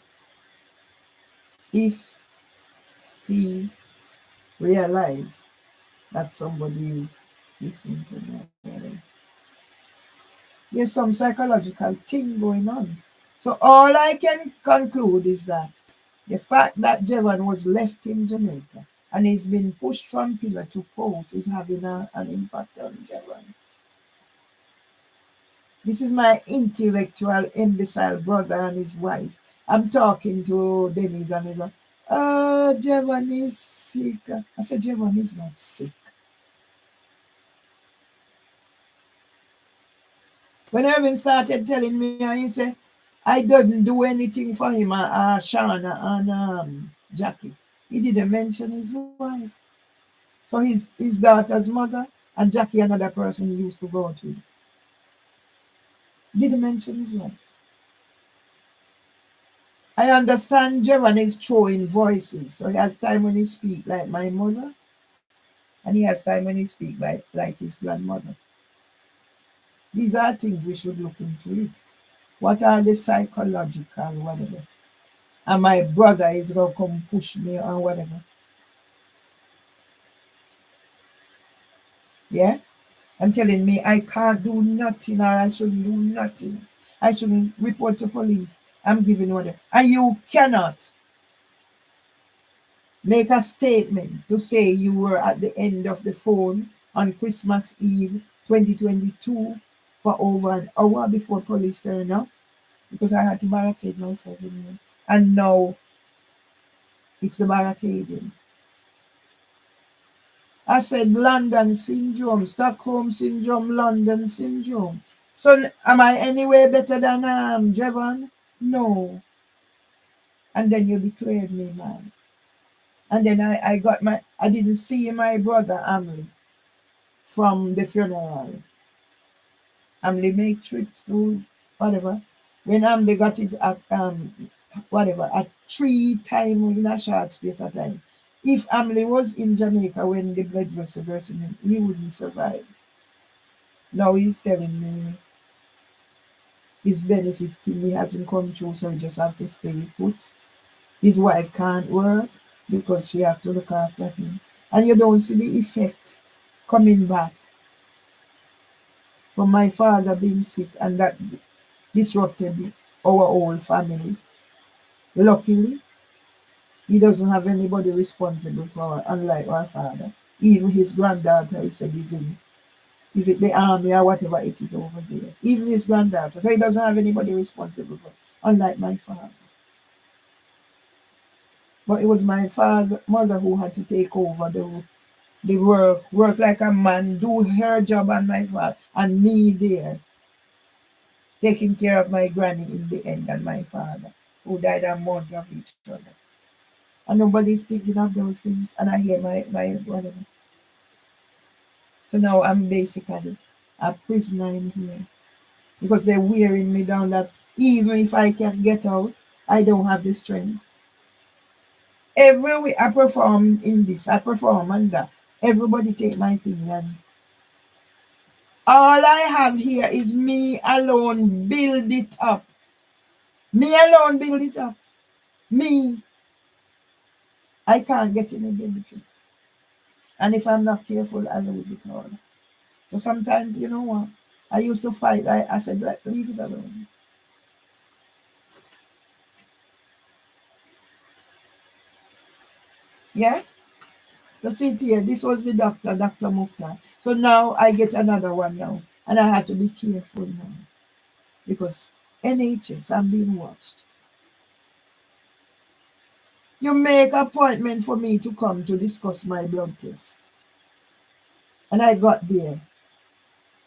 if he realize that somebody is listening to him. There's some psychological thing going on. So all I can conclude is that the fact that Javon was left in Jamaica and he's been pushed from pillar to post is having an impact on Javon. This is my intellectual imbecile brother and his wife. I'm talking to Dennis and he's like, Javon is sick. I said, Javon is not sick. When Irvin started telling me, and he said, I didn't do anything for him, Shauna and Jackie. He didn't mention his wife. So his daughter's mother and Jackie, another person he used to go out with, didn't mention his wife. I understand Javon is throwing voices. So he has time when he speak like my mother, and he has time when he speak like his grandmother. These are things we should look into it. What are the psychological whatever? And my brother is gonna come push me or whatever. Yeah? And telling me I can't do nothing or I shouldn't do nothing. I shouldn't report to police. I'm giving order. And you cannot. make a statement to say you were at the end of the phone on Christmas Eve 2022 for over an hour before police turned up because I had to barricade myself in here. And now it's the barricading. I said London syndrome, Stockholm syndrome, London syndrome. So am I any way better than Jevon? No. And then you declared me man. And then I didn't see my brother Amley from the funeral. Amley make trips to whatever. When Amley got it at whatever at 3 times in a short space of time. If Amley was in Jamaica when the blood was bursting him, he wouldn't survive. Now he's telling me his benefits thing he hasn't come through, so he just have to stay put. His wife can't work because she have to look after him. And you don't see the effect coming back from my father being sick, and that disrupted our whole family. Luckily, he doesn't have anybody responsible for, unlike our father. Even his granddaughter, he said, is it the army or whatever it is over there. Even his granddaughter. So he doesn't have anybody responsible for, unlike my father. But it was my mother who had to take over the work like a man, do her job and my father, and me there, taking care of my granny in the end and my father, who died a month of each other. And nobody's thinking of those things. And I hear my whatever. So now I'm basically a prisoner in here because they're wearing me down that even if I can get out, I don't have the strength. Every week I perform in this, I perform and that. Everybody take my thing and all I have here is me alone build it up. Me alone build it up. Me. I can't get any benefit. And if I'm not careful, I lose it all. So sometimes, you know what? I used to fight. I said, like, leave it alone. Yeah? So see it here. This was the doctor, Dr. Mukhtar. So now I get another one now. And I have to be careful now. Because NHS, I'm being watched. You make appointment for me to come to discuss my blood test. And I got there.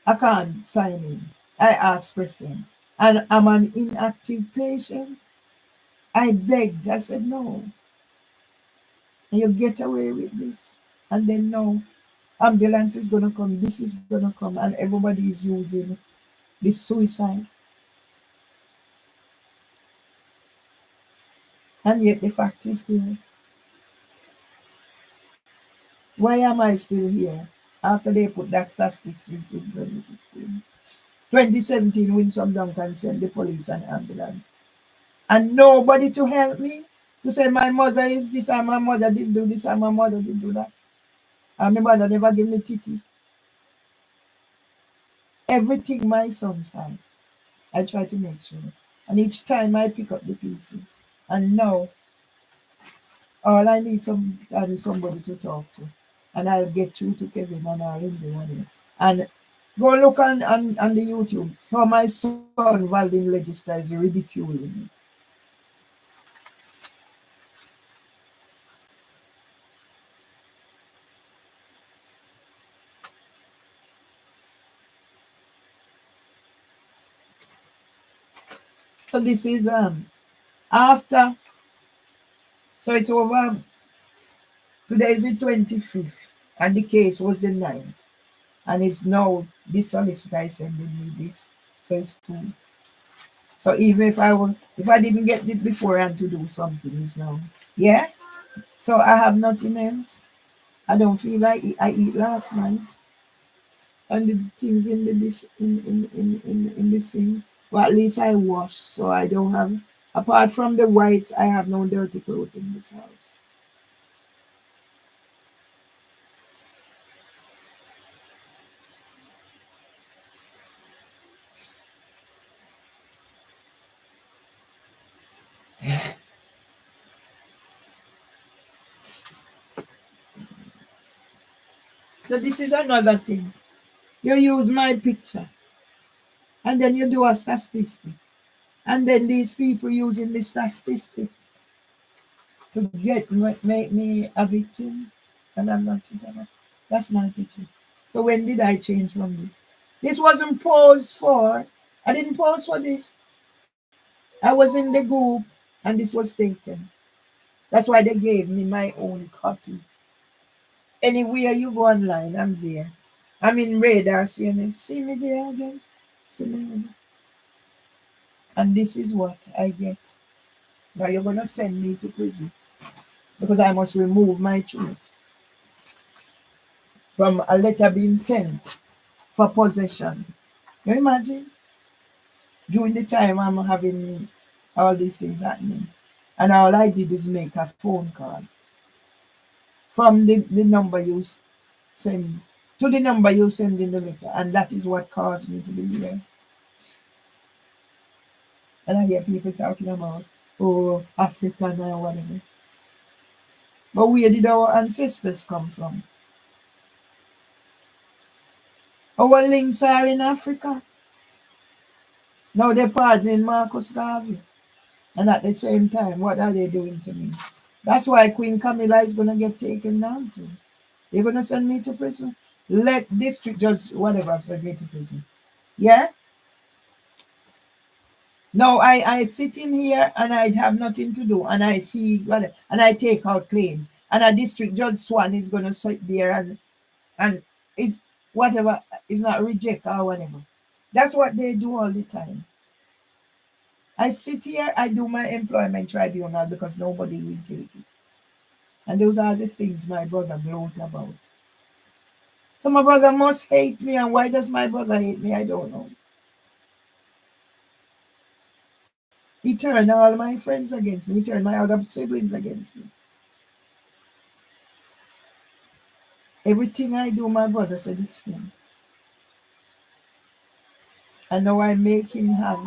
I can't sign in. I asked questions. And I'm an inactive patient. I begged. I said, no. And you get away with this. And then no. Ambulance is going to come. This is going to come. And everybody is using this suicide. And yet the fact is there. Why am I still here? After they put that statistics in 2016. 2017, Winsome Duncan sent the police and ambulance. And nobody to help me to say my mother is this and my mother did do this and my mother did do that. And my mother never give me titty. Everything my sons have, I try to make sure. And each time I pick up the pieces. And now, all I need is somebody to talk to. And I'll get through to Kevin and I'll do whatever. And go look on the YouTube how my son Valdin Register is ridiculing me. So this is after, so it's over. Today is the 25th and the case was the 9th. And it's now this solicitor is sending me this. So it's two. So even if I didn't get it beforehand to do something, is now. Yeah. So I have nothing else. I don't feel like I eat last night. And the things in the dish in the sink. Well, at least I wash, so I don't have, apart from the whites, I have no dirty clothes in this house. So this is another thing. You use my picture and then you do a statistic. And then these people using the statistic to make me a victim. And I'm not it. That's my picture. So when did I change from this? This wasn't posed for. I didn't pose for this. I was in the group and this was taken. That's why they gave me my own copy. Anywhere you go online, I'm there. I'm in radar seeing see me there again. See me. And this is what I get. Now you're gonna send me to prison because I must remove my truth from a letter being sent for possession. You imagine? During the time I'm having all these things happening. And all I did is make a phone call from the number you send to the number you send in the letter. And that is what caused me to be here. And I hear people talking about, oh, African or whatever. But where did our ancestors come from? Our links are in Africa. Now they're pardoning Marcus Garvey. And at the same time, what are they doing to me? That's why Queen Camilla is going to get taken down too. They're going to send me to prison. Let district judge, whatever, send me to prison. Yeah? No, I sit in here and I have nothing to do and I see whatever, and I take out claims. And a district judge Swan is going to sit there and is whatever is not reject or whatever. That's what they do all the time. I sit here, I do my employment tribunal because nobody will take it. And those are the things my brother wrote about. So my brother must hate me, and why does my brother hate me? I don't know. He turned all my friends against me. He turned my other siblings against me. Everything I do, my brother said it's him. And now I make him have.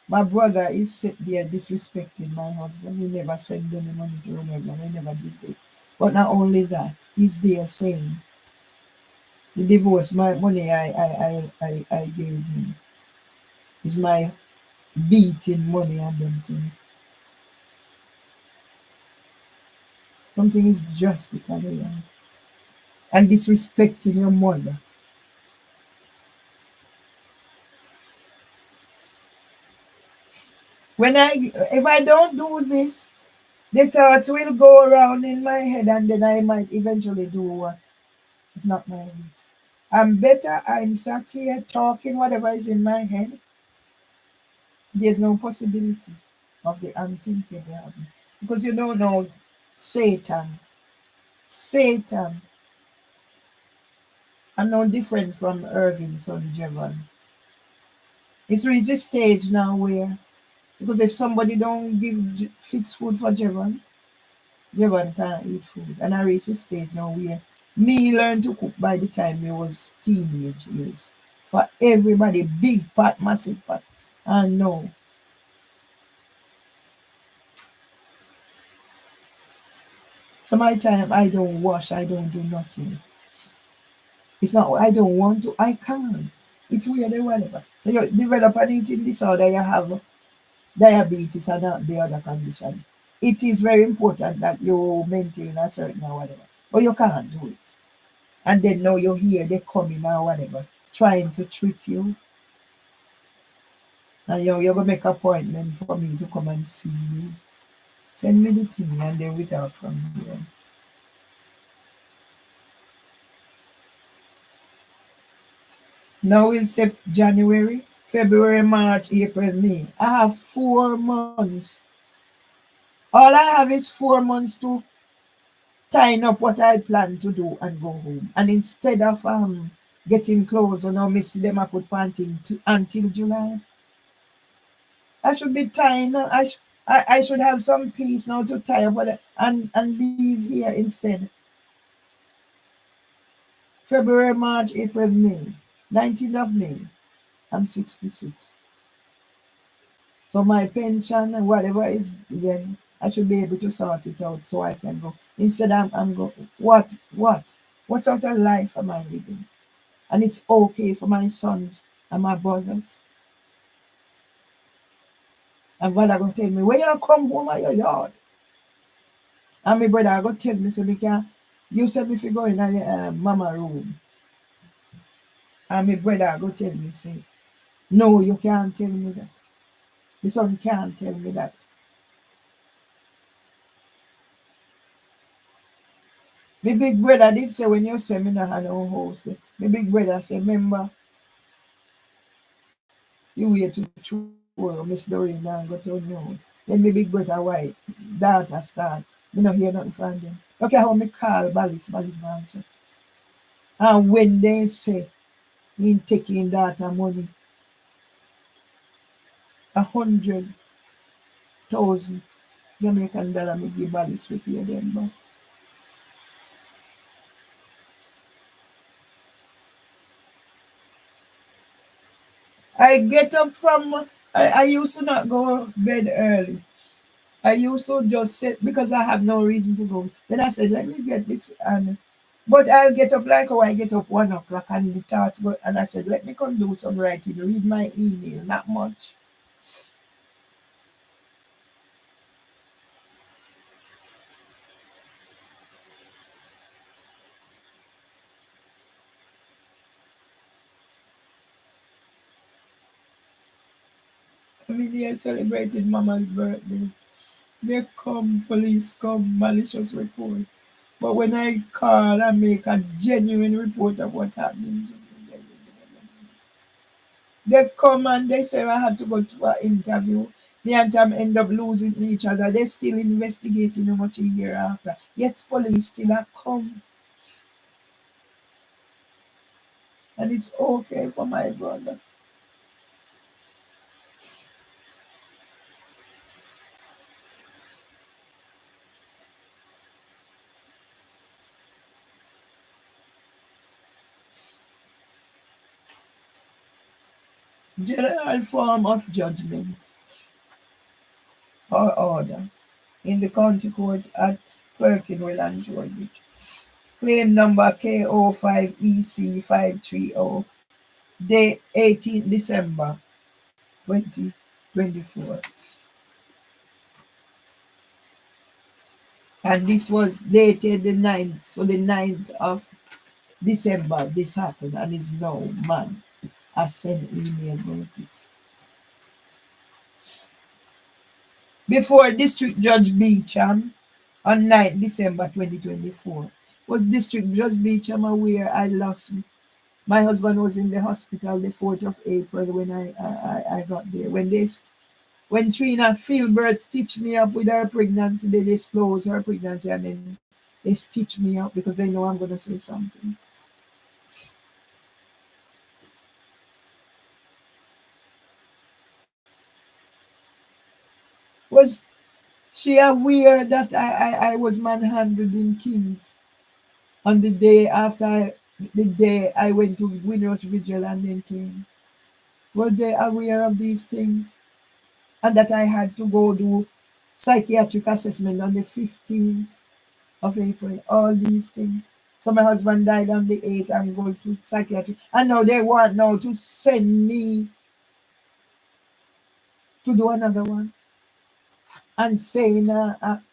My brother is sit there disrespecting my husband. He never sent any money to remember. He never did this. But not only that, he's there saying the divorce, my money I gave him is my beating money and them things. Something is drastically wrong. And disrespecting your mother. If I don't do this, the thoughts will go around in my head and then I might eventually do what is not my wish. I'm better, I'm sat here talking whatever is in my head. There's no possibility of the unthinkable happening. Because you don't know Satan. Satan. I'm no different from Irving's son Jevon. It's reached a stage now where, because if somebody don't give fixed food for Jevon, Jevon can't eat food. And I reached a stage now where me learned to cook by the time I was teenage years. For everybody, big pot, massive pot. And no. So my time I don't wash, I don't do nothing. It's not I don't want to, I can't. It's weird or whatever. So you develop an eating disorder, you have diabetes and the other condition. It is very important that you maintain a certain or whatever. But you can't do it. And then now you hear they coming or whatever, trying to trick you. And you're going to make an appointment for me to come and see you. Send me the thing and then we talk from here. Now it's January, February, March, April, May. I have 4 months. All I have is 4 months to tying up what I plan to do and go home. And instead of getting clothes or now miss them, I put panting until July. I should be tying. I should have some peace now to tie up and leave here instead. February, March, April, May. 19th of May. I'm 66. So my pension and whatever is then I should be able to sort it out so I can go. Instead I'm go what? What sort of life am I living? And it's okay for my sons and my brothers. And God are going to tell me, when you come home at your yard, and my brother are going to tell me, so you said me if you go in your mama room. And my brother are going to tell me, say, no, you can't tell me that. My son can't tell me that. My big brother did say when you say me not have no house, my big brother said, remember, you wait to chore Miss Doreen and go to know. Then my big brother white, daughter start. Me not hear nothing from them. Look at how me call Ballis no answer. And when they say he taking daughter money, 100,000 Jamaican dollar me give Ballis to pay them back. I get up from I used to not go bed early. I used to just sit because I have no reason to go. Then I said, let me get this and but I'll get up like how I get up 1 o'clock and the thoughts go and I said, let me come do some writing, read my email, not much. I mean they celebrated mama's birthday. They come, police come, malicious report. But when I call and make a genuine report of what's happening to me, they come and they say I had to go to an interview. Me and them end up losing each other. They still investigating how much a year after. Yet police still a come. And it's okay for my brother. General form of judgment or order in the county court at Clerkenwell and Shoreditch. Claim number KO5EC530, day 18 December 2024. And this was dated the 9th, so the 9th of December this happened, and it's now man. I sent email about it. Before District Judge Beecham on 9th December 2024. Was District Judge Beecham aware I lost my husband was in the hospital the 4th of April when I got there. When Trina Filbert stitched me up with her pregnancy, they disclosed her pregnancy and then they stitched me up because they know I'm going to say something. Was she aware that I was manhandled in Kings on the day after the day I went to Windrush Vigil and then came? Were they aware of these things? And that I had to go do psychiatric assessment on the 15th of April, all these things. So my husband died on the 8th, I'm going to psychiatric. And now they want now to send me to do another one. And saying,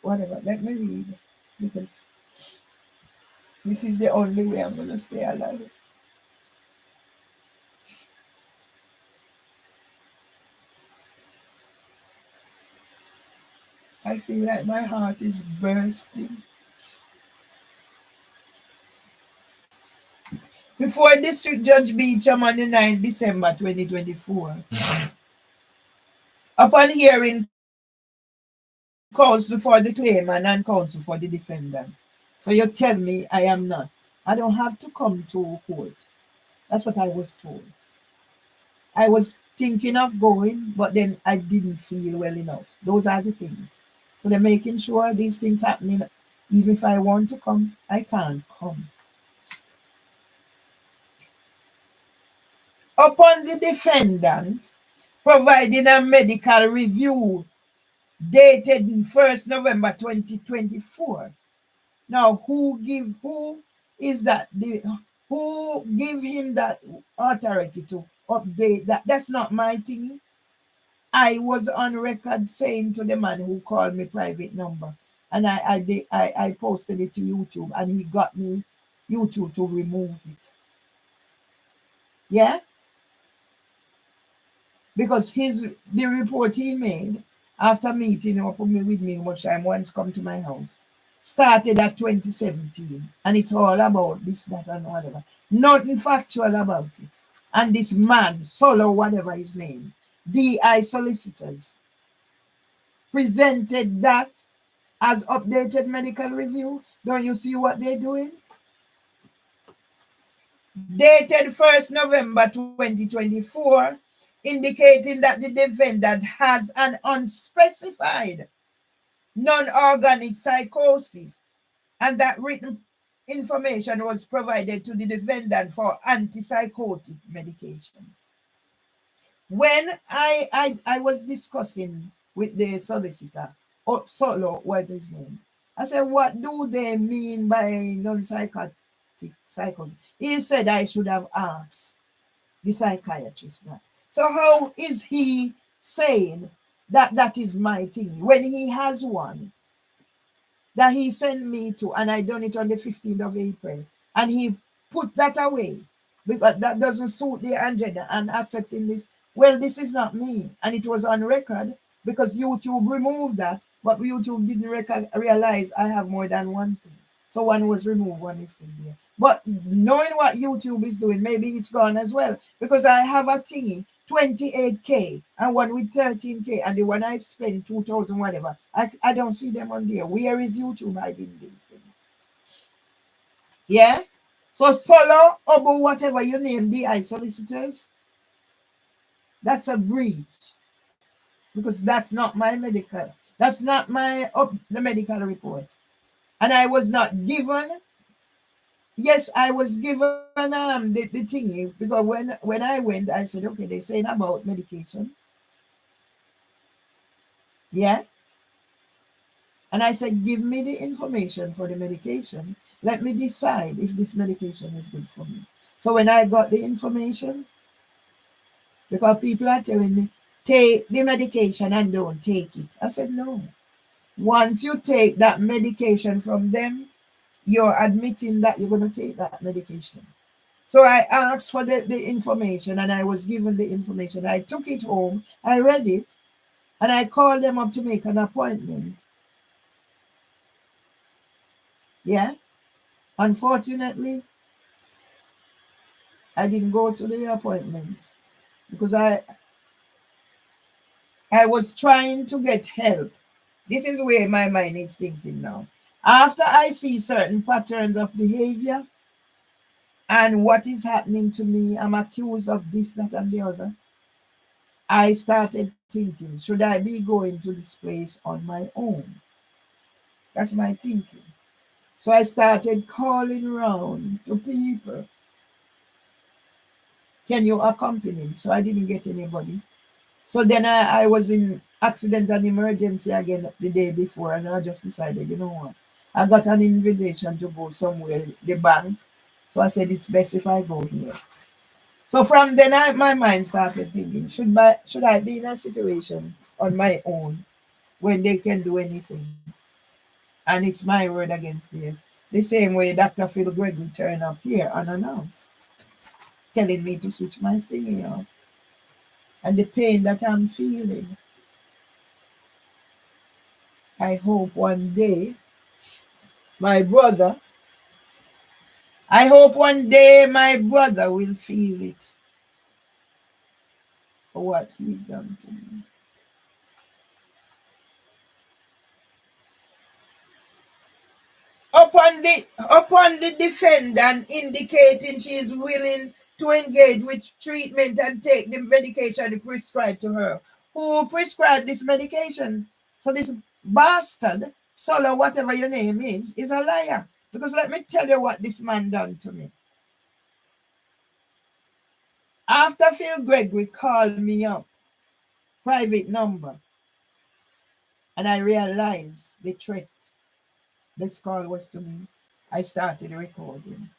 whatever, let me read. Because this is the only way I'm going to stay alive. I feel like my heart is bursting. Before District Judge Beecham on the 9th December 2024, upon hearing counsel for the claimant and counsel for the defendant. So you tell me I am not. I don't have to come to court. That's what I was told. I was thinking of going, but then I didn't feel well enough. Those are the things. So they're making sure these things happening. Even if I want to come, I can't come. Upon the defendant providing a medical review dated 1st November 2024. Now, who give who is that the who give him that authority to update that? That's not my thing. I was on record saying to the man who called me private number, and I posted it to YouTube, and he got me YouTube to remove it. Yeah, because the report he made after meeting up with me much time once come to my house started at 2017, and it's all about this, that, and whatever. Nothing factual about it. And this man, Solo, whatever his name, DI solicitors, presented that as updated medical review. Don't you see what they're doing? Dated 1st November 2024, indicating that the defendant has an unspecified non-organic psychosis and that written information was provided to the defendant for antipsychotic medication. When I was discussing with the solicitor, or Solo, what is his name, I said, what do they mean by non-psychotic psychosis? He said I should have asked the psychiatrist that. So how is he saying that that is my thing when he has one that he sent me to, and I done it on the 15th of April, and he put that away because that doesn't suit the agenda and accepting this? Well, this is not me, and it was on record because YouTube removed that, but YouTube didn't realize I have more than one thing. So one was removed, one is still there. But knowing what YouTube is doing, maybe it's gone as well, because I have a thingy 28K and one with 13K, and the one I spent 2,000 whatever. I don't see them on there. Where is YouTube hiding these things? Yeah. So Solo, Obo, whatever you name DI solicitors, that's a breach, because that's not my medical. That's not my the medical report, and I was not given. Yes, I was given the thingy, because when I went, I said, okay, they're saying about medication. Yeah. And I said, give me the information for the medication. Let me decide if this medication is good for me. So when I got the information, because people are telling me, take the medication and don't take it. I said, no. Once you take that medication from them, you're admitting that you're going to take that medication. So I asked for the information, and I was given the information. I took it home, I read it, and I called them up to make an appointment. Yeah. Unfortunately, I didn't go to the appointment because I was trying to get help. This is where my mind is thinking now. After I see certain patterns of behavior and what is happening to me, I'm accused of this, that, and the other. I started thinking, should I be going to this place on my own? That's my thinking. So I started calling around to people. Can you accompany me? So I didn't get anybody. So then I was in accident and emergency again the day before, and I just decided, you know what? I got an invitation to go somewhere, the bank. So I said, it's best if I go here. So from then my mind started thinking, should I be in a situation on my own when they can do anything? And it's my word against theirs. The same way Dr. Phil Gregory turned up here unannounced, telling me to switch my thingy off. And the pain that I'm feeling, I hope one day my brother, I hope one day my brother will feel it for what he's done to me. Upon the defendant indicating she is willing to engage with treatment and take the medication prescribed to her. Who prescribed this medication? So this bastard, Solo, whatever your name is a liar. Because let me tell you what this man done to me. After Phil Gregory called me up, private number, and I realized the threat this call was to me, I started recording.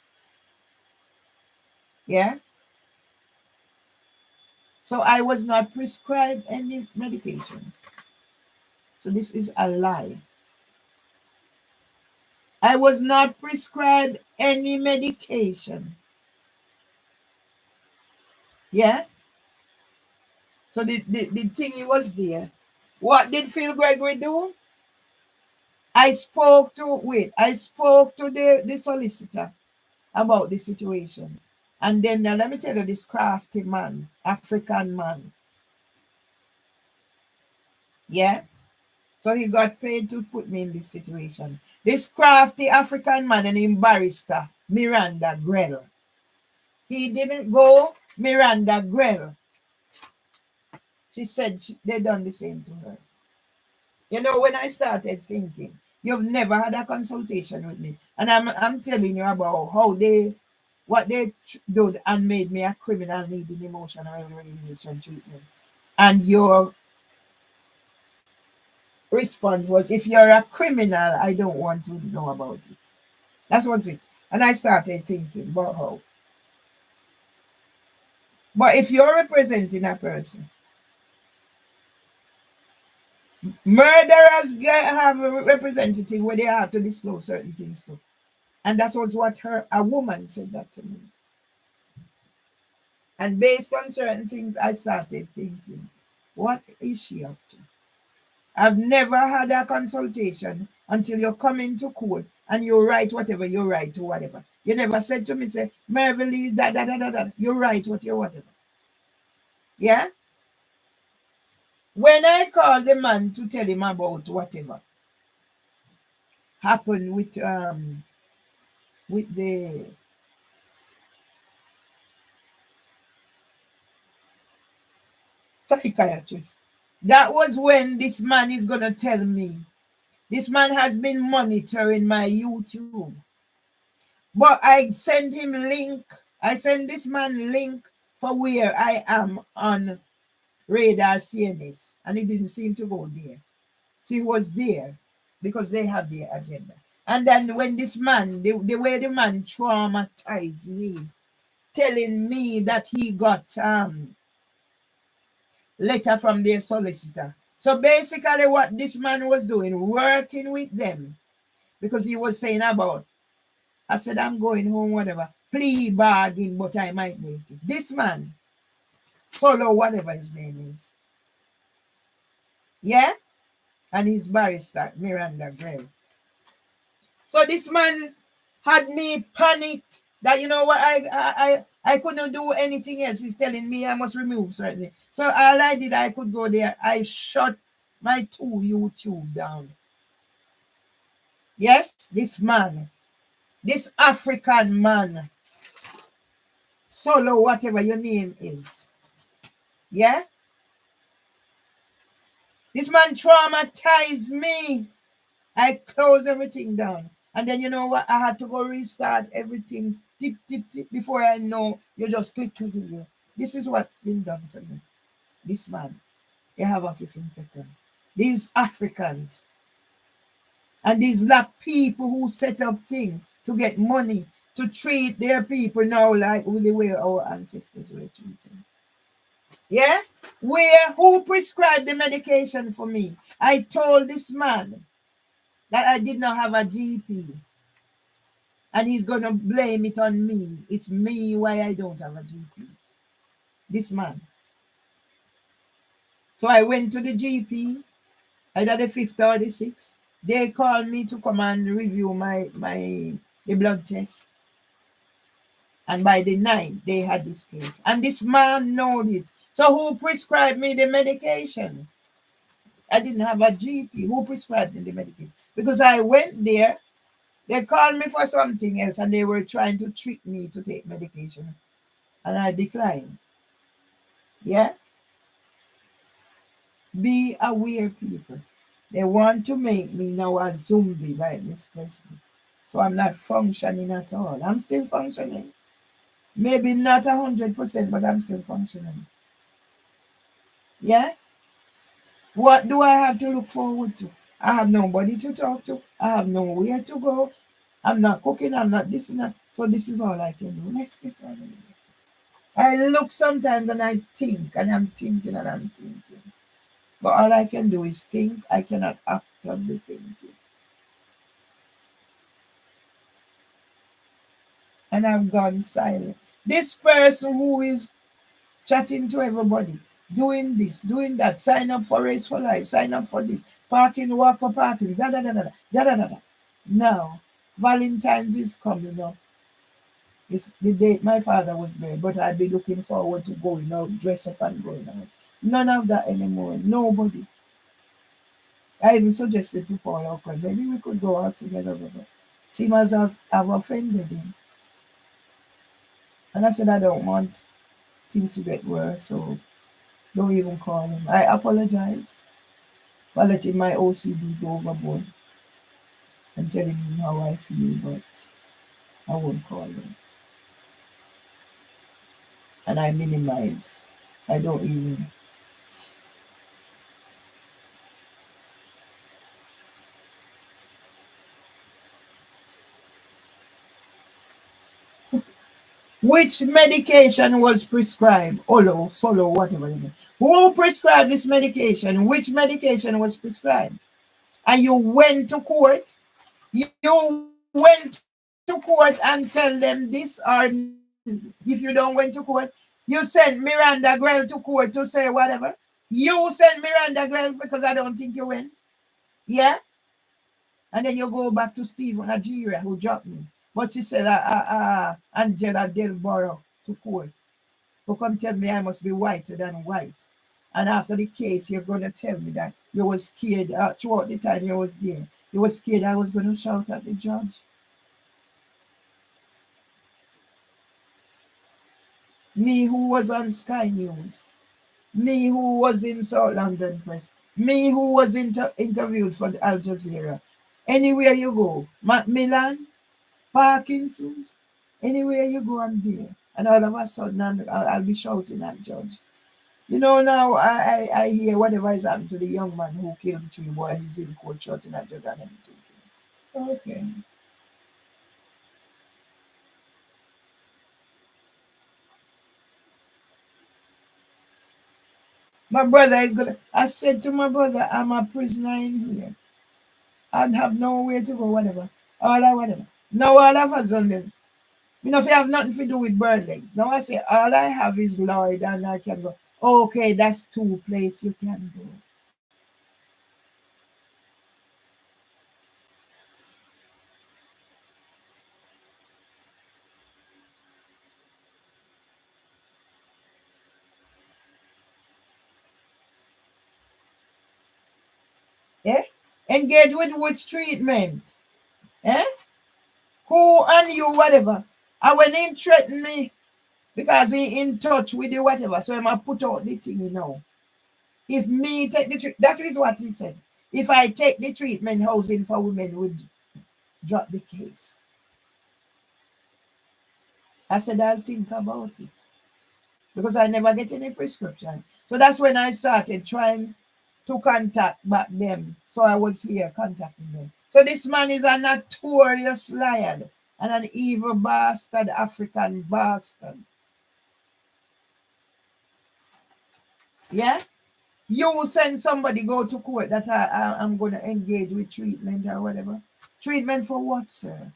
Yeah? So I was not prescribed any medication. So this is a lie. I was not prescribed any medication. Yeah? So the thing was there. What did Phil Gregory do? I spoke to the solicitor about the situation. And then let me tell you, this crafty man, African man. Yeah? So he got paid to put me in this situation. This crafty African man and barrister, Miranda Grell. He didn't go Miranda Grell. She said they done the same to her. You know, when I started thinking, you've never had a consultation with me. And I'm telling you about what they did and made me a criminal needing emotional rehabilitation treatment. And your response was, if you're a criminal, I don't want to know about it. That was it. And I started thinking, but how? But if you're representing a person, murderers have a representative where they have to disclose certain things too. And that was what a woman said that to me. And based on certain things, I started thinking, what is she up to? I've never had a consultation until you come into court and you write whatever you write to whatever. You never said to me, say, Mervelee, da da da da da. You write what you whatever. Yeah? When I called the man to tell him about whatever happened with the psychiatrist, that was when this man is gonna tell me. This man has been monitoring my YouTube. But I send him link. I send this man link for where I am on radar CNS. And he didn't seem to go there. So he was there because they have their agenda. And then when this man, the way the man traumatized me, telling me that he got letter from their solicitor. So basically what this man was doing, working with them, because he was saying about, I said, I'm going home, whatever. Plea bargain, but I might make it. This man, Solo, whatever his name is. Yeah? And his barrister, Miranda Gray. So this man had me panicked that, you know what, I couldn't do anything else. He's telling me I must remove certain. So all I did, I could go there. I shut my 2 YouTube down. Yes, this man, this African man, Solo, whatever your name is. Yeah? This man traumatized me. I closed everything down. And then you know what? I had to go restart everything. Tip, tip, tip. Before I know, you just click to the. This is what's been done to me. This man, they have office in Peckham. These Africans and these black people who set up things to get money to treat their people now like the way our ancestors were treated. Yeah? Who prescribed the medication for me? I told this man that I did not have a GP. And he's going to blame it on me. It's me why I don't have a GP. This man. So I went to the GP, either the 5th or the 6th. They called me to come and review the blood test. And by the 9th, they had this case. And this man knowed it. So who prescribed me the medication? I didn't have a GP. Who prescribed me the medication? Because I went there, they called me for something else and they were trying to trick me to take medication. And I declined. Yeah? Be aware, people. They want to make me now a zombie like Miss Presley. So I'm not functioning at all. I'm still functioning. Maybe not 100%, but I'm still functioning. Yeah? What do I have to look forward to? I have nobody to talk to. I have nowhere to go. I'm not cooking, I'm not this and that. So this is all I can do. Let's get on with it. I look sometimes and I think, and I'm thinking and I'm thinking. But all I can do is think. I cannot act on the thinking. And I've gone silent. This person who is chatting to everybody, doing this, doing that, sign up for Race for Life, sign up for this, parking, walk for parking, da da da da da da da da. Now, Valentine's is coming up. It's the date my father was married, but I'd be looking forward to going out, dress up and going out. None of that anymore. Nobody. I even suggested to Paul, okay, maybe we could go out together. But seems as I've offended him. And I said I don't want things to get worse, so don't even call him. I apologize for letting my OCD go overboard and telling him how I feel, but I won't call him. And I minimize. I don't even. Which medication was prescribed? Olo, solo, whatever you mean. Who prescribed this medication? Which medication was prescribed? And you went to court. You went to court and tell them this, or if you don't went to court, you sent Miranda Grell to court to say whatever. You sent Miranda Grell because I don't think you went. Yeah? And then you go back to Steve Nigeria who dropped me. But she said, Angela Delboro to court. Who come tell me I must be whiter than white. And after the case, you're going to tell me that you were scared throughout the time you was there. You were scared I was going to shout at the judge. Me who was on Sky News. Me who was in South London Press. Me who was interviewed for the Al Jazeera. Anywhere you go, Macmillan, Parkinson's, anywhere you go, I'm there. And all of a sudden, I'll be shouting at judge. You know, now I hear whatever is happened to the young man who killed the three boys. He's in court shouting at judge and everything. Okay. My brother is gonna. I said to my brother, I'm a prisoner in here. I'd have nowhere to go, whatever. All I whatever. Now all of a sudden, you know, if you have nothing to do with bird legs. Now I say all I have is Lloyd and I can go. Okay, that's two places you can go. Yeah? Engage with which treatment? Eh? Who and you, whatever. And when he threaten me, because he in touch with you, whatever, so he might put out the thing, you know. If me take the treatment, that is what he said. If I take the treatment, housing for women would drop the case. I said, I'll think about it. Because I never get any prescription. So that's when I started trying to contact back them. So I was here contacting them. So this man is a notorious liar and an evil bastard, African bastard. Yeah? You send somebody go to court that I'm going to engage with treatment or whatever. Treatment for what, sir?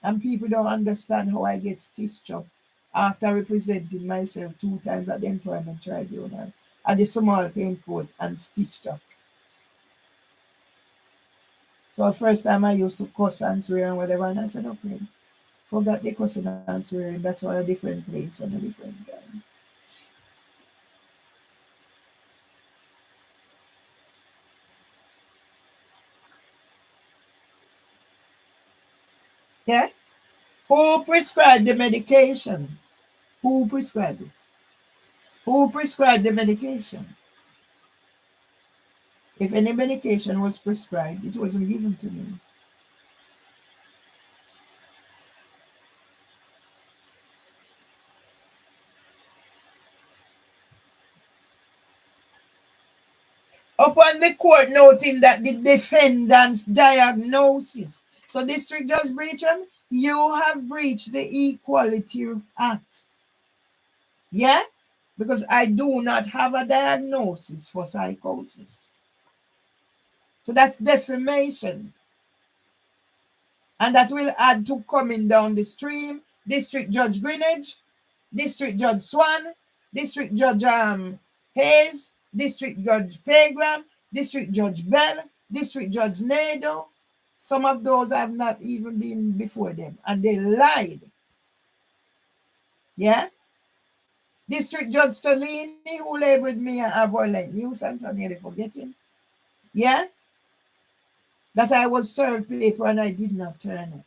And people don't understand how I get stitched up after representing myself two times at the employment tribunal at the small claim court and stitched up. So the first time I used to cuss and swear and whatever, and I said, okay, forget the cussing and swearing. That's why a different place and a different time. Yeah? Who prescribed the medication? Who prescribed it? Who prescribed the medication? If any medication was prescribed, it wasn't given to me. upon the court noting that the defendant's diagnosis. So, District Judge Breacham, you have breached the Equality Act. Yeah? Because I do not have a diagnosis for psychosis. So that's defamation. And that will add to coming down the stream. District Judge Greenwich, District Judge Swan, District Judge Hayes, District Judge Pegram, District Judge Bell, District Judge Nado. Some of those have not even been before them. And they lied. Yeah? District Judge Stolini, who labeled me a violent nuisance, I nearly forget him. Yeah? That I was served paper and I did not turn it.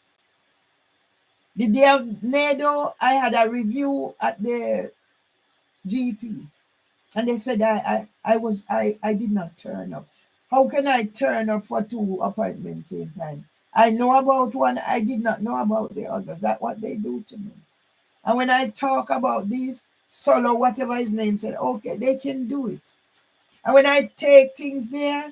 The day of NADO, I had a review at the GP. And they said I did not turn up. How can I turn up for 2 appointments same time? I know about one, I did not know about the other. That's what they do to me. And when I talk about these, Solo, whatever his name said, okay, they can do it. And when I take things there,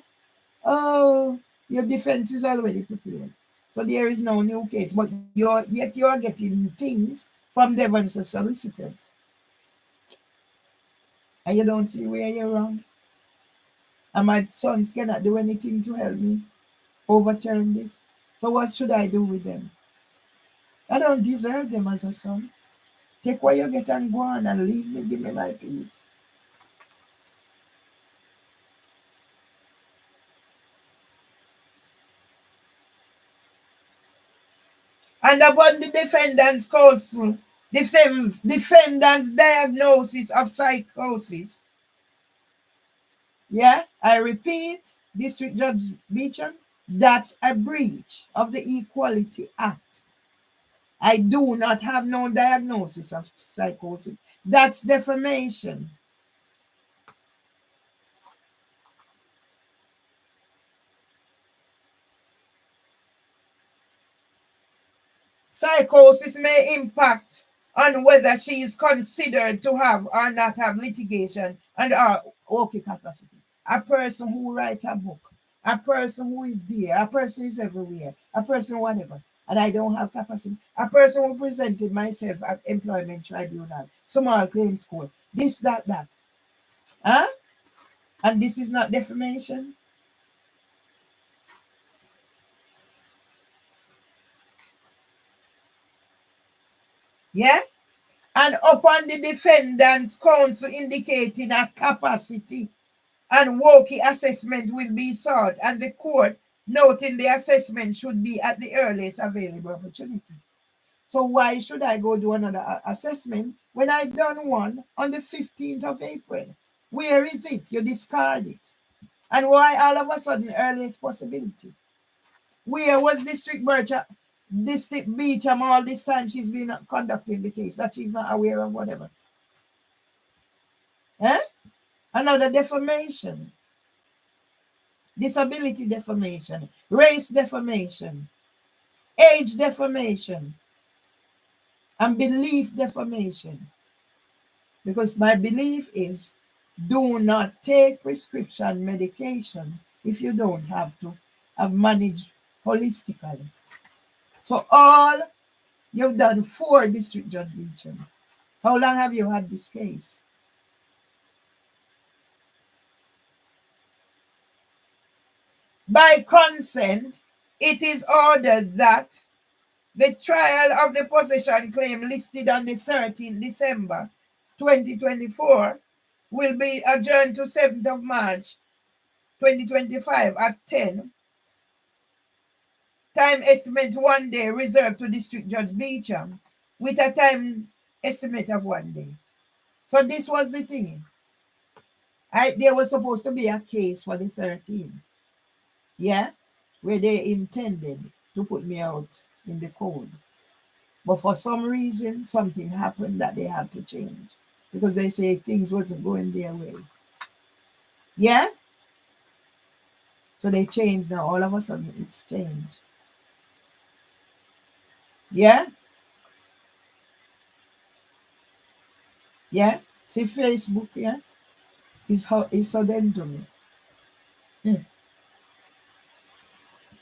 oh, your defense is already prepared. So there is no new case. But you're getting things from Devon's solicitors. And you don't see where you're wrong. And my sons cannot do anything to help me overturn this. So what should I do with them? I don't deserve them as a son. Take what you get and go on and leave me. Give me my peace. And upon the defendant's counsel, the defendant's diagnosis of psychosis. Yeah, I repeat, District Judge Beecham, that's a breach of the Equality Act. I do not have no diagnosis of psychosis. That's defamation. Psychosis may impact on whether she is considered to have or not have litigation and our okay capacity. A person who writes a book, a person who is there, a person is everywhere, a person whatever, and I don't have capacity. A person who presented myself at employment tribunal, small claims court, this, that. Huh? And this is not defamation? Yeah? And upon the defendant's counsel indicating a capacity and Woki assessment will be sought, and the court noting the assessment should be at the earliest available opportunity. So why should I go do another assessment when I done one on the 15th of April? Where is it? You discard it. And why all of a sudden earliest possibility? Where was District Beecham all this time she's been conducting the case that she's not aware of whatever? Eh? Another defamation. Disability defamation, race defamation, age defamation, and belief defamation. Because my belief is do not take prescription medication if you don't have to have managed holistically. So all you've done 4 District Judge Beecham. How long have you had this case? By consent, it is ordered that the trial of the possession claim listed on the 13th December 2024 will be adjourned to 7th of March 2025 at 10. Time estimate 1 day reserved to District Judge Beecham with a time estimate of 1 day. So this was the thing. There was supposed to be a case for the 13th. Yeah? Where they intended to put me out in the cold. But for some reason, something happened that they had to change because they say things wasn't going their way. Yeah? So they changed now. All of a sudden, it's changed. Yeah? Yeah? See Facebook, yeah? It's so then to me. Hmm.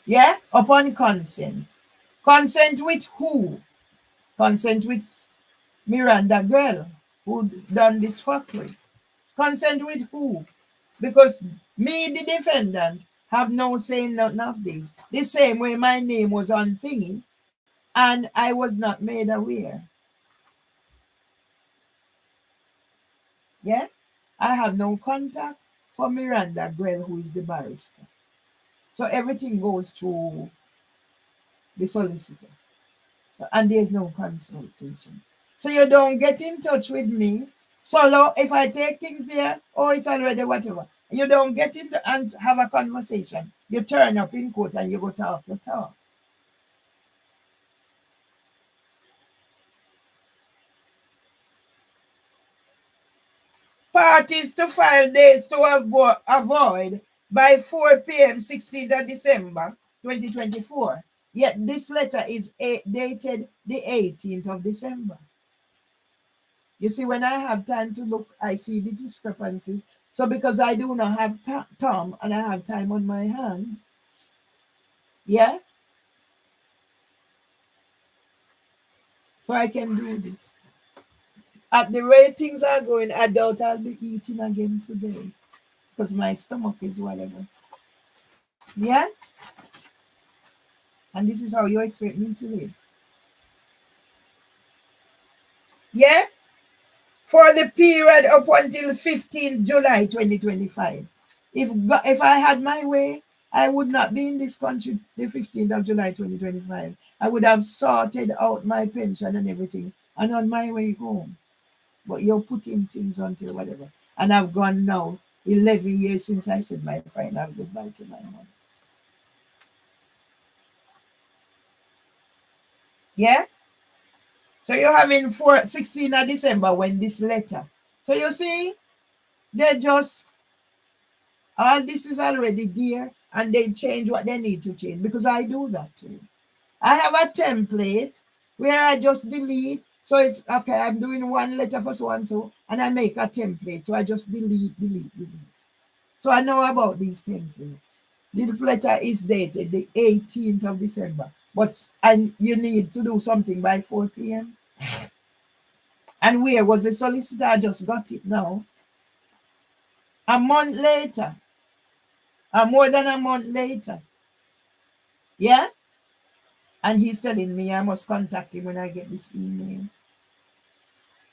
Yeah, upon consent. Consent with who? Consent with Miranda girl who done this fuckery. Consent with who? Because me, the defendant, have no saying nothing of this. The same way my name was on thingy and I was not made aware. Yeah? I have no contact for Miranda Grell, who is the barrister. So everything goes through the solicitor. And there's no consultation. So you don't get in touch with me. So if I take things here, oh, it's already whatever. You don't get in and have a conversation. You turn up in court and you go talk your talk. Parties to file dates to avoid by 4 p.m. 16th of December 2024. Yet this letter is dated the 18th of December. You see, when I have time to look, I see the discrepancies. So because I do not have time and I have time on my hand, yeah, so I can do this. At the way things are going, I doubt I'll be eating again today because my stomach is whatever. Yeah, and this is how you expect me to live. Yeah, for the period up until 15 July 2025. If I had my way, I would not be in this country the 15th of July 2025. I would have sorted out my pension and everything and on my way home. But you're putting things until whatever. And I've gone now 11 years since I said my final goodbye to my mom. Yeah? So you're having 16th of December when this letter. So you see, they just all this is already there and they change what they need to change because I do that too. I have a template where I just delete. So it's okay, I'm doing one letter for so and so, and I make a template. So I just delete. So I know about these templates. This letter is dated the 18th of December, but and you need to do something by 4 p.m. And where was the solicitor? I just got it now. A month later, more than a month later. Yeah? And he's telling me I must contact him when I get this email.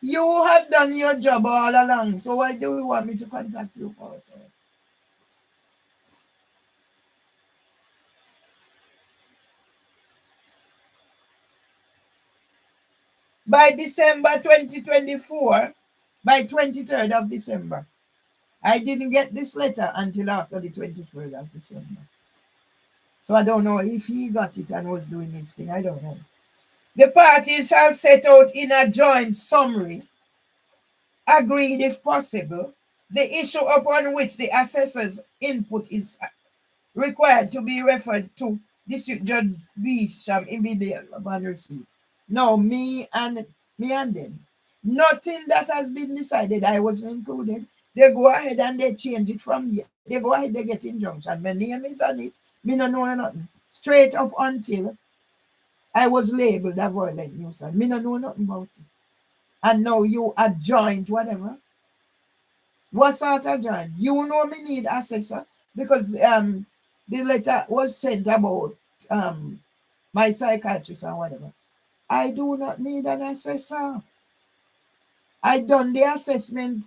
You have done your job all along, so why do you want me to contact you for it? By December 2024, by 23rd of December, I didn't get this letter until after the 23rd of December. So I don't know if he got it and was doing his thing. I don't know. The parties shall set out in a joint summary, agreed if possible, the issue upon which the assessor's input is required to be referred to District Judge Beecham immediately upon receipt. No, me and them. Nothing that has been decided, I wasn't included. They go ahead and they change it from here. They go ahead, they get injunction. My name is on it. Me no know nothing. Straight up until I was labeled a violent nuisance. Me no know nothing about it. And now you adjoint whatever. What sort of joint? You know me need assessor because the letter was sent about my psychiatrist or whatever. I do not need an assessor. I done the assessment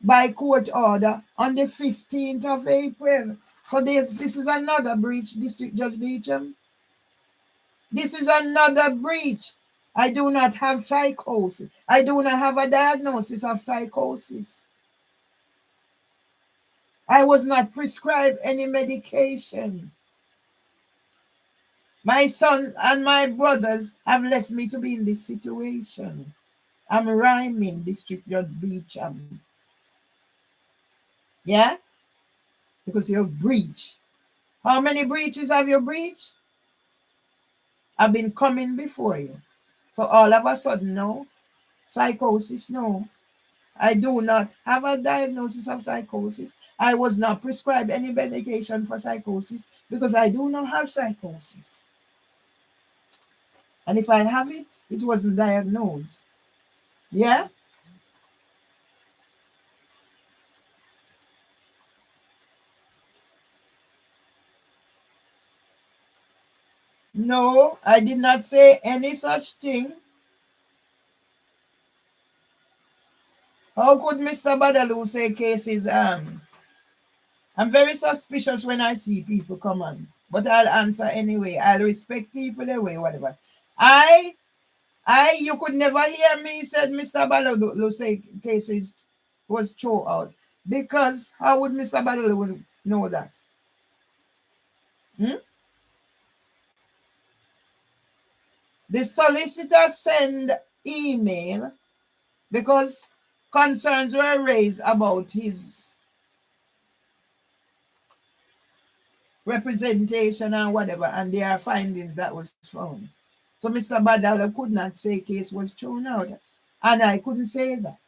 by court order on the 15th of April. So this is another breach, District Judge Beecham. This is another breach. I do not have psychosis. I do not have a diagnosis of psychosis. I was not prescribed any medication. My son and my brothers have left me to be in this situation. I'm rhyming District Judge Beecham. Yeah? Because you breach. How many breaches have you breached? I've been coming before you. So all of a sudden, no. Psychosis, no. I do not have a diagnosis of psychosis. I was not prescribed any medication for psychosis because I do not have psychosis. And if I have it, it wasn't diagnosed. Yeah? No, I did not say any such thing. How could Mr. Badalu say cases? I'm very suspicious when I see people come on, but I'll answer anyway. I'll respect people anyway, whatever. You could never hear me said Mr. Badalu say cases was thrown out because how would Mr. Badalu know that? Hmm? The solicitor send email because concerns were raised about his representation and whatever, and there are findings that was found. So Mr. Badala could not say case was thrown out, and I couldn't say that.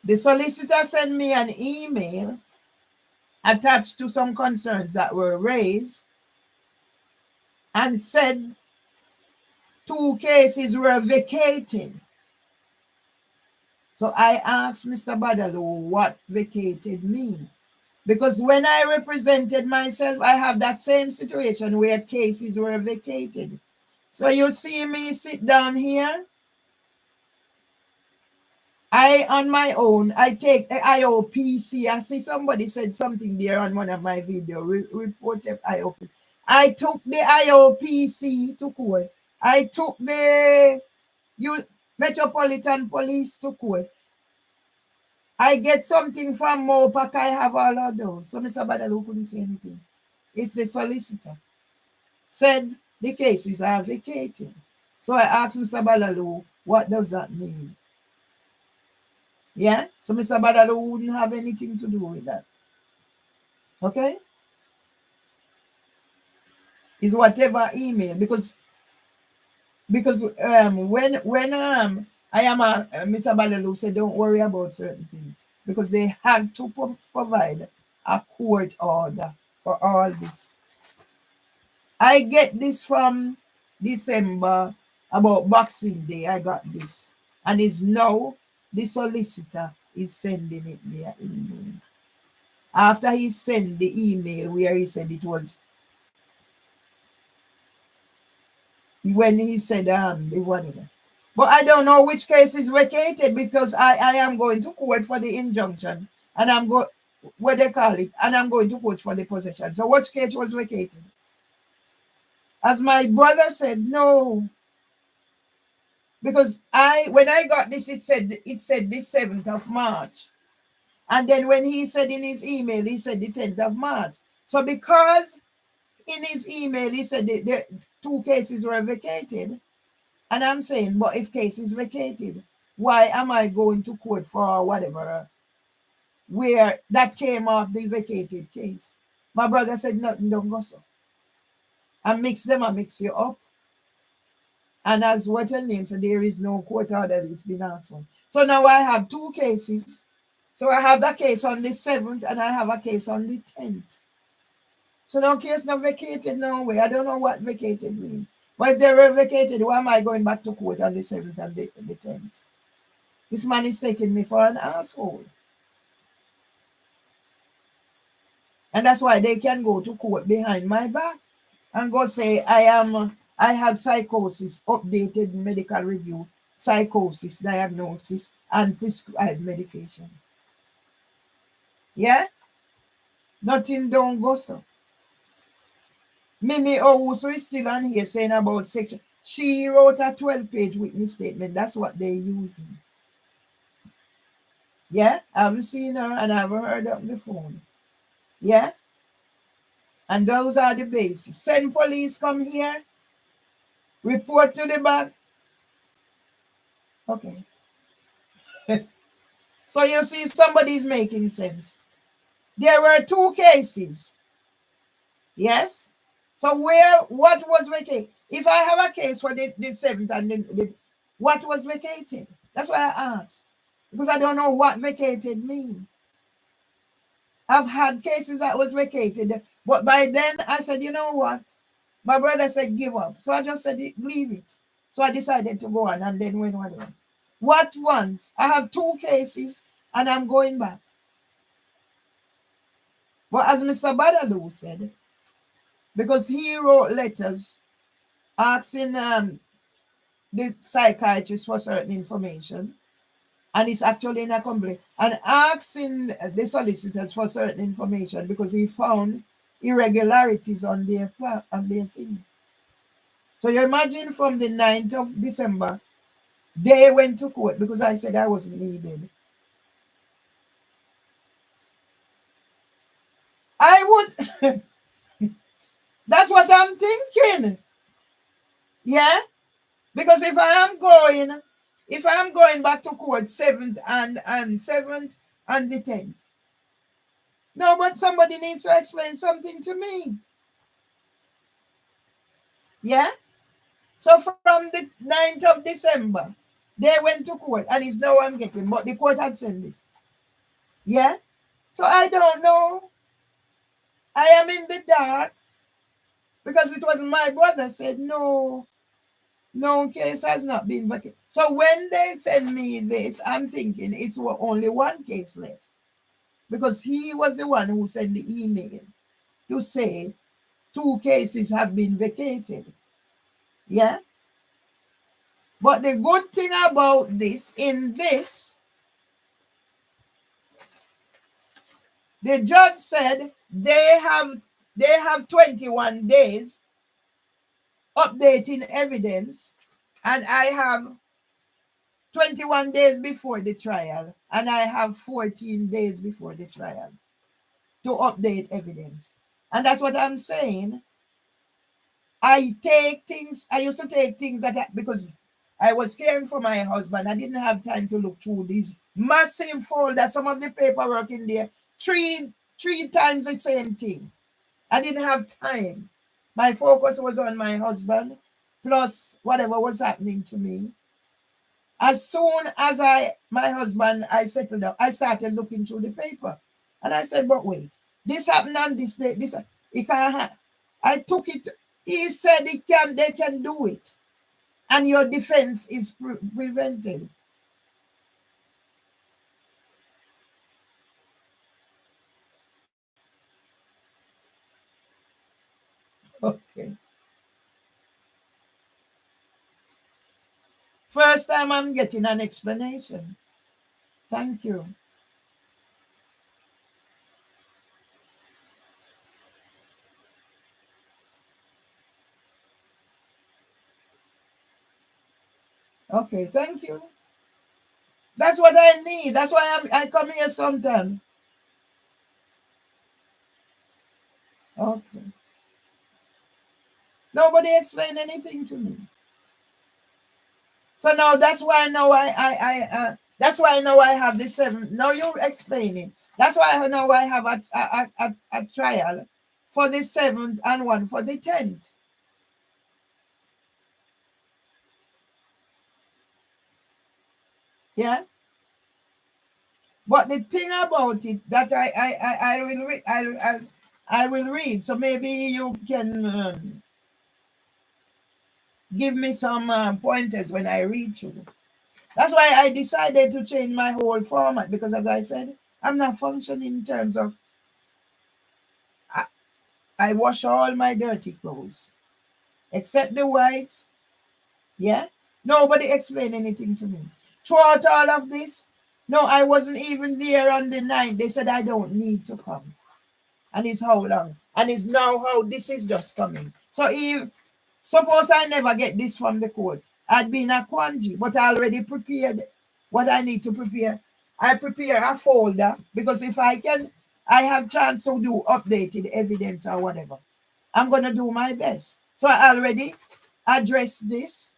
The solicitor sent me an email attached to some concerns that were raised and said 2 cases were vacated. So I asked Mr. Badalu what vacated mean. Because when I represented myself, I have that same situation where cases were vacated. So you see me sit down here, I on my own, I take the IOPC. I see somebody said something there on one of my videos, reported IOPC. I took the IOPC to court. I took the Metropolitan Police to court. I get something from Mopac. I have all of those. So Mr. Badalu couldn't say anything. It's the solicitor. Said the cases are vacated. So I asked Mr. Badalu, what does that mean? Yeah? So Mr. Badalu wouldn't have anything to do with that. Okay? It's whatever email. Because when I am Mr. Badalu said don't worry about certain things. Because they had to provide a court order for all this. I get this from December, about Boxing Day. I got this. And it's now the solicitor is sending it via email. After he sent the email where he said it was, when he said the whatever. But I don't know which case is vacated because I am going to court for the injunction and I'm going, what they call it, and I'm going to court for the possession. So which case was vacated? As my brother said, no. Because when I got this, it said the 7th of March. And then when he said in his email, he said the 10th of March. So because in his email, he said the 2 cases were vacated. And I'm saying, but if case is vacated, why am I going to court for whatever, where that came off the vacated case? My brother said, nothing, don't go so. I mix you up. And as what her name said, there is no court order that's been answered. So now I have 2 cases. So I have that case on the 7th and I have a case on the 10th. So no case not vacated no way. I don't know what vacated means. But if they were vacated, why am I going back to court on the 7th and the 10th? This man is taking me for an asshole. And that's why they can go to court behind my back and go say, I have psychosis, updated medical review, psychosis, diagnosis, and prescribed medication. Yeah? Nothing don't go so. Mimi Owusu is still on here saying about section. She wrote a 12-page witness statement. That's what they're using. Yeah? I haven't seen her and I haven't heard her on the phone. Yeah? And those are the bases. Send police come here. Report to the back. Okay. So you see, somebody's making sense. There were 2 cases. Yes? So what was vacated? If I have a case for the 7th and what was vacated? That's why I asked. Because I don't know what vacated mean. I've had cases that was vacated, but by then I said, you know what? My brother said give up. So I just said leave it. So I decided to go on and then went on. What once? I have 2 cases and I'm going back. But as Mr. Badaloo said, because he wrote letters asking the psychiatrist for certain information, and it's actually in a complaint, and asking the solicitors for certain information because he found irregularities on their thing. So you imagine from the 9th of December, they went to court because I said I wasn't needed. I would, that's what I'm thinking. Yeah? Because if I am going back to court 7th and 7th and the 10th. No, but somebody needs to explain something to me. Yeah? So from the 9th of December, they went to court and it's now I'm getting, but the court had sent this. Yeah? So I don't know. I am in the dark because it was my brother said no case has not been vacated. So when they send me this, I'm thinking it's only 1 case left because he was the one who sent the email to say 2 cases have been vacated. Yeah? But the good thing about this, the judge said they have 21 days updating evidence, and I have 21 days before the trial, and I have 14 days before the trial to update evidence. And that's what I'm saying. I used to take things because I was caring for my husband. I didn't have time to look through these massive folders, some of the paperwork in there, three times the same thing. I didn't have time. My focus was on my husband, plus whatever was happening to me. As soon as I settled up, I started looking through the paper. And I said, but wait, this happened on this day, it can't happen. I took it, he said they can do it. And your defense is prevented. Okay. First time I'm getting an explanation. Thank you. Okay, thank you. That's what I need. That's why I come here sometime. Okay. Nobody explained anything to me. So now that's why now that's why now I have the 7th. Now you're explaining. That's why now I have a trial for the 7th and one for the 10th. Yeah. But the thing about it that I will read, I will read. So maybe you can give me some pointers when I read through. That's why I decided to change my whole format because, as I said, I'm not functioning in terms of I wash all my dirty clothes except the whites. Yeah, nobody explained anything to me throughout all of this. No, I wasn't even there on the 9th. They said I don't need to come. And it's how long? And it's now how this is just coming. So if suppose I never get this from the court, I'd be in a quandary, but I already prepared what I need to prepare. I prepare a folder because if I have chance to do updated evidence or whatever. I'm gonna do my best. So I already addressed this.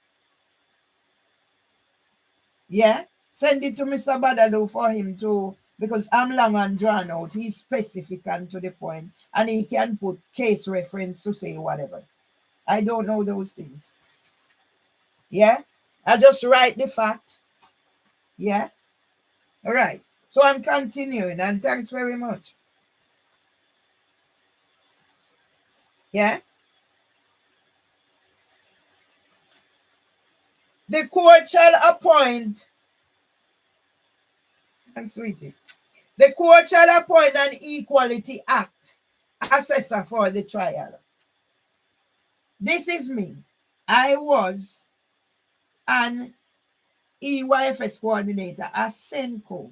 Yeah. Send it to Mr. Badaloo for him to, because I'm long and drawn out. He's specific and to the point, and he can put case reference to say whatever. I don't know those things. Yeah. I just write the fact Yeah? All right. So I'm continuing, and thanks very much. Yeah? The court shall appoint, and sweetie, the court shall appoint an Equality Act assessor for the trial. This is me. I was an EYFS coordinator at Senco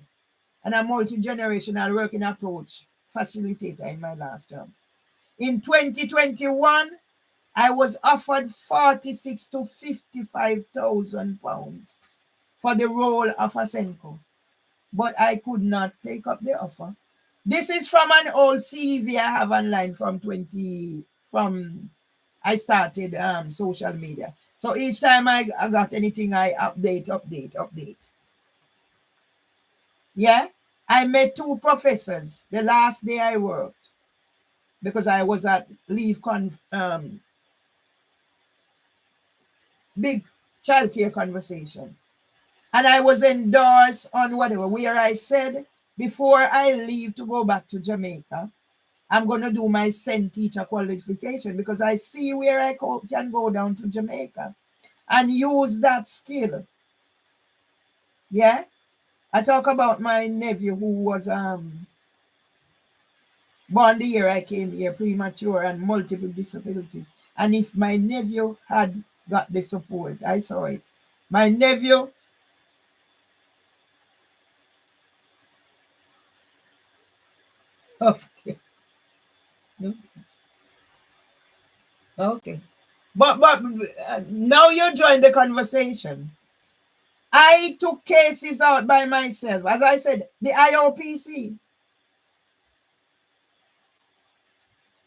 and a multi-generational working approach facilitator in my last job. In 2021, I was offered 46 to 55,000 pounds for the role of a Senko, but I could not take up the offer. This is from an old CV I have online from I started social media. So each time I got anything, I update. Yeah, I met two professors the last day I worked because I was at big childcare conversation. And I was endorsed on whatever, where I said, before I leave to go back to Jamaica, I'm going to do my SEN teacher qualification because I see where I can go down to Jamaica and use that skill. Yeah? I talk about my nephew who was born the year I came here, premature and multiple disabilities. And if my nephew had got the support, I saw it. My nephew, okay, okay. But now you join the conversation. I took cases out by myself. As I said, the IOPC,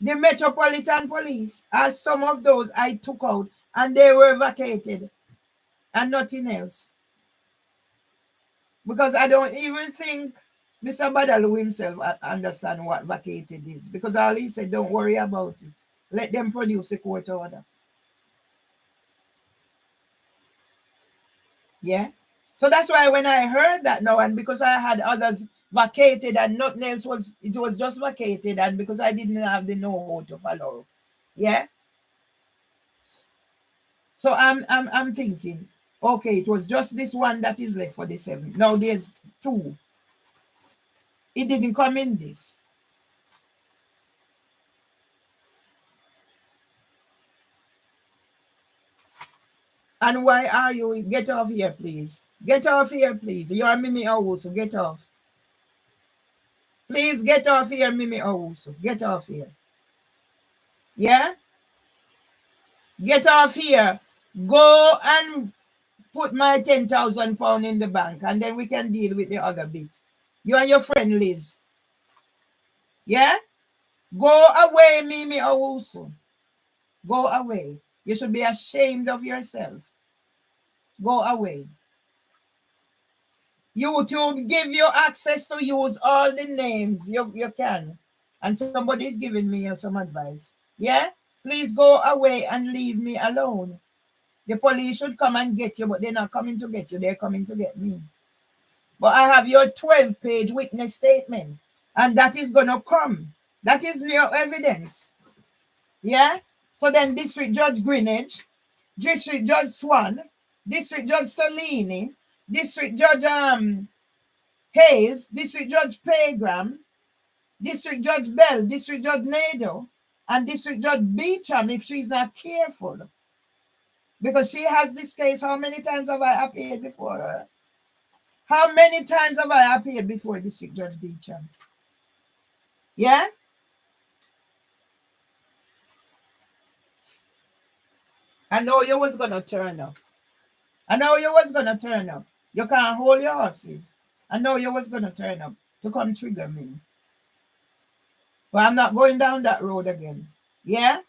the Metropolitan Police, as some of those I took out and they were vacated and nothing else. Because I don't even think Mr. Badalu himself understand what vacated is. Because all he said, don't worry about it. Let them produce a court order. Yeah. So that's why when I heard that now, and because I had others vacated and nothing else it was just vacated, and because I didn't have the know-how to follow. Yeah. So I'm thinking, okay, it was just this one that is left for the 7. Now there's 2. It didn't come in this. And why are you? Get off here, please. Get off here, please. You're Mimi Owusu. Get off. Please get off here, Mimi Owusu. Get off here. Yeah? Get off here. Go and put my 10,000 pound in the bank and then we can deal with the other bit. You and your friend Liz. Yeah? Go away, Mimi Owusu. Go away. You should be ashamed of yourself. Go away. YouTube give you access to use all the names you can. And somebody's giving me some advice. Yeah? Please go away and leave me alone. The police should come and get you, but they're not coming to get you. They're coming to get me. But I have your 12-page witness statement. And that is going to come. That is your evidence. Yeah? So then District Judge Greenwich, District Judge Swan, District Judge Stolini, District Judge Hayes, District Judge Pegram, District Judge Bell, District Judge Nado, and District Judge Beecham if she's not careful. Because she has this case. How many times have I appeared before her? How many times have I appeared before District Judge Beecham? Yeah? I know you was going to turn up. I know you was going to turn up. You can't hold your horses. I know you was going to turn up to come trigger me. But I'm not going down that road again. Yeah?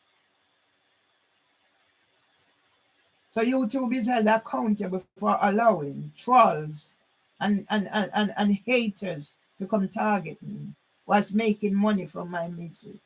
So YouTube is held accountable for allowing trolls and haters to come target me whilst making money from my misery.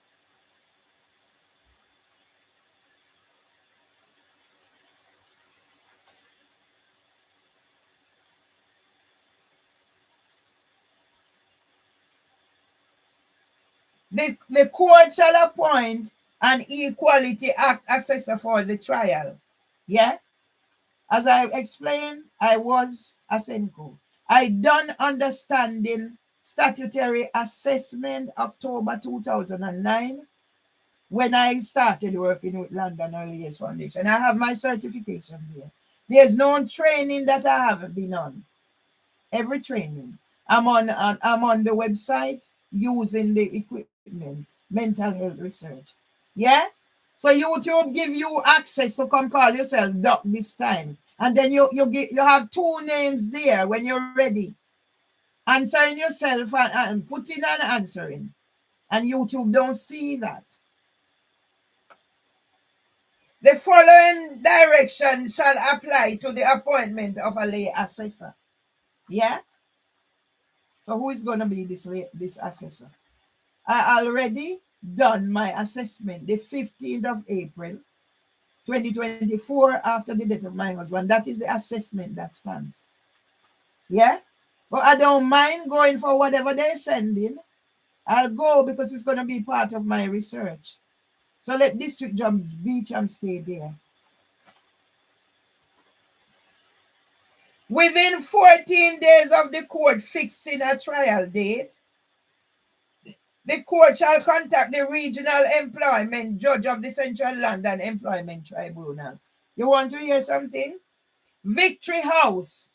The court shall appoint an Equality Act assessor for the trial. Yeah? As I explained, I was a Senko. I done understanding statutory assessment October 2009 when I started working with London Early Foundation. I have my certification there. There's no training that I haven't been on. Every training. I'm on the website using the equipment, mental health research. Yeah? So YouTube give you access to come call yourself doc this time. And then you have two names there when you're ready. Answering yourself and putting and answering. And YouTube don't see that. The following direction shall apply to the appointment of a lay assessor. Yeah? So who is going to be this assessor? I already done my assessment the 15th of April 2024 after the death of my husband. That is the assessment that stands. Yeah? But I don't mind going for whatever they're sending. I'll go because it's going to be part of my research. So let District Judge Beecham stay there. Within 14 days of the court fixing a trial date, the court shall contact the regional employment judge of the Central London Employment Tribunal. You want to hear something? Victory House.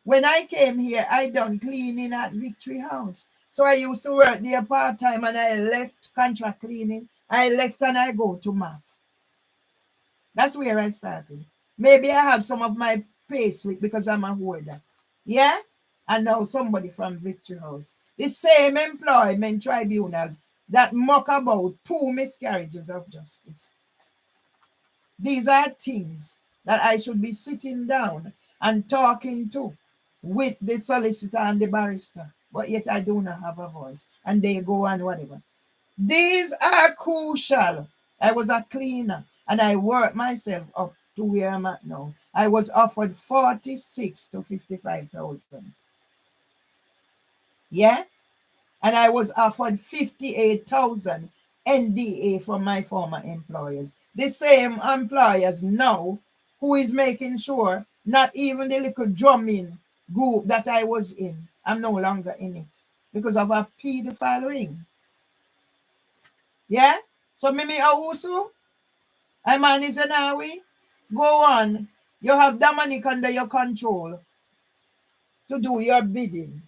When I came here, I done cleaning at Victory House. So I used to work there part-time and I left contract cleaning. I left and I go to math. That's where I started. Maybe I have some of my pay slip because I'm a hoarder. Yeah? And now somebody from Victory House. The same employment tribunals that mock about 2 miscarriages of justice. These are things that I should be sitting down and talking to with the solicitor and the barrister. But yet I do not have a voice. And they go and whatever. These are crucial. I was a cleaner and I worked myself up to where I'm at now. I was offered 46 to 55,000. Yeah? And I was offered 58,000 NDA from my former employers. The same employers now who is making sure not even the little drumming group that I was in, I'm no longer in it because of a pedophile ring. Yeah? So Mimi also, I man is an awi. Go on. You have Dominic under your control to do your bidding.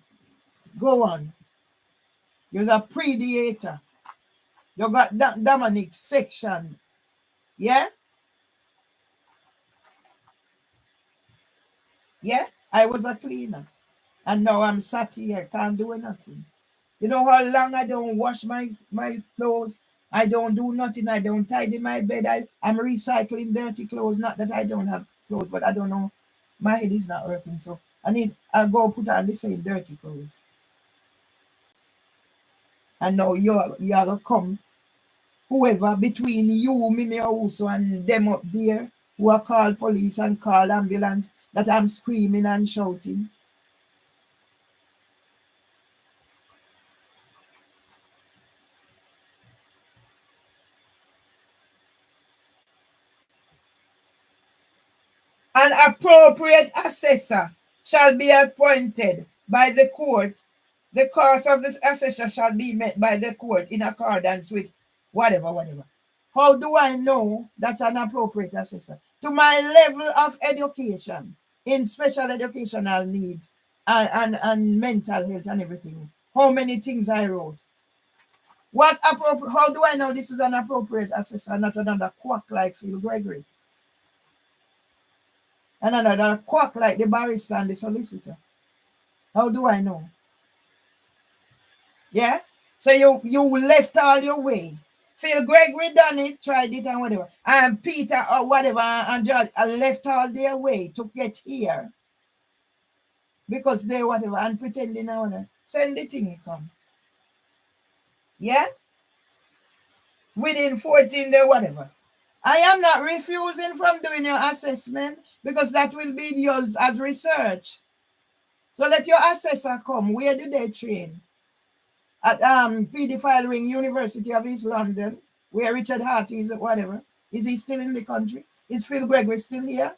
Go on. You're a predator. You got Dominic section. Yeah? Yeah? I was a cleaner. And now I'm sat here, can't do nothing. You know how long I don't wash my clothes? I don't do nothing. I don't tidy my bed. I'm recycling dirty clothes. Not that I don't have clothes, but I don't know. My head is not working. So I'll go put on the same dirty clothes. And now you're going to come, whoever, between you, Mimi also, and them up there, who are called police and call ambulance, that I'm screaming and shouting. An appropriate assessor shall be appointed by the court. The cost of this assessor shall be met by the court in accordance with whatever. How do I know that's an appropriate assessor? To my level of education in special educational needs and mental health and everything. How many things I wrote? How do I know this is an appropriate assessor, not another quack like Phil Gregory? And another quack like the barrister and the solicitor. How do I know? Yeah? So you left all your way. Phil Gregory done it, tried it and whatever. And Peter or whatever and George left all their way to get here. Because they whatever and pretending I wanna send the thing come. Yeah? Within 14 days, whatever. I am not refusing from doing your assessment because that will be yours as research. So let your assessor come. Where do they train? at Pedophile Ring, University of East London, where Richard Hart is, whatever. Is he still in the country? Is Phil Gregory still here?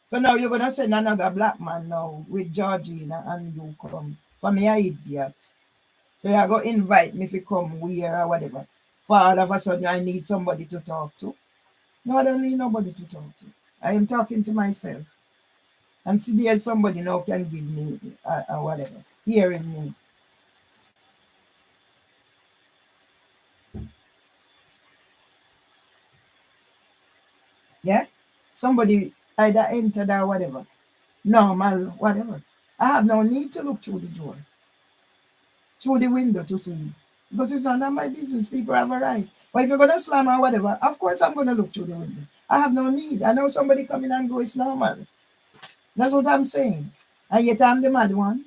So now you're gonna send another black man now with Georgina and you come. For me, an idiot. So you're gonna invite me if you come where or whatever. For all of a sudden I need somebody to talk to. No, I don't need nobody to talk to. I am talking to myself. And see there's somebody now can give me whatever. Hearing me. Yeah? Somebody either entered or whatever. Normal, whatever. I have no need to look through the door, through the window to see. Because it's none of my business. People have a right. But if you're going to slam or whatever, of course I'm going to look through the window. I have no need. I know somebody coming and go, it's normal. That's what I'm saying. And yet I'm the mad one.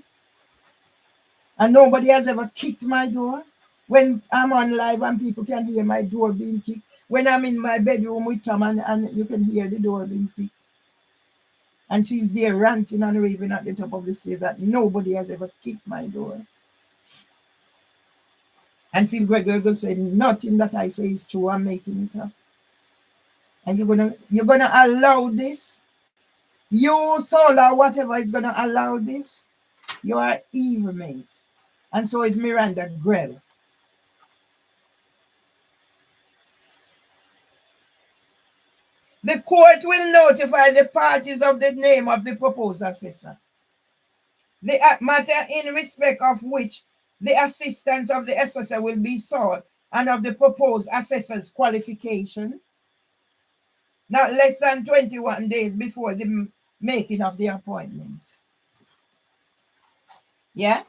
And nobody has ever kicked my door. When I'm on live and people can hear my door being kicked. When I'm in my bedroom with Tom and you can hear the door being kicked. And she's there ranting and raving at the top of the stairs that nobody has ever kicked my door. And Phil Gregory said nothing that I say is true. I'm making it up. And you're gonna allow this? You soul or whatever is gonna allow this? You are evil, mate. And so is Miranda Grell. The court will notify the parties of the name of the proposed assessor. The matter in respect of which the assistance of the assessor will be sought and of the proposed assessor's qualification, not less than 21 days before the making of the appointment. Yeah?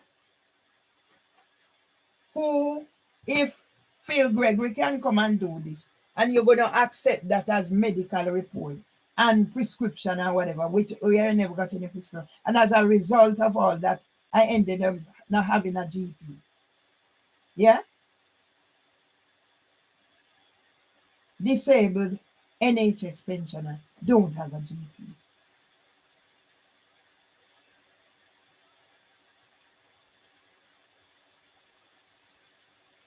Who, if Phil Gregory can come and do this, and you're going to accept that as medical report and prescription or whatever, which we have never got any prescription. And as a result of all that, I ended up not having a GP. Yeah? Disabled NHS pensioner don't have a GP.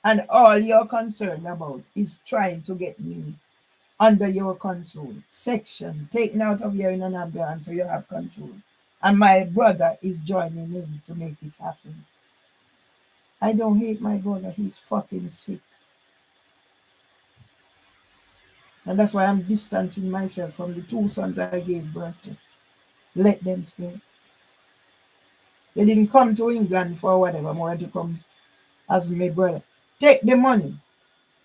And all you're concerned about is trying to get me under your control. Section taken out of here in an ambulance so you have control. And my brother is joining in to make it happen. I don't hate my brother, he's fucking sick. And that's why I'm distancing myself from the two sons I gave birth to. Let them stay. They didn't come to England for whatever, more to come as my brother. Take the money.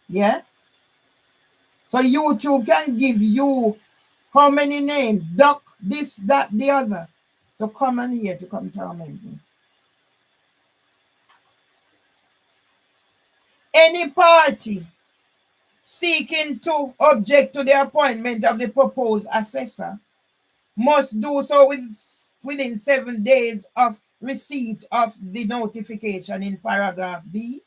Yeah? So YouTube can give you how many names? Duck, this, that, the other. To come and here to come torment me. Any party seeking to object to the appointment of the proposed assessor must do so within 7 days of receipt of the notification in paragraph B.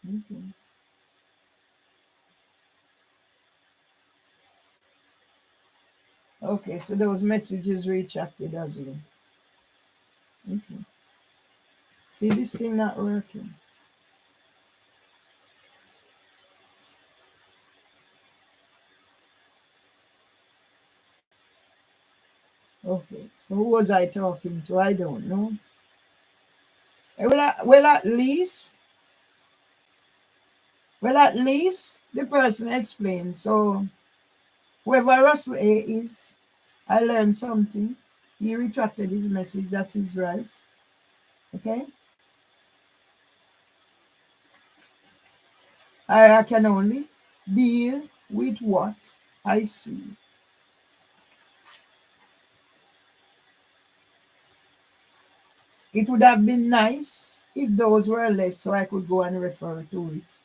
Okay. Okay, so those messages retracted as well. Okay. See this thing not working. Okay, so who was I talking to? I don't know. Well, at least the person explained. So whoever Russell A is, I learned something. He retracted his message. That's his right. Okay? I can only deal with what I see. It would have been nice if those were left so I could go and refer to it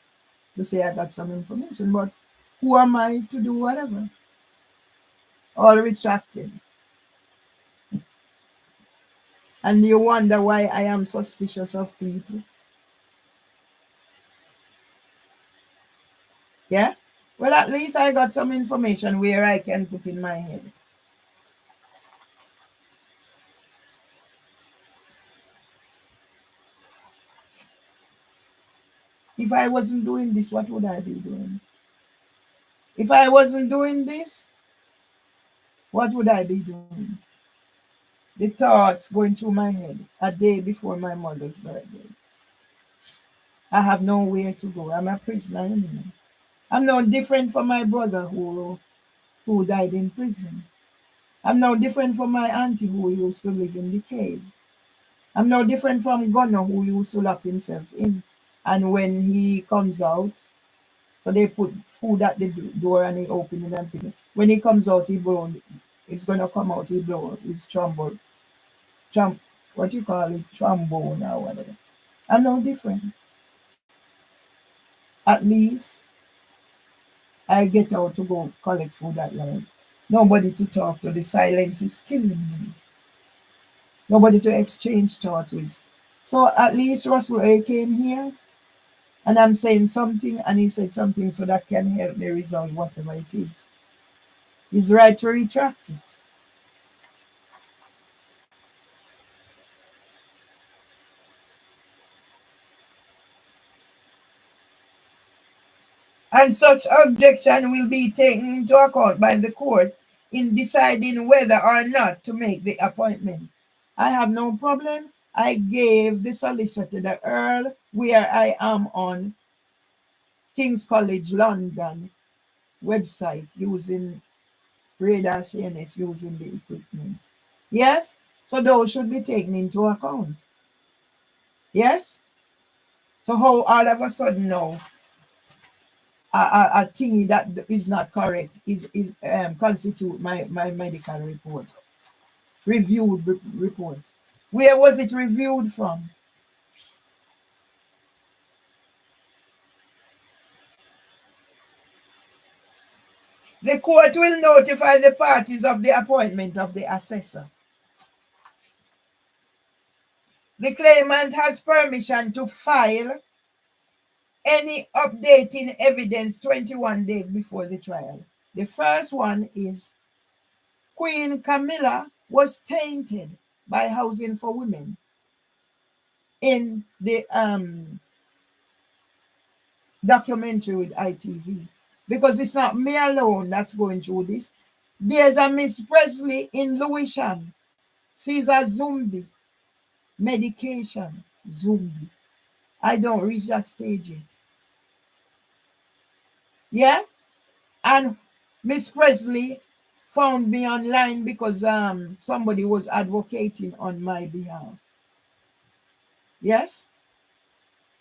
to say I got some information. But who am I to do whatever? All retracted. And you wonder why I am suspicious of people. Yeah? Well, at least I got some information where I can put in my head. If I wasn't doing this, what would I be doing? If I wasn't doing this, what would I be doing? The thoughts going through my head a day before my mother's birthday. I have nowhere to go. I'm a prisoner in here. I'm no different from my brother who died in prison. I'm no different from my auntie who used to live in the cave. I'm no different from Gunner who used to lock himself in. And when he comes out, so they put food at the door and he open it and pick it. When he comes out, he blow. It's gonna come out. He blow. It's trombone. What you call it? Trombone or whatever. I'm no different. At least I get out to go collect food at night. Nobody to talk to. The silence is killing me. Nobody to exchange thoughts with. So at least Russell A came here and I'm saying something and he said something so that can help me resolve whatever it is. He's right to retract it. And such objection will be taken into account by the court in deciding whether or not to make the appointment. I have no problem. I gave the solicitor the Earl where I am on King's College London website using radar CNS using the equipment. Yes? So those should be taken into account. Yes? So how all of a sudden now a thing that is not correct is constitute my medical report, reviewed report. Where was it reviewed from? The court will notify the parties of the appointment of the assessor. The claimant has permission to file any updating evidence 21 days before the trial. The first one is Queen Camilla was tainted by Housing for Women in the documentary with ITV. Because it's not me alone that's going through this. There's a Miss Presley in Lewisham. She's a zombie. Medication, zombie. I don't reach that stage yet. Yeah? And Miss Presley found me online because somebody was advocating on my behalf. Yes?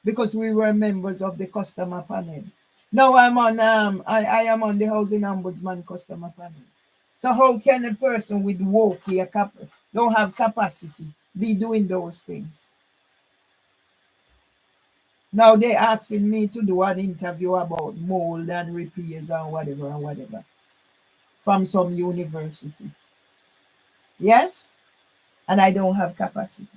Because we were members of the customer panel. Now I'm on I am on the Housing Ombudsman customer panel. So how can a person with woke don't have capacity be doing those things? Now they asking me to do an interview about mold and repairs and whatever from some university. Yes? And I don't have capacity.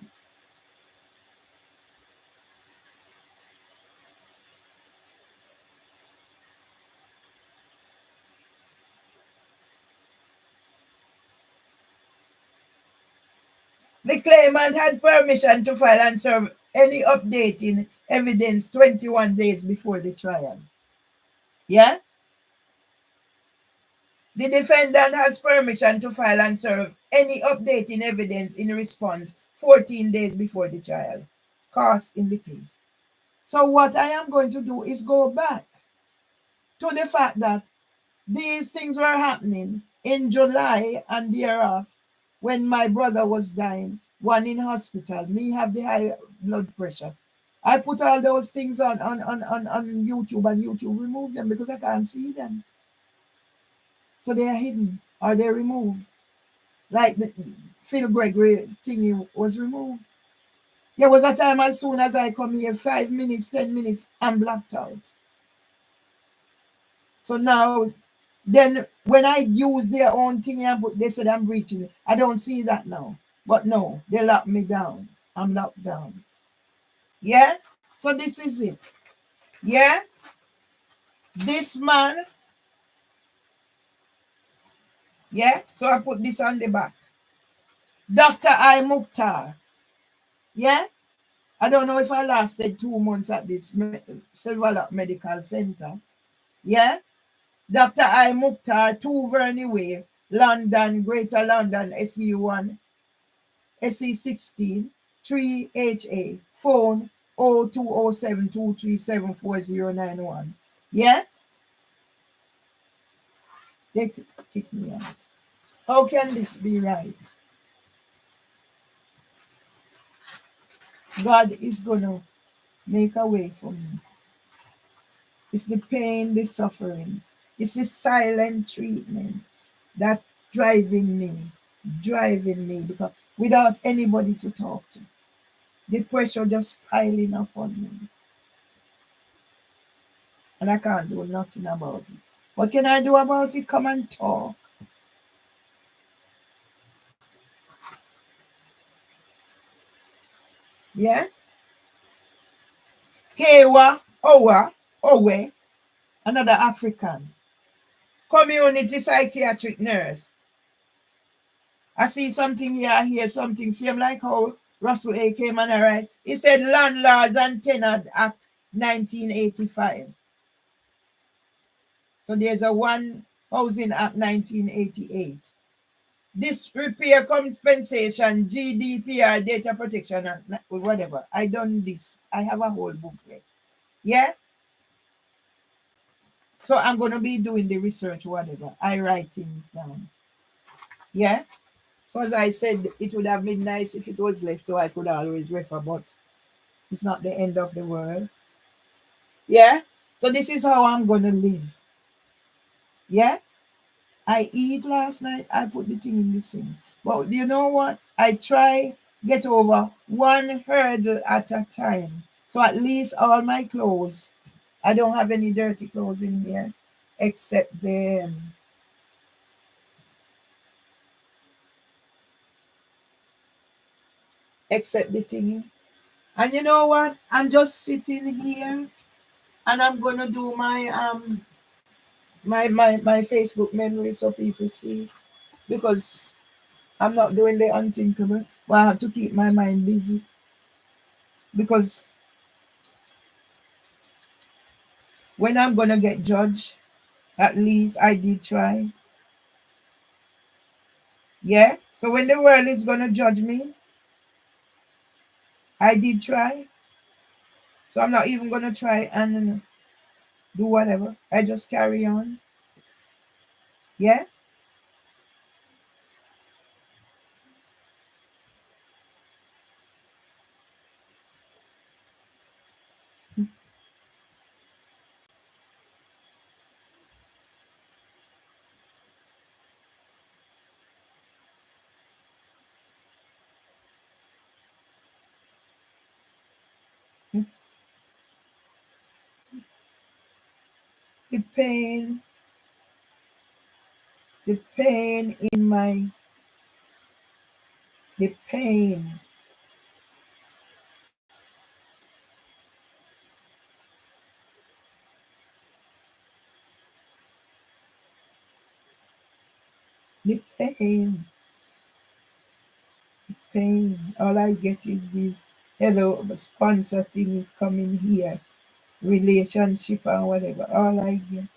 The claimant had permission to file and serve any updating evidence 21 days before the trial. Yeah? The defendant has permission to file and serve any updating evidence in response 14 days before the trial. Cost in the case. So what I am going to do is go back to the fact that these things were happening in July and thereof when my brother was dying, one in hospital, me have the high blood pressure. I put all those things on YouTube and YouTube removed them because I can't see them. So they are hidden or they're removed. Like the Phil Gregory thing was removed. There was a time as soon as I come here, 5 minutes, 10 minutes, I'm blacked out. So now, then when I use their own thing, they said I'm breaching. I don't see that now. But no, they locked me down. I'm locked down. Yeah? So this is it. Yeah? This man, yeah, so I put this on the back. Dr. I. Mukhtar, yeah. I don't know if I lasted 2 months at this Silver Medical Center, yeah. Dr. I. Mukhtar, 2 Verney Way, London, Greater London, SE1, SE16, 3HA, phone 020723744091. Yeah? They kick me out. How can this be right? God is going to make a way for me. It's the pain, the suffering. It's the silent treatment that driving me because without anybody to talk to, the pressure just piling up on me. And I can't do nothing about it. What can I do about it? Come and talk. Yeah? Kewa, Owe, another African. Community psychiatric nurse. I see something here, I hear something. Same like how Russell A. came and I write. He said Landlords and Tenant Act 1985. So there's a One Housing Act 1988. This repair compensation, GDPR, data protection, whatever. I done this. I have a whole booklet. Yeah? So I'm going to be doing the research, whatever. I write things down. Yeah? So as I said, it would have been nice if it was left so I could always refer, but it's not the end of the world. Yeah? So this is how I'm going to live. Yeah? I eat last night, I put the thing in the sink. But you know what? I try get over one hurdle at a time. So at least all my clothes, I don't have any dirty clothes in here except the thingy. And you know what? I'm just sitting here and I'm gonna do my Facebook memory so people see because I'm not doing the unthinkable. But I have to keep my mind busy because when I'm gonna get judged, at least I did try. Yeah. So when the world is gonna judge me, I did try. So I'm not even gonna try and do whatever. I just carry on. Yeah. The pain, the pain in my, the pain, the pain, pain. All I get is this hello sponsor thing coming here, relationship and whatever. All I get.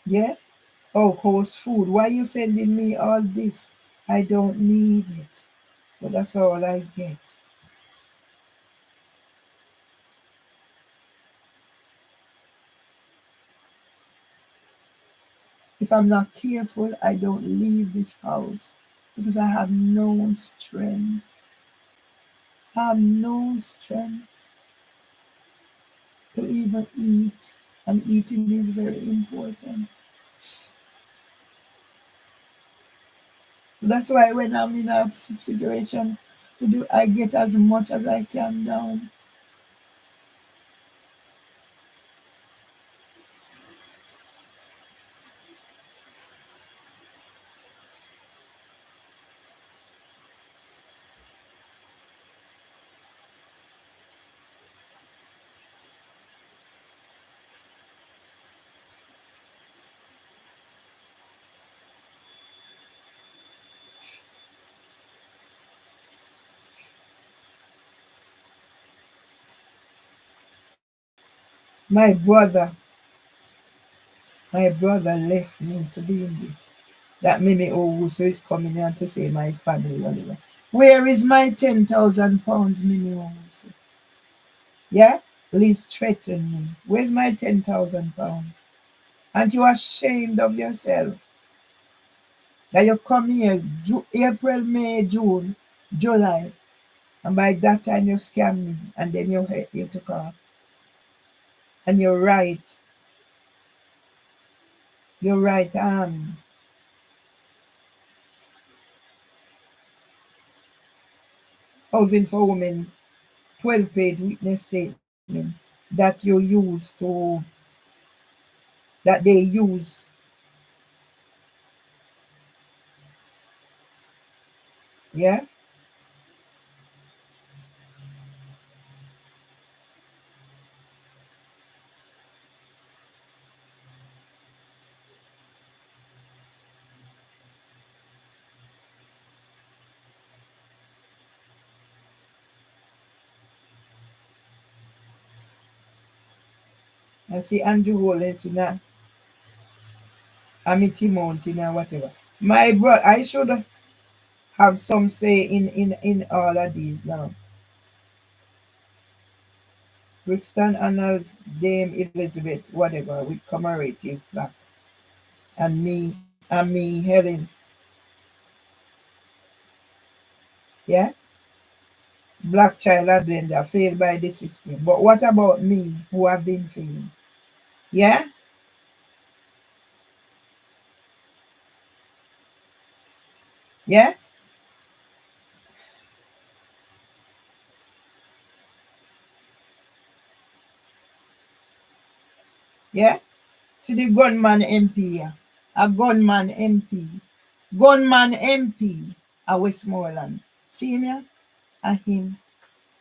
Yeah. Oh, host food. Why you sending me all this? I don't need it. But that's all I get. If I'm not careful, I don't leave this house because I have no strength. I have no strength to even eat. And eating is very important. That's why when I'm in a situation to do, I get as much as I can down. My brother, my brother left me to be in this. That Mimi Owusu is coming here to say my family, whatever. Where is my £10,000, Mimi Owusu? Yeah? Please threaten me. Where's my £10,000? Aren't you ashamed of yourself? That you come here April, May, June, July, and by that time you scam me, and then you took off. And you write Housing for Women 12-page witness statement that you use to that they use. Yeah. I see Andrew Hollins in a Amity Mountain or whatever. My bro, I should have some say in all of these now. Brixton honors Dame Elizabeth, whatever, with commemorative plaque. And me, Helen. Yeah? Black child agenda failed by the system. But what about me who have been failed? Yeah? Yeah? Yeah? See the gunman MP here. A gunman MP. Gunman MP a Westmoreland. See him here? And him.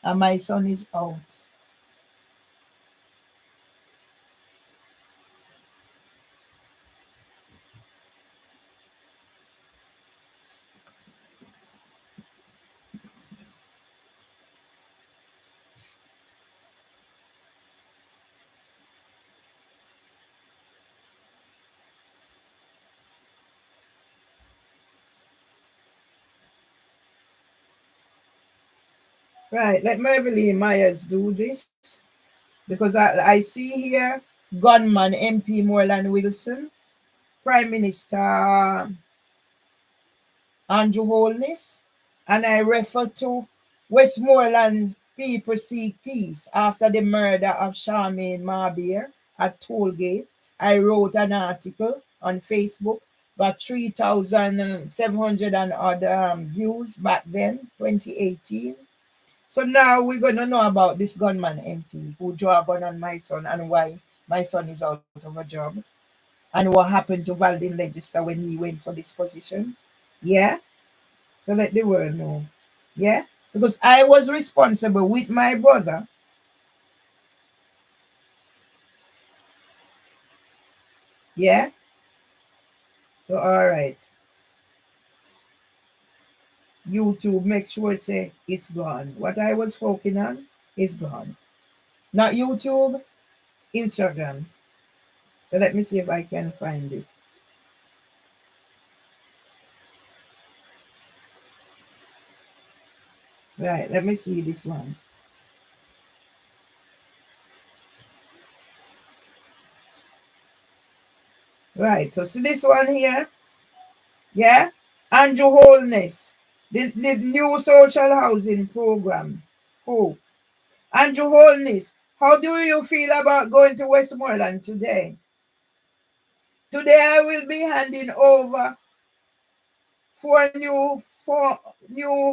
And my son is out. Right, let Mervelee Myers do this. Because I see here gunman MP Moreland Wilson, Prime Minister Andrew Holness, and I refer to Westmoreland people seek peace after the murder of Charmaine Marbier at Tollgate. I wrote an article on Facebook, got 3,700 and odd views back then, 2018. So now we're going to know about this gunman MP who drew a gun on my son and why my son is out of a job and what happened to Valdin Legister when he went for this position. Yeah? So let the world know. Yeah? Because I was responsible with my brother. Yeah? So all right. YouTube, make sure say it's gone. What I was focusing on is gone. Not YouTube, Instagram. So let me see if I can find it. Right, let me see this one. Right, so see this one here? Yeah? Andrew Holness, the new social housing program. Oh, Andrew Holness, how do you feel about going to Westmoreland today? Today I will be handing over four new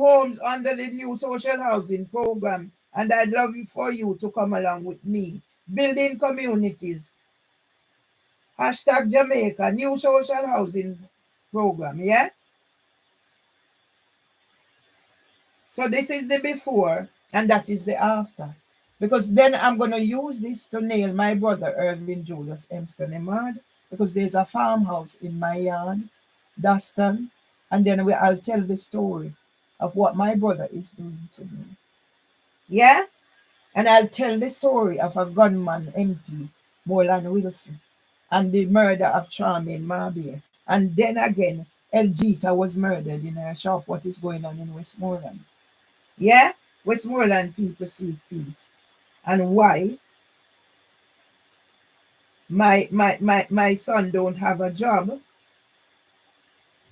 homes under the new social housing program, and I'd love for you to come along with me. Building communities. Hashtag Jamaica, new social housing program, yeah? So this is the before and that is the after. Because then I'm going to use this to nail my brother Irvin Julius Emston Emard, because there's a farmhouse in my yard, Daston, and then I'll tell the story of what my brother is doing to me. Yeah? And I'll tell the story of a gunman MP, Moreland Wilson, and the murder of Charmaine Marbier. And then again, Elgita was murdered in her shop. What is going on in Westmoreland? Yeah? Westmoreland people seek peace. And why my son don't have a job?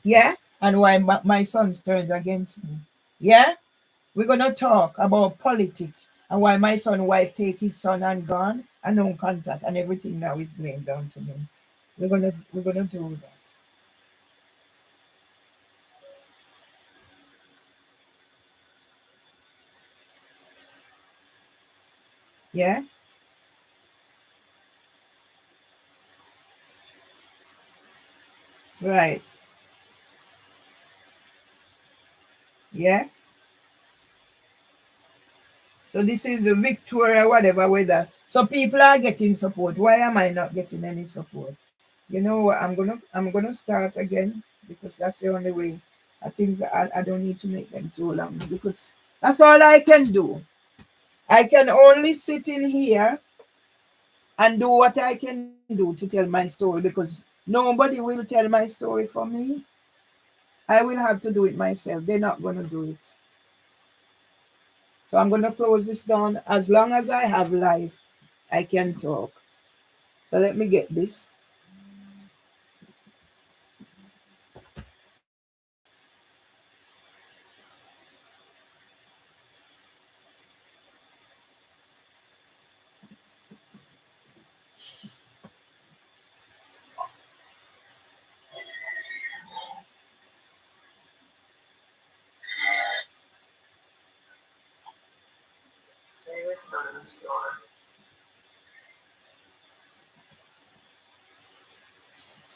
Yeah? And why my son's turned against me? Yeah? We're gonna talk about politics and why my son wife take his son and gone and no contact and everything now is blamed down to me. We're gonna do that. Yeah? Right. Yeah? So this is a Victoria, whatever weather. So people are getting support. Why am I not getting any support? You know what? I'm gonna start again because that's the only way. I think I don't need to make them too long because that's all I can do. I can only sit in here and do what I can do to tell my story because nobody will tell my story for me. I will have to do it myself. They're not gonna do it. So I'm gonna close this down. As long as I have life, I can talk. So let me get this.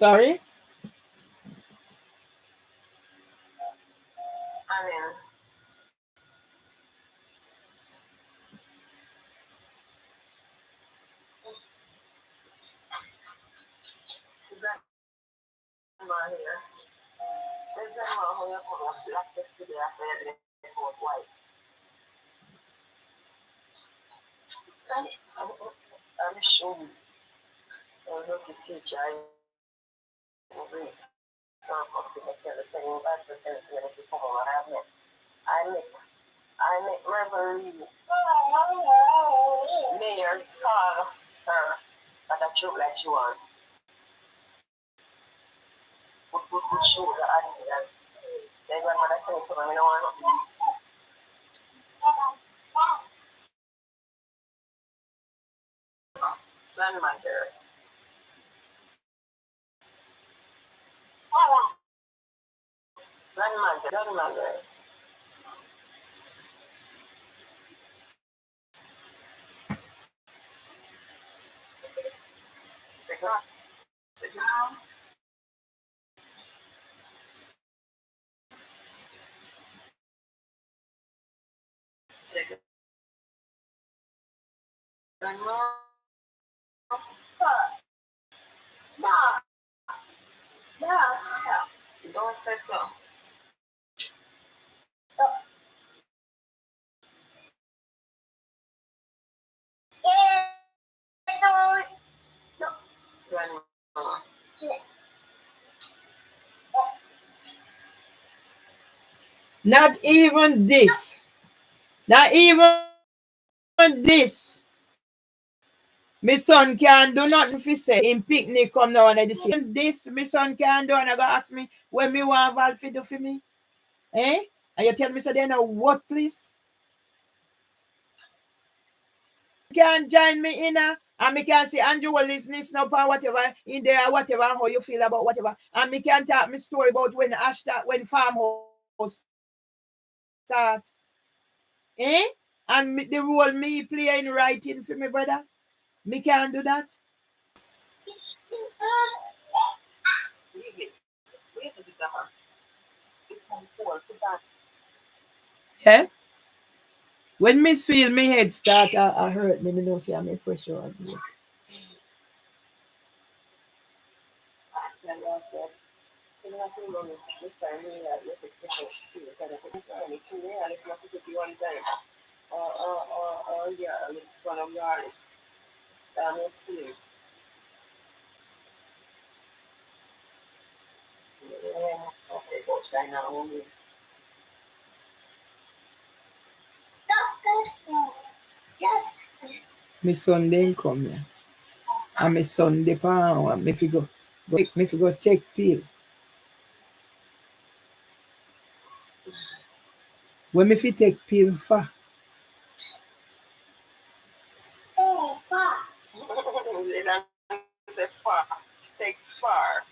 Sorry? Not even this. Not even this. My son can't do nothing for say in picnic come now and I say this my son can't do and I go ask me when me want Val to do for me. Eh? And you tell me say they know what please? Can join me in and me can say Andrew will listen up or whatever in there whatever how you feel about whatever and me can talk my story about when when farmhouse start. Eh? And the role me play in writing for me brother. Me can do that. Yeah? When me feel me head start I hurt me, me know say I'm a pressure on me. My son didn't come here. And my son the pound me fi go take pill. When me fi take pill for? Take far.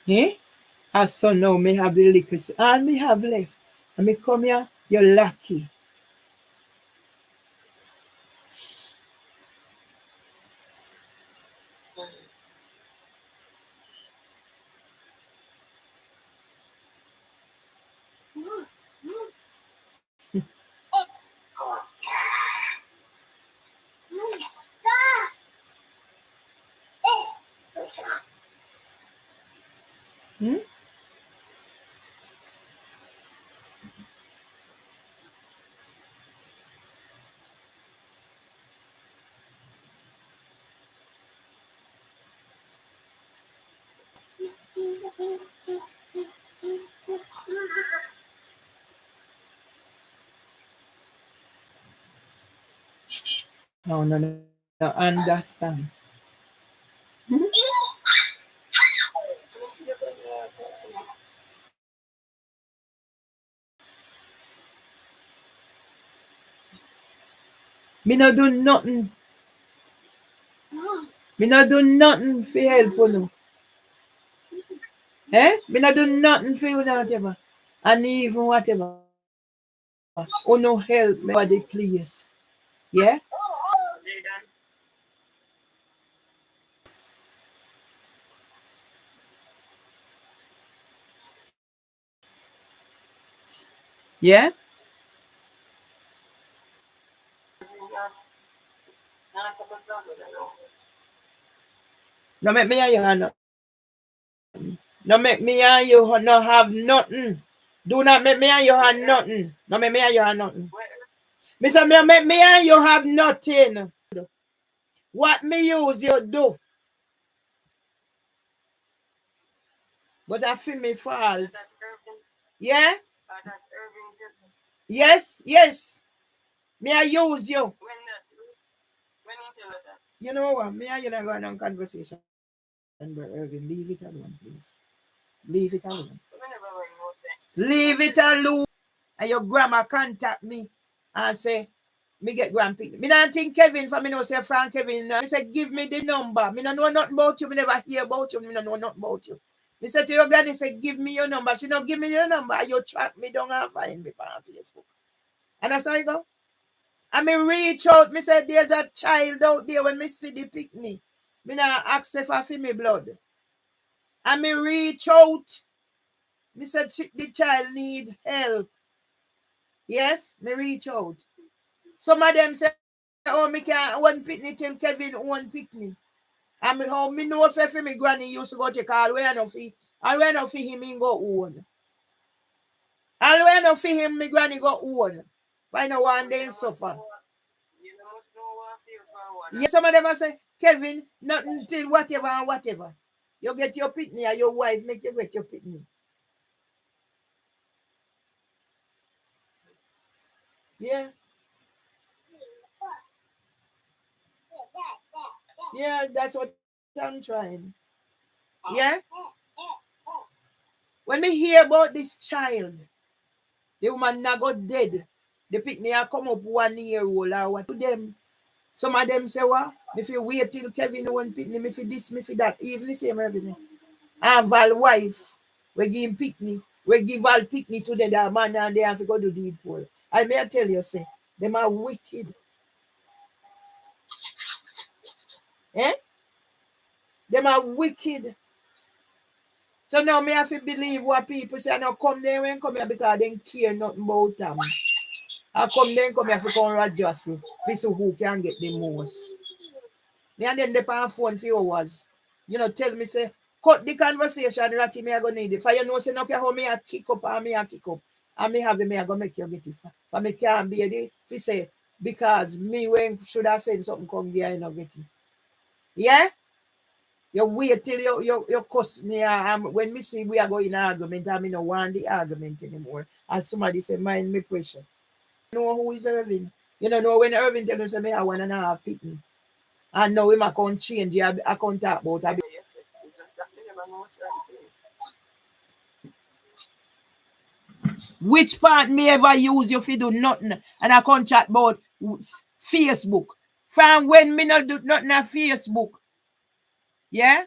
Eh? As son now me have the liquor. All me have left. And me come here, you're lucky. Hmm? No, understand. Me no do nothing. Me no do nothing for help you. Eh? Me no do nothing for you whatever. And even whatever. Oh no help me body please. Yeah? Yeah? No make me and you have nothing. No make me and you no have nothing. Do not make me and you have nothing. No make me and you have nothing. Me say me make me and you have nothing. What me use you do. But I feel me fault. Yeah? Yes, yes. Me I use you. You know what? Me and you not going on conversation. But Irvin, leave it alone, please. Leave it alone. Leave it alone. And your grandma contact me and say, me get grand pick. Me not think Kevin for me no say Frank Kevin. Me say give me the number. Me no know nothing about you. Me never hear about you. Me no know nothing about you. Me say to your granny say give me your number. She no give me your number. You track me down and find me on Facebook. And that's how you go. And me reach out. Me say there's a child out there when me see the picnic. Me not ask for me blood. And me reach out. Me said the child need help. Yes, me reach out. Some of them say, oh, me can't one picnic till Kevin one picnic. And me how me know if me granny used to go take all way enough all way enough for him he go own. All way enough for him me granny go own. Why no one day suffer? Yes, some of them say, Kevin, nothing till whatever and whatever. You get your picnic or your wife make you get your picnic. Yeah. Yeah, that's what I'm trying. Yeah? When me hear about this child, the woman now got dead. The picnic come up 1 year old or what to them. Some of them say, what? If you wait till Kevin one picnic, me for this, me for that. Even the same everything. And Val wife, we give him picnic. We give Val picnic to the man and they have to go to the pool. I may tell you, say, them are wicked. Eh? Them are wicked. So now me have to believe what people say. I now come there when come here because they care nothing about them. I come then come here for come adjust me. See who can get the most. Me and then the on phone for hours. You know, tell me say, cut the conversation, Ratty, me I go need it. For you know, say, no care how me I kick up and me I kick up. And me have it, me I go make you get it. For me can't be there. If you say, because me when should I send something come here, I not get it. Yeah? You wait till you cuss me. When me see we are going argument, I mean, no want the argument anymore. As somebody say, mind me pressure. You know who is Irving? You know when Irving tell us me I want to have pitney. And now him account change. I can't talk about a Yes, it's just that they never know certain things. which part me ever use you fi do nothing. And I can't chat about Facebook. From when me not do nothing on Facebook. Yeah?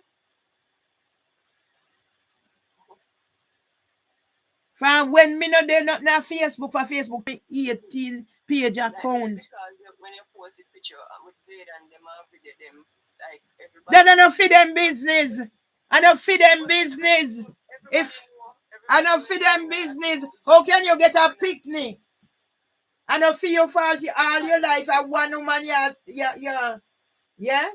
From when me not do nothing on Facebook for Facebook 18 page Like account. because when you post the picture with Zaid and them and video them, like That everybody don't feed them business. I don't feed them business. If I everybody don't know feed who them you are. business, It's how just can you get a everybody picnic? I don't feel you faulty all your life. I everybody one woman, yeah, yeah, yeah,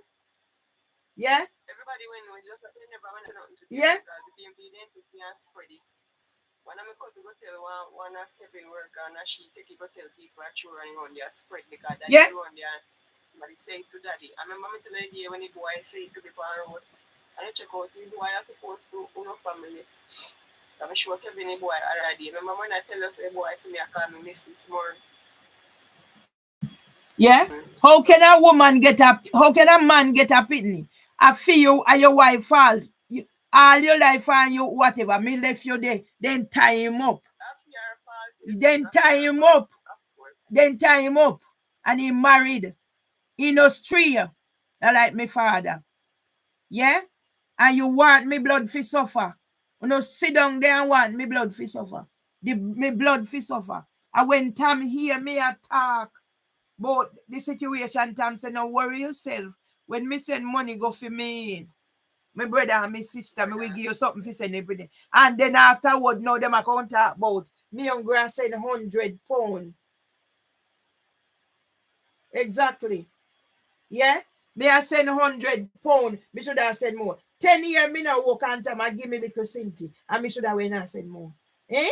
everybody when we just they never want nothing to do yeah, because if you be identity and spread it. One of my cousins go tell one of Kevin worker and she take it go tell people at children on their spread because that yeah. is on there. Somebody say it to daddy. I remember me tell the day when the boy say it to people on road. And I check out the boy are supposed to own a family. I'm sure Kevin the boy already. Remember when I tell us the boy see me I call me Mrs. Moore. Yeah. How can a woman get a how can a man get a pitney? I feel you and your wife fault. All your life and you whatever. Me left you there. Then tie him up. After your fault, Then tie him up. of course. Then tie him up. And he married in Australia. Like my father. Yeah? And you want me blood fi suffer. You know, sit down there and want me blood fi suffer. Me blood fi suffer. And when Tom hear me attack, but the situation, Tom say, no worry yourself. When me send money, go for me. My brother and my sister, me will give you something for send every day. And then afterward, now them account talk about me and Gra send £100. Exactly. Yeah? Me I send £100. Me should have send more. 10 years me now work on time and give me little cinti. And me should have went and send more. Eh?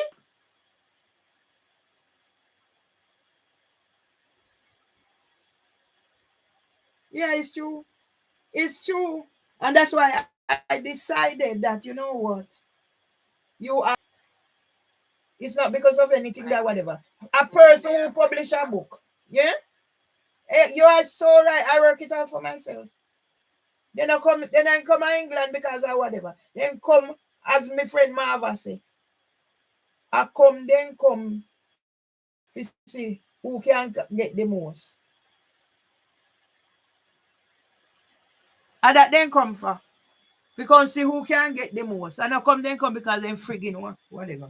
Yeah, it's true. It's true. And that's why I decided that, you know what? You are, it's not because of anything that whatever. A person who publish a book. Yeah? You are so right. I work it out for myself. Then I come to England because of whatever. Then come, as my friend Marva say, I come, then come to see who can get the most. And that then come for. Because see who can get the most. And I come then come because them frigging whatever.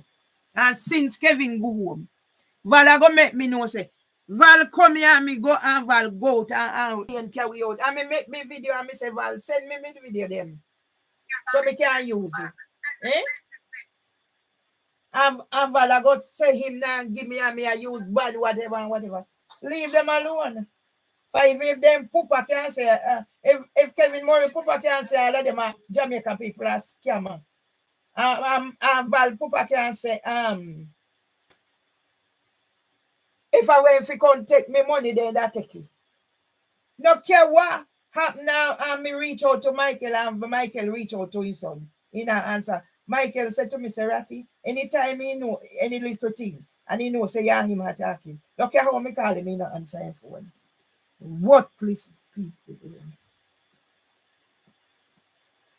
And since Kevin go home, Val I go make me know say, Val come here and me go and Val go out and carry out. And me make me video and me say, Val, send me the video them. So me can use it. Eh? And Val I go say him now give me and me I use bad whatever and whatever. Leave them alone. For if them pooper can say, if Kevin Murray pooper can say all of them are Jamaica people are scammer. Val pooper can say, if I went if come take me money, then that take it. No care what happen now, and me reach out to Michael, and Michael reach out to his son. He not answer. Michael said to me, Serati, anytime he know any little thing, and he know say yeah him attacking. No care how me call him, he not answer him phone. Worthless people.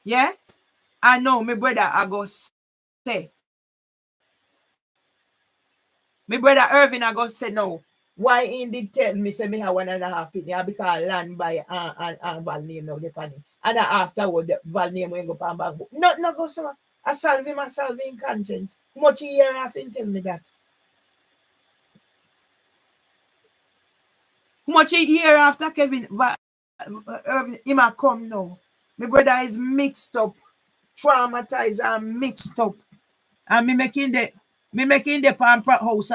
Yeah? I know my brother I go say. My brother Irving I go say no. Why in did tell me say me have 1.5 penny because land by Val name now the penny. And afterward the Val name when go pan back. No go so. I solve him conscience. How much a year half in tell me that? How much a year after Kevin Irving him a come now. My brother is mixed up, traumatized and mixed up. And me making the house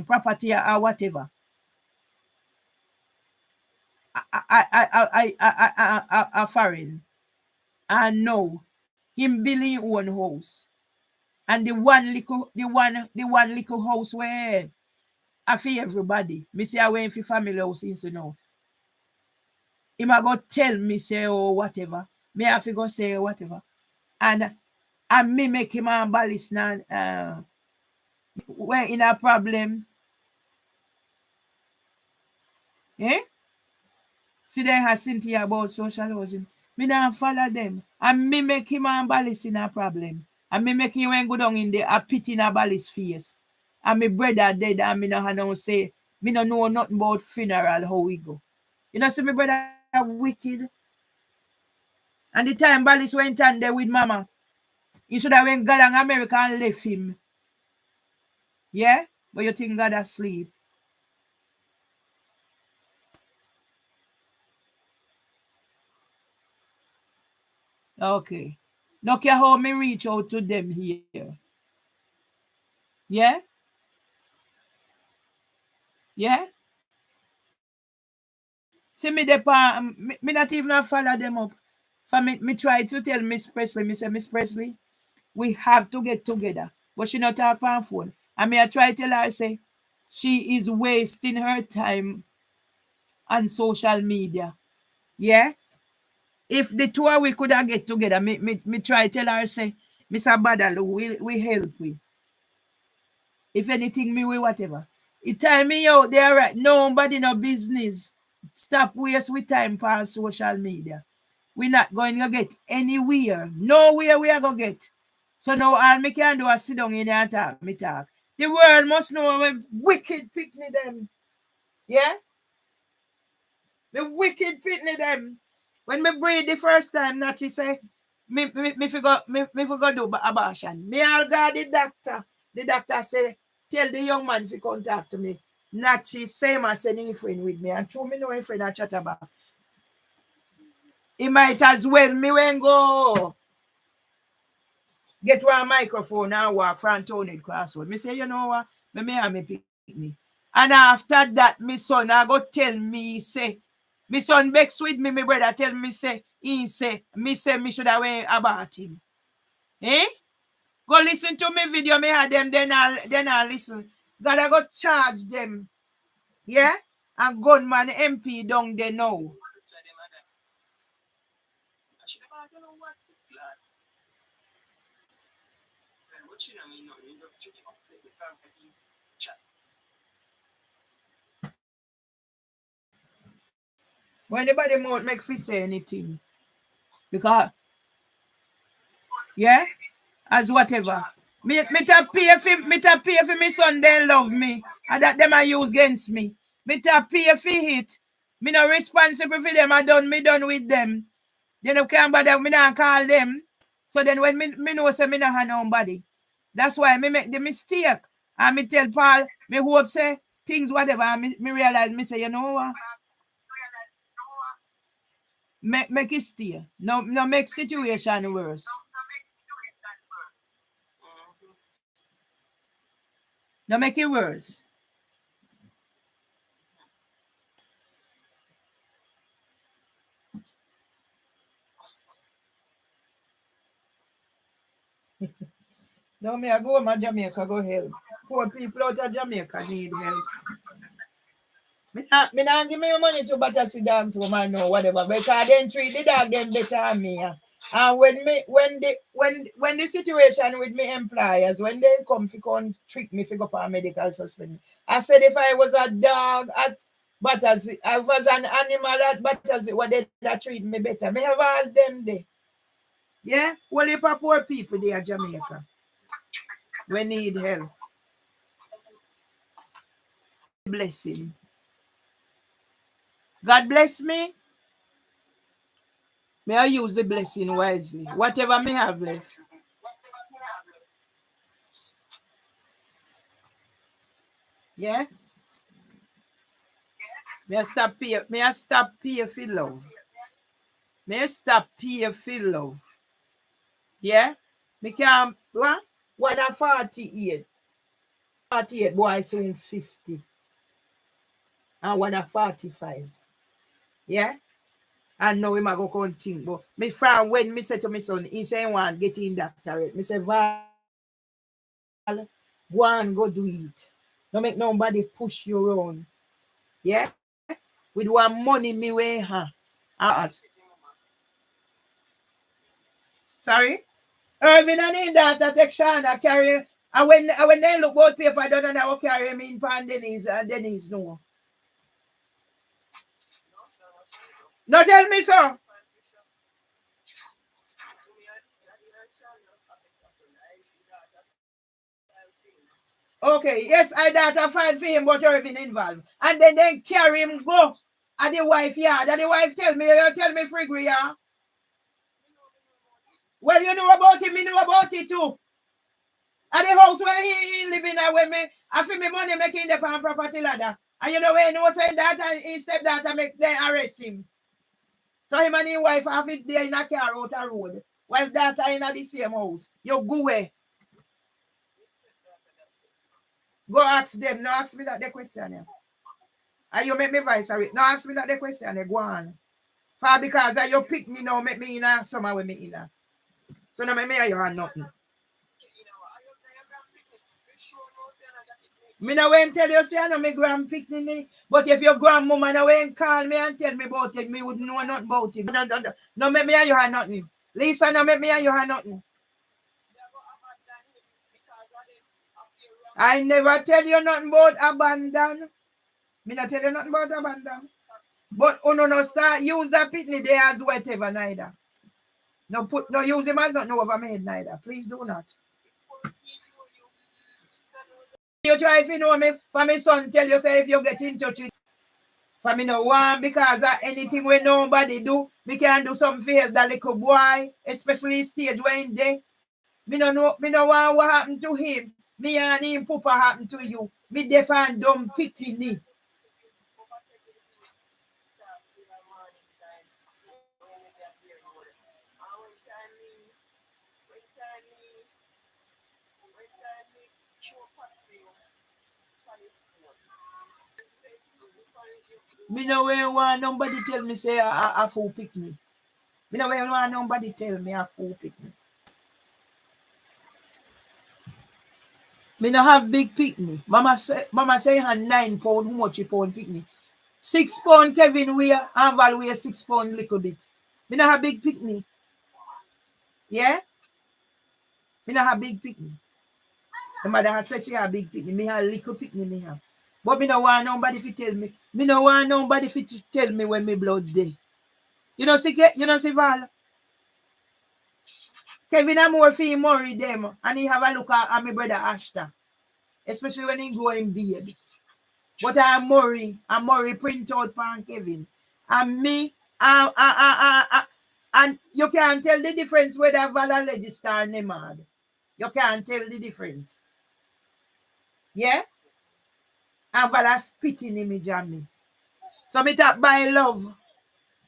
property or whatever. I foreign. And no, him building own house. And the one little house where I feel everybody. Me say I went for family house since you know. Him a go tell me say oh whatever. Me have to go say whatever. And me make him and balance now when in a problem. Eh? See they have Cynthia about social housing. Me not follow them. And me make him and balance in a problem. And me make him when go down in there a pit in a balance face. And me brother dead and me no have no say. Me no know nothing about funeral how we go. You know, see my brother wicked. And the time Ballis went on there with mama, he should have went God and America and left him. Yeah? But you think God asleep. Okay. Look at how me reach out to them here. Yeah? Yeah? See me the me not even follow them up. For me try to tell Miss Presley, me say, Miss Presley, we have to get together. But she not talk on phone. And me I try to tell her, say, she is wasting her time on social media. Yeah? If the two of we could have get together, me try tell her, say, Mr. Badalu, we help we. If anything, me we whatever. It time me out there, right? Nobody no business. Stop waste with time on social media. We not going to get anywhere. Nowhere we are going to get. So now all me can do is sit down in there and talk, me talk. The world must know when wicked picnic them. Yeah? The wicked pitney them. When me breathe the first time, Natty say, me forgot do abortion. Me all got the doctor. The doctor say, tell the young man to contact to me. Natty same as any friend with me. And true me know a friend I chat about. He might as well me when go get one microphone and walk from Tony Crossroad. Me say, you know what? Me have me picnic. And after that, my son I go tell me, say, my son Bex with me, my brother tell me, say, me should have went about him. Eh? Go listen to me video, me had them, then I'll listen. Gotta go charge them. Yeah? And gunman MP down there now. When anybody might make fi say anything. Because, yeah? As whatever. Me ta pay for me son they love me. And that them I use against me. Me ta pay for it. Me no responsible for them. Me done with them. They no can't bother me not call them. So then when me know say me not have nobody. That's why me make the mistake. And me tell Paul, me hope say things whatever. And me realize me say, you know what? Make it stay. No make situation worse. No make it worse. No, me I go to Jamaica, go help. Poor people out of Jamaica need help. Me not give me money to Battersea dogs woman no whatever because then treat the dog them better than me. And when the situation with me employers, when they come trick me go for medical suspend. I said if I was a dog at Battersea, I was an animal at Battersea, what they that treat me better. Me have all them there. Yeah? Well, if poor people there in Jamaica, we need help. Blessing. God bless me. May I use the blessing wisely. Whatever may have left. Yeah? May I stop pay for love. May I stop pay for love. Yeah? Me can what? One a 48. 48 boy soon 50. And one a 45. Yeah? And now him a go come think. But me friend when me say to my son, he say he want get in doctorate. Me say Val, go and go do it. Don't make nobody push you around. Yeah? With one money me way, huh? Ask. Sorry? Irvin and him daughter take Shana carry, and when they look both paper done and I will carry him in pan Denise, and Denise no. No tell me so. Okay, yes, I daughter file for him, but Irvin involved. And then they carry him go at the wife yard. And the wife tell me free yeah. Well, you know about him, me know about it too. And the house where he living there with me, I feel me money making the pan property ladder. And you know where no say that and his stepdaughter make them arrest him. So him and his wife have it there in a car out a road. While daughter in the same house. You go away. Go ask them. No ask me that the question. Yeah. And you make me voice sorry. No ask me that the question. Go on. For because you pick me now, make me in a summer with me in a. So no make me you have nothing. Me no won't tell you say I know me grand picnic. But if your grandmama no won't call me and tell me about it, me wouldn't know nothing about it. No make me and you have nothing. Lisa, no make me and you have nothing. I never tell you nothing about abandon. Me not tell you nothing about abandon. But uno no start use that pitney there as whatever neither. No use him as nothing over me head neither. Please do not. You try if you know me, for my son tell you say if you get in touch with for me no one because anything when nobody do, we can do something for help that little boy, especially stage when they. Me no want what happened to him. Me and him papa happened to you. Me defend dumb picking. Me no want nobody tell me say a fool pick me. Me no want nobody tell me a fool pick me. Me no have big picnic. Mama say her 9 pound, how much you pound picnic? 6 pound Kevin wear and Val wear 6 pound little bit. Me no have big picnic. Yeah? Me no have big picnic. The mother had said she have big picnic. Me have little picnic me have. But me no want nobody to tell me. Me no want nobody to tell me when me blood day. You know see Val? Kevin and more for him marry them and he have a look at my brother Ashton. Especially when he go in baby. But I'm Murray print out pan Kevin. And me, and you can't tell the difference whether Val register or Nemad. You can't tell the difference. Yeah? And Val spitting image on me. So me talk by love.